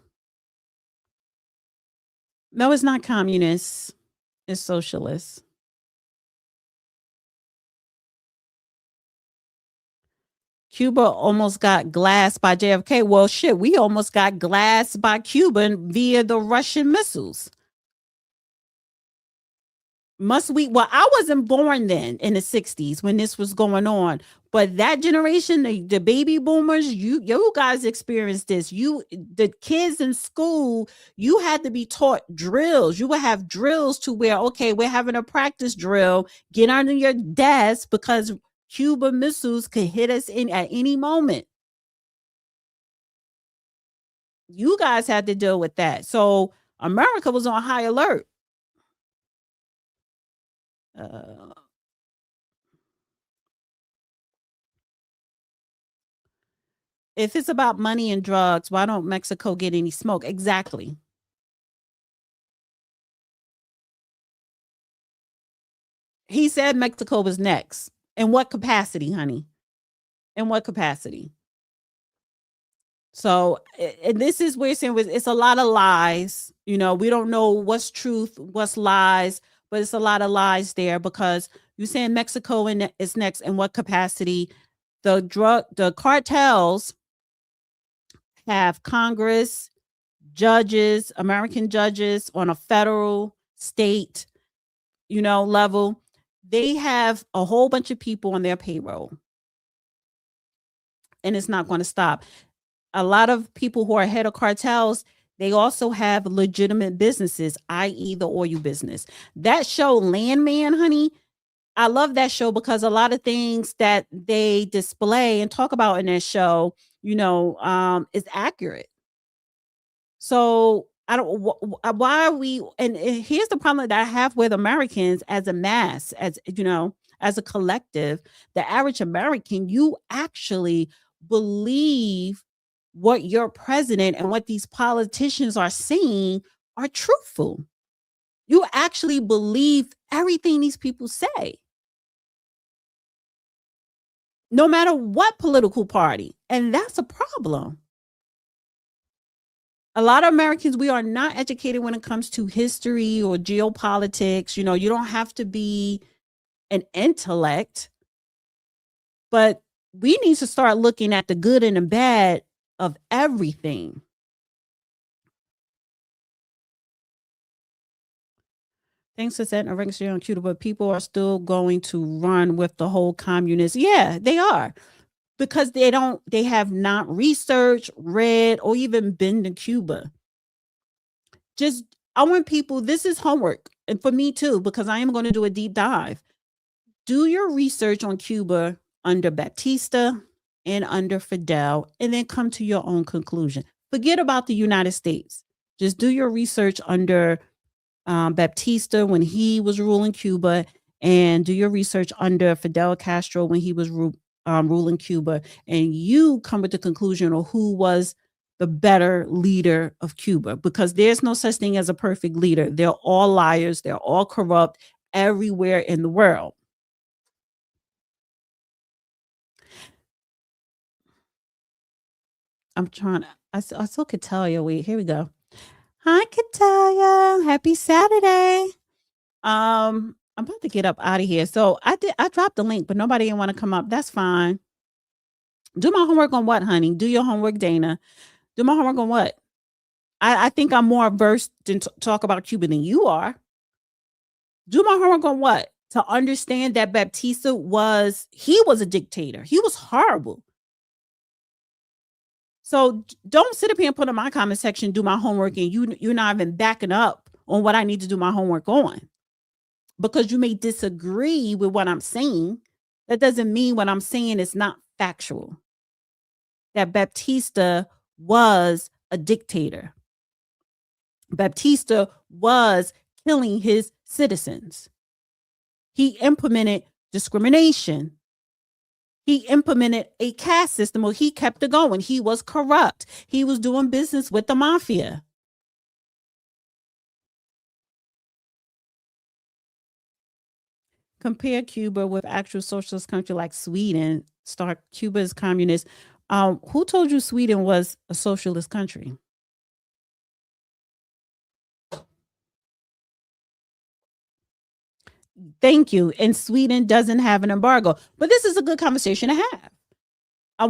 No, it's not communist. is socialist. Cuba almost got glassed by JFK. Well, shit, we almost got glassed by Cuba via the Russian missiles. Must we? Well, I wasn't born then in the 60s when this was going on, but that generation, the baby boomers, you guys experienced this. The kids in school, you had to be taught drills. You would have drills to where, okay, we're having a practice drill. Get under your desk because Cuba missiles could hit us in at any moment. You guys had to deal with that. So America was on high alert. If it's about money and drugs, why don't Mexico get any smoke? Exactly. He said Mexico was next. In what capacity, honey? In what capacity? So, and this is where saying it's a lot of lies. You know, we don't know what's truth, what's lies, but it's a lot of lies there because you're saying Mexico is next. In what capacity? The cartels have Congress, judges, American judges on a federal, state, level. They have a whole bunch of people on their payroll. And it's not going to stop. A lot of people who are head of cartels, they also have legitimate businesses, i.e. the oil business. That show Landman, honey, I love that show because a lot of things that they display and talk about in that show, is accurate. So I don't. Why are we? And here's the problem that I have with Americans as a mass, as as a collective. The average American, you actually believe what your president and what these politicians are saying are truthful. You actually believe everything these people say, no matter what political party, and that's a problem. A lot of Americans, we are not educated when it comes to history or geopolitics. You don't have to be an intellect, but we need to start looking at the good and the bad of everything. Thanks for setting a record on Cuba, but people are still going to run with the whole communist. Yeah, they are. Because they have not researched, read, or even been to Cuba. I want people, this is homework, and for me too, because I am going to do a deep dive. Do your research on Cuba under Batista and under Fidel, and then come to your own conclusion. Forget about the United States. Just do your research under Batista when he was ruling Cuba, and do your research under Fidel Castro when he was ruling Cuba, and you come with the conclusion of who was the better leader of Cuba, because there's no such thing as a perfect leader. They're all liars. They're all corrupt everywhere in the world. I'm trying to, I still could tell you. Wait, here we go. Hi, Katalia. Happy Saturday. I'm about to get up out of here. So I dropped the link, but nobody didn't want to come up. That's fine. Do my homework on what, honey? Do your homework, Dana. Do my homework on what? I think I'm more versed to talk about Cuba than you are. Do my homework on what? To understand that Baptista was a dictator. He was horrible. So don't sit up here and put in my comment section, do my homework, and you're not even backing up on what I need to do my homework on. Because you may disagree with what I'm saying. That doesn't mean what I'm saying is not factual. That Baptista was a dictator. Baptista was killing his citizens. He implemented discrimination. He implemented a caste system, or he kept it going. He was corrupt. He was doing business with the mafia. Compare Cuba with actual socialist country like Sweden. Cuba is communist. Who told you Sweden was a socialist country? Thank you. And Sweden doesn't have an embargo. But this is a good conversation to have.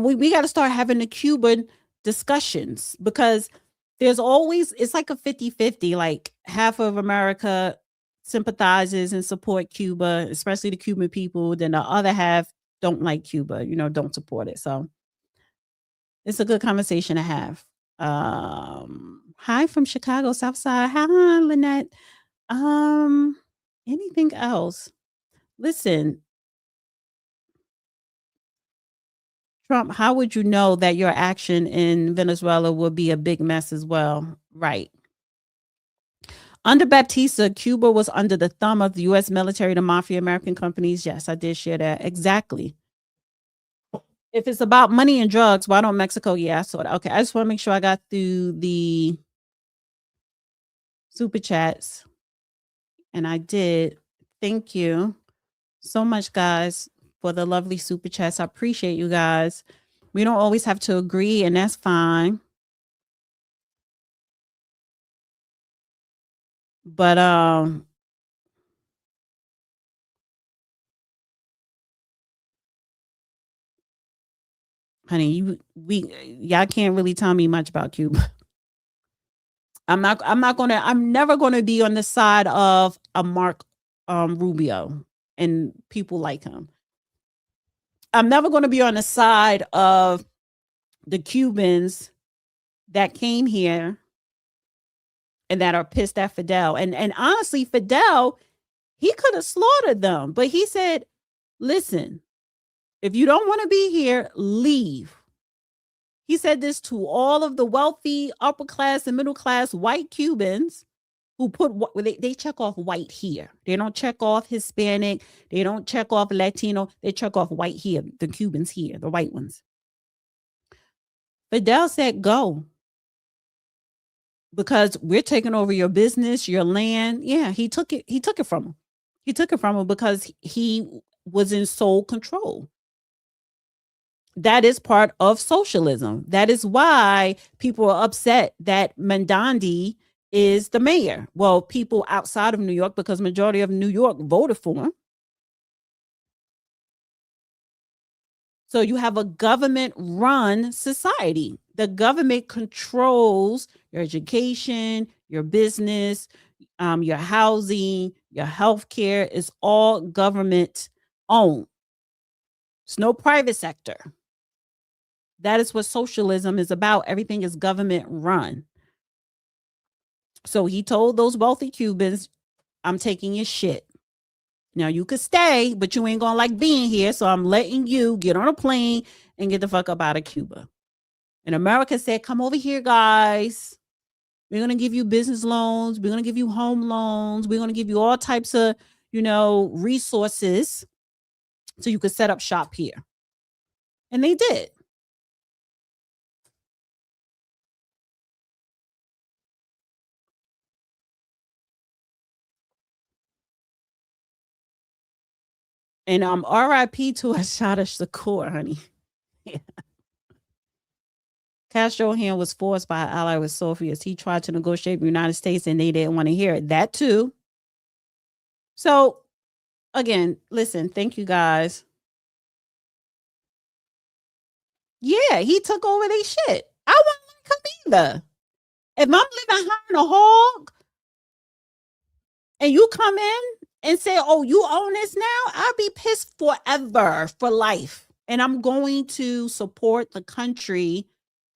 We got to start having the Cuban discussions, because there's always, it's like a 50-50. Like half of America sympathizes and support Cuba, especially the Cuban people. Then the other half don't like Cuba, don't support it. So it's a good conversation to have. Hi from Chicago, South Side. Hi, Lynette. Anything else? Listen, Trump, how would you know that your action in Venezuela would be a big mess as well? Right. Under Baptista, Cuba was under the thumb of the U.S. military, the mafia, American companies. Yes, I did share that. Exactly. If it's about money and drugs, why don't Mexico? Yeah, I saw that. Okay, I just want to make sure I got through the super chats. And I did. Thank you so much, guys, for the lovely super chats. I appreciate you guys. We don't always have to agree, and that's fine. But honey, y'all can't really tell me much about Cuba. I'm never gonna be on the side of a Mark Rubio and people like him. I'm never gonna be on the side of the Cubans that came here and that are pissed at Fidel. And honestly, Fidel, he could have slaughtered them, but he said, listen, if you don't want to be here, leave. He said this to all of the wealthy, upper class and middle class white Cubans who they check off white here. They don't check off Hispanic. They don't check off Latino. They check off white here, the Cubans here, the white ones. Fidel said, go. Because we're taking over your business, your land. Yeah, he took it from him. He took it from him because he was in sole control. That is part of socialism. That is why people are upset that Mandandi is the mayor. Well, people outside of New York, because majority of New York voted for him. So you have a government-run society. The government controls your education, your business, your housing, your healthcare is all government-owned. It's no private sector. That is what socialism is about. Everything is government-run. So he told those wealthy Cubans, I'm taking your shit. Now you could stay, but you ain't gonna like being here. So I'm letting you get on a plane and get the fuck up out of Cuba. And America said, come over here, guys. We're gonna give you business loans. We're gonna give you home loans. We're gonna give you all types of, resources so you could set up shop here. And they did. And RIP to Ashada Shakur, honey. Yeah. Castro's hand was forced by an ally with Soviets. He tried to negotiate with the United States and they didn't want to hear it. That too. So again, listen, thank you guys. Yeah, he took over their shit. I wouldn't like him either. If I'm living high in a hog and you come in and say, oh, you own this now, I'll be pissed forever, for life. And I'm going to support the country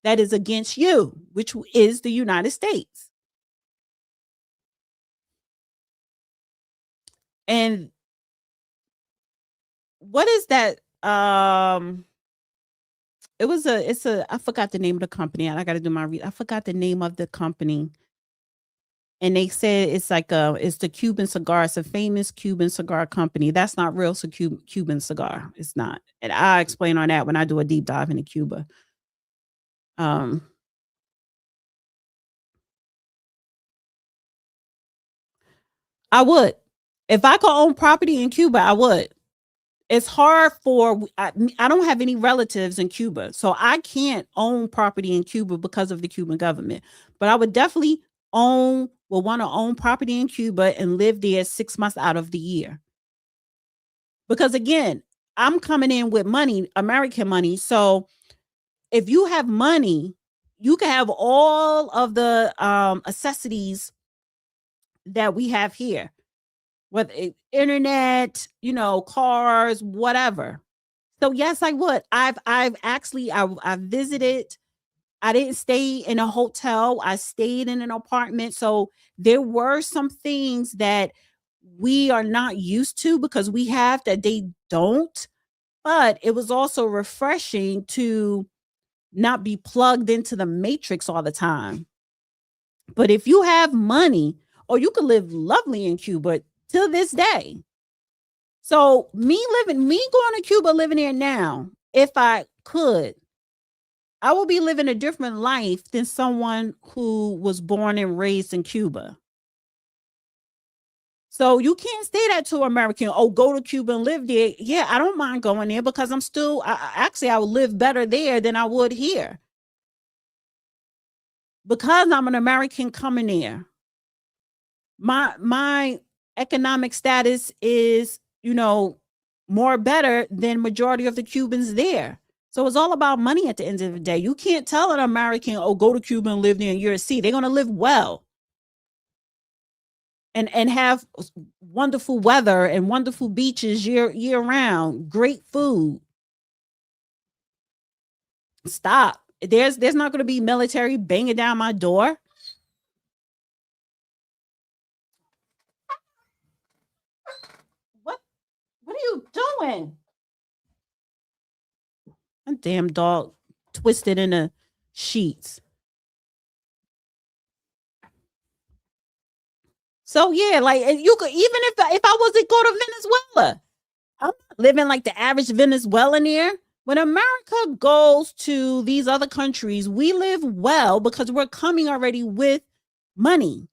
that is against you, which is the United States. And what is that? I forgot the name of the company. I got to do my I forgot the name of the company. And they said it's the Cuban cigar. It's a famous Cuban cigar company. That's not real Cuban cigar. It's not. And I'll explain on that when I do a deep dive into Cuba. I would. If I could own property in Cuba, I would. It's hard I don't have any relatives in Cuba, so I can't own property in Cuba because of the Cuban government. But I would definitely want to own property in Cuba and live there 6 months out of the year. Because again, I'm coming in with money, American money. So if you have money, you can have all of the necessities that we have here, whether internet, cars, whatever. So yes, I would. I've actually I visited. I didn't stay in a hotel. I stayed in an apartment. So there were some things that we are not used to because we have that they don't. But it was also refreshing to not be plugged into the matrix all the time. But if you have money, or you could live lovely in Cuba till this day. So me going to Cuba, living there now, if I could, I will be living a different life than someone who was born and raised in Cuba. So you can't say that to American, oh, go to Cuba and live there. Yeah, I don't mind going there because I'm still, I would live better there than I would here. Because I'm an American coming there. My economic status is, more better than majority of the Cubans there. So it's all about money at the end of the day. You can't tell an American, oh, go to Cuba and live there and you're a C. They're going to live well. And have wonderful weather and wonderful beaches year round, great food. Stop. There's not going to be military banging down my door. What are you doing? A damn dog twisted in the sheets. So yeah, like you could, even if I was to go to Venezuela, I'm not living like the average Venezuelan here. When America goes to these other countries, we live well because we're coming already with money.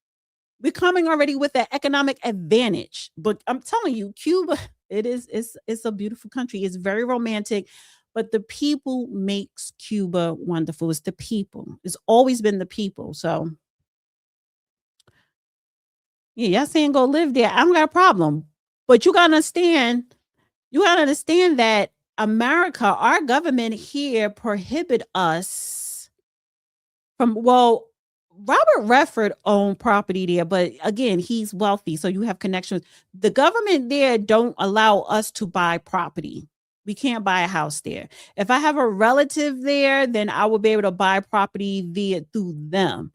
We're coming already with that economic advantage. But I'm telling you, Cuba, it's a beautiful country. It's very romantic, but the people makes Cuba wonderful. It's the people. It's always been the people. So yeah, y'all saying go live there. I don't got a problem. But you gotta understand that America, our government here prohibit us from, well, Robert Redford owned property there, but again, he's wealthy, so you have connections. The government there don't allow us to buy property. We can't buy a house there. If I have a relative there, then I will be able to buy property through them.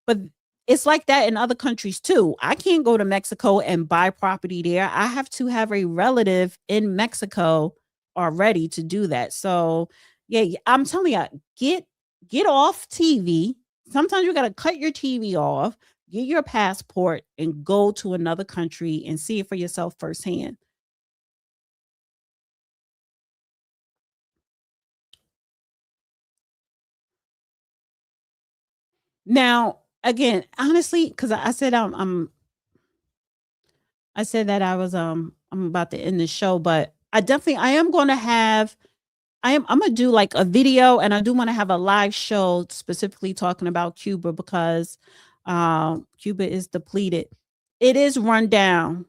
But it's like that in other countries too. I can't go to Mexico and buy property there. I have to have a relative in Mexico already to do that. So yeah, I'm telling you, get off TV. Sometimes you got to cut your TV off, get your passport, and go to another country and see it for yourself firsthand. Now, again, honestly, because I said I said that I'm about to end the show, but I am going to have I'm gonna do like a video, and I do want to have a live show specifically talking about Cuba because Cuba is depleted. It is run down.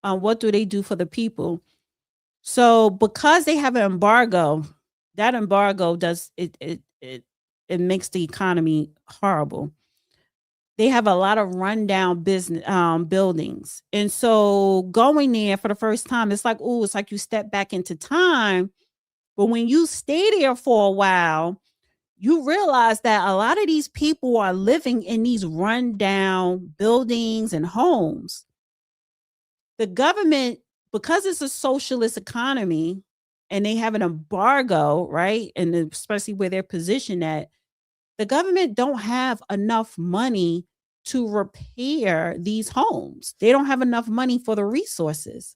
What do they do for the people? So because they have an embargo, that embargo does it makes the economy horrible. They have a lot of rundown business buildings. And so going there for the first time, it's like you step back into time. But when you stay there for a while, you realize that a lot of these people are living in these rundown buildings and homes. The government, because it's a socialist economy and they have an embargo, right? And especially where they're positioned at, the government don't have enough money to repair these homes. They don't have enough money for the resources.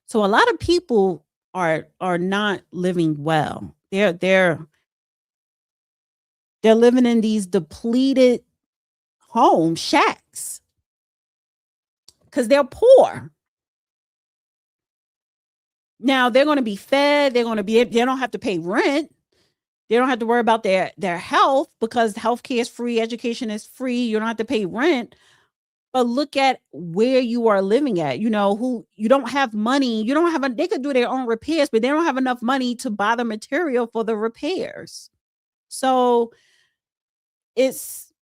So a lot of people are not living well. They're living in these depleted home shacks because they're poor. Now they're going to be fed. They don't have to pay rent. They don't have to worry about their health because healthcare is free, education is free. You don't have to pay rent. But look at where you are living at, who you don't have money, they could do their own repairs, but they don't have enough money to buy the material for the repairs. So it's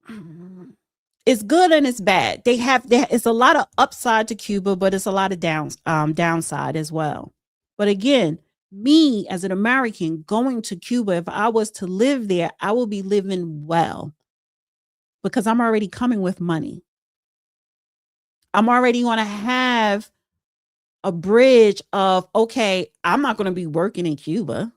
good and it's bad. It's a lot of upside to Cuba, but it's a lot of downside as well. But again, me as an American going to Cuba, if I was to live there, I will be living well because I'm already coming with money. I'm already going to have a bridge of, okay, I'm not going to be working in Cuba.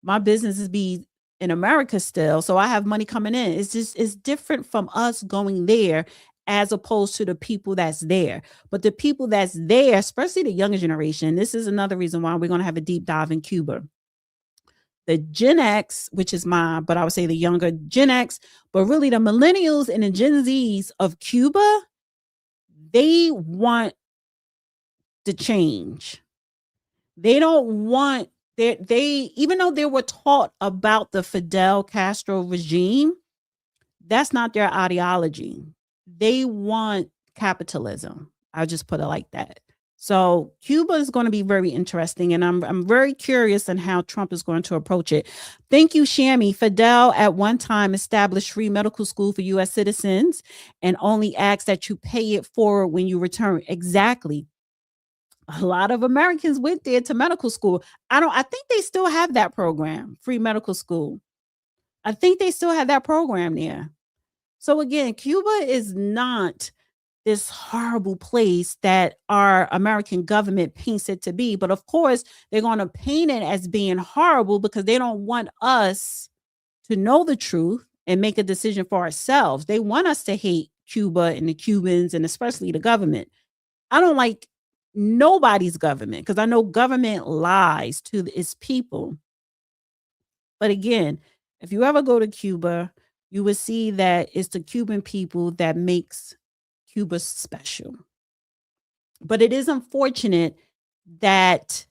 My business is be in America still. So I have money coming in. It's different from us going there as opposed to the people that's there. But the people that's there, especially the younger generation, this is another reason why we're going to have a deep dive in Cuba. The Gen X, which is but I would say the younger Gen X, but really the millennials and the Gen Zs of Cuba, they want the change. They don't want they even though they were taught about the Fidel Castro regime, that's not their ideology. They want capitalism. I'll just put it like that. So Cuba is going to be very interesting, and I'm very curious on how Trump is going to approach it. Thank you, Shammy. Fidel at one time established free medical school for U.S. citizens and only asked that you pay it forward when you return. Exactly. A lot of Americans went there to medical school. I think they still have that program, free medical school. I think they still have that program there. So again, Cuba is not this horrible place that our American government paints it to be. But of course, they're going to paint it as being horrible because they don't want us to know the truth and make a decision for ourselves. They want us to hate Cuba and the Cubans and especially the government. I don't like nobody's government because I know government lies to its people. But again, if you ever go to Cuba, you will see that it's the Cuban people that makes Cuba special. But it is unfortunate that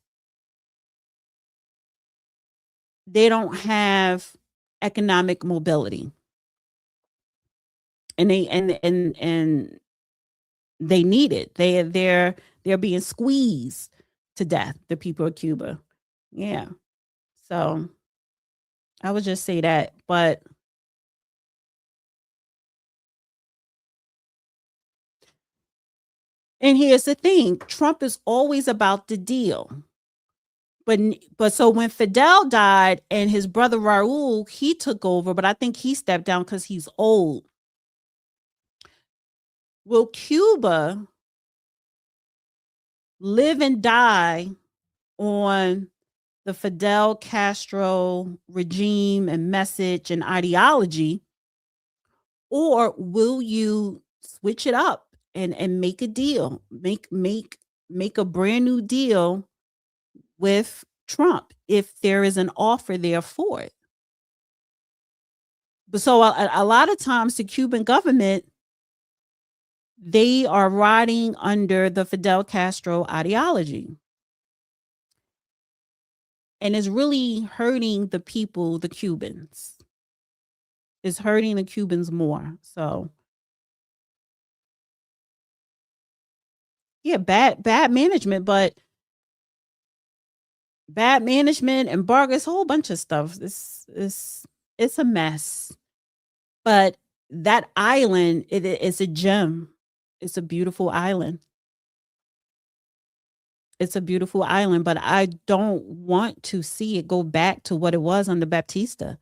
they don't have economic mobility. And they need it. They're being squeezed to death, the people of Cuba. Yeah. So I would just say that. But and here's the thing, Trump is always about the deal. But so when Fidel died and his brother Raul, he took over, but I think he stepped down because he's old. Will Cuba live and die on the Fidel Castro regime and message and ideology? Or will you switch it up and make a deal, make a brand new deal with Trump if there is an offer there for it? But so a lot of times the Cuban government, they are riding under the Fidel Castro ideology. And it's really hurting the people, the Cubans. It's hurting the Cubans more. So yeah, bad management, but bad management, embargoes, a whole bunch of stuff. It's a mess. But that island, it's a gem. It's a beautiful island. It's a beautiful island, but I don't want to see it go back to what it was under Baptista.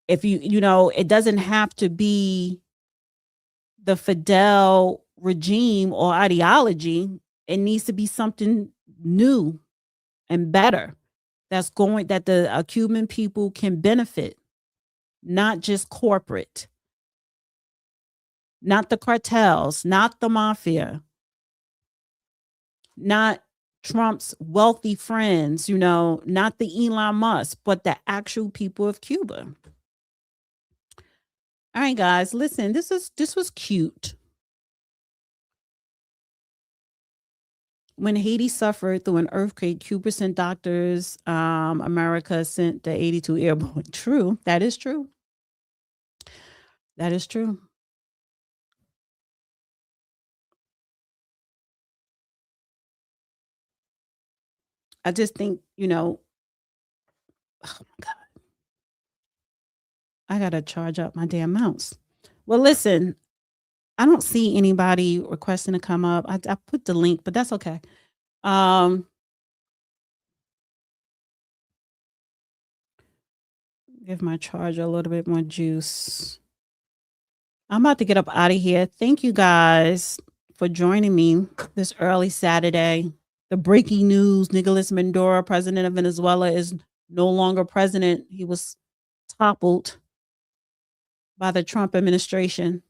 If it doesn't have to be the Fidel regime or ideology. It needs to be something new and better that the Cuban people can benefit, not just corporate, not the cartels, not the mafia, not Trump's wealthy friends, not the Elon Musk, but the actual people of Cuba. All right, guys, listen, this was cute. When Haiti suffered through an earthquake, Cuba sent doctors. America sent the 82 airborne. True, that is true. That is true. I just think, oh my God, I got to charge up my damn mouse. Well, listen, I don't see anybody requesting to come up. I put the link, but that's okay. Give my charger a little bit more juice. I'm about to get up out of here. Thank you guys for joining me this early Saturday. The breaking news: Nicolas Maduro, president of Venezuela, is no longer president. He was toppled by the Trump administration.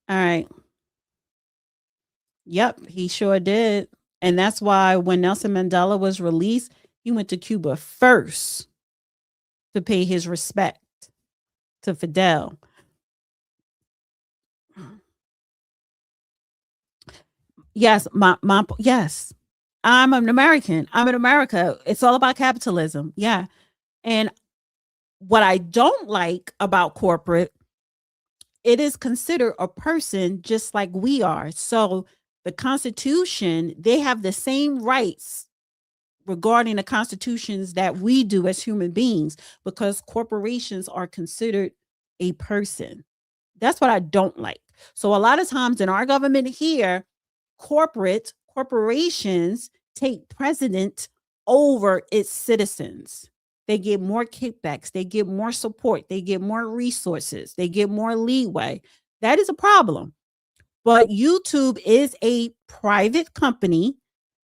All right. Yep, he sure did. And that's why when Nelson Mandela was released, he went to Cuba first to pay his respect to Fidel. Yes, yes. I'm an American. I'm in America. It's all about capitalism. Yeah. And what I don't like about corporate, it is considered a person just like we are. So the Constitution, they have the same rights regarding the constitutions that we do as human beings, because corporations are considered a person. That's what I don't like. So a lot of times in our government here, corporations take precedent over its citizens. They get more kickbacks, they get more support, they get more resources, they get more leeway. That is a problem. But YouTube is a private company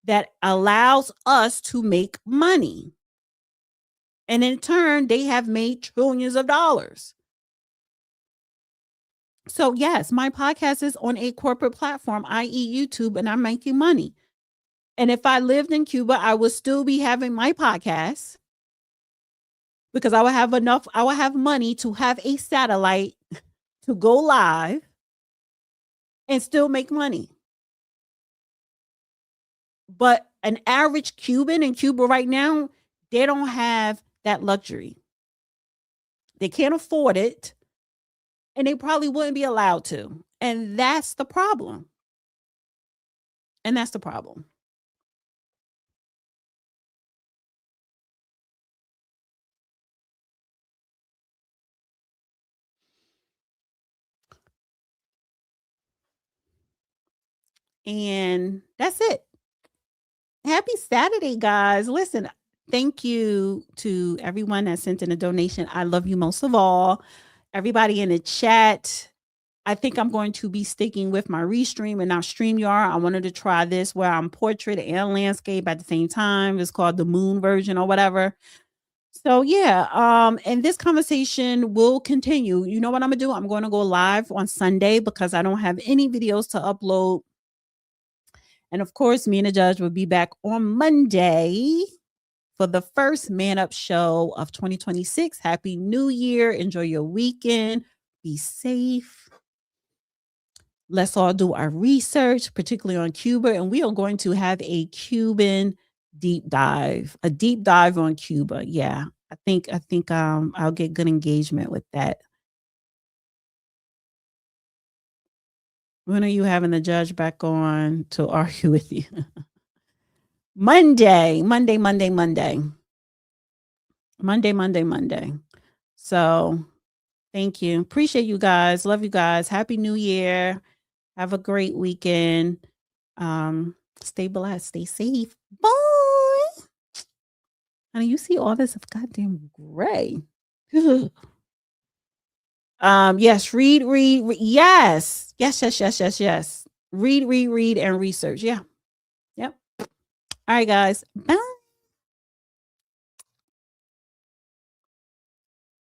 that allows us to make money. And in turn, they have made trillions of dollars. So yes, my podcast is on a corporate platform, i.e. YouTube, and I'm making money. And if I lived in Cuba, I would still be having my podcast because I would have money to have a satellite to go live and still make money. But an average Cuban in Cuba right now, they don't have that luxury. They can't afford it, and they probably wouldn't be allowed to. And that's the problem. And that's it. Happy Saturday, guys. Listen, thank you to everyone that sent in a donation. I love you most of all. Everybody in the chat. I think I'm going to be sticking with my Restream and not StreamYard. I wanted to try this where I'm portrait and landscape at the same time. It's called the moon version or whatever. So yeah, and this conversation will continue. You know what I'm gonna do? I'm going to go live on Sunday because I don't have any videos to upload. And of course, me and the judge will be back on Monday for the first Man Up show of 2026. Happy New Year. Enjoy your weekend. Be safe. Let's all do our research, particularly on Cuba. And we are going to have a Cuban deep dive on Cuba. Yeah, I think I'll get good engagement with that. When are you having the judge back on to argue with you? Monday. So thank you. Appreciate you guys. Love you guys. Happy New Year. Have a great weekend. Stay blessed. Stay safe. Bye. Honey, you see all this goddamn gray. Yes, read. Yes. Read, and research. Yeah. Yep. All right, guys. Bye.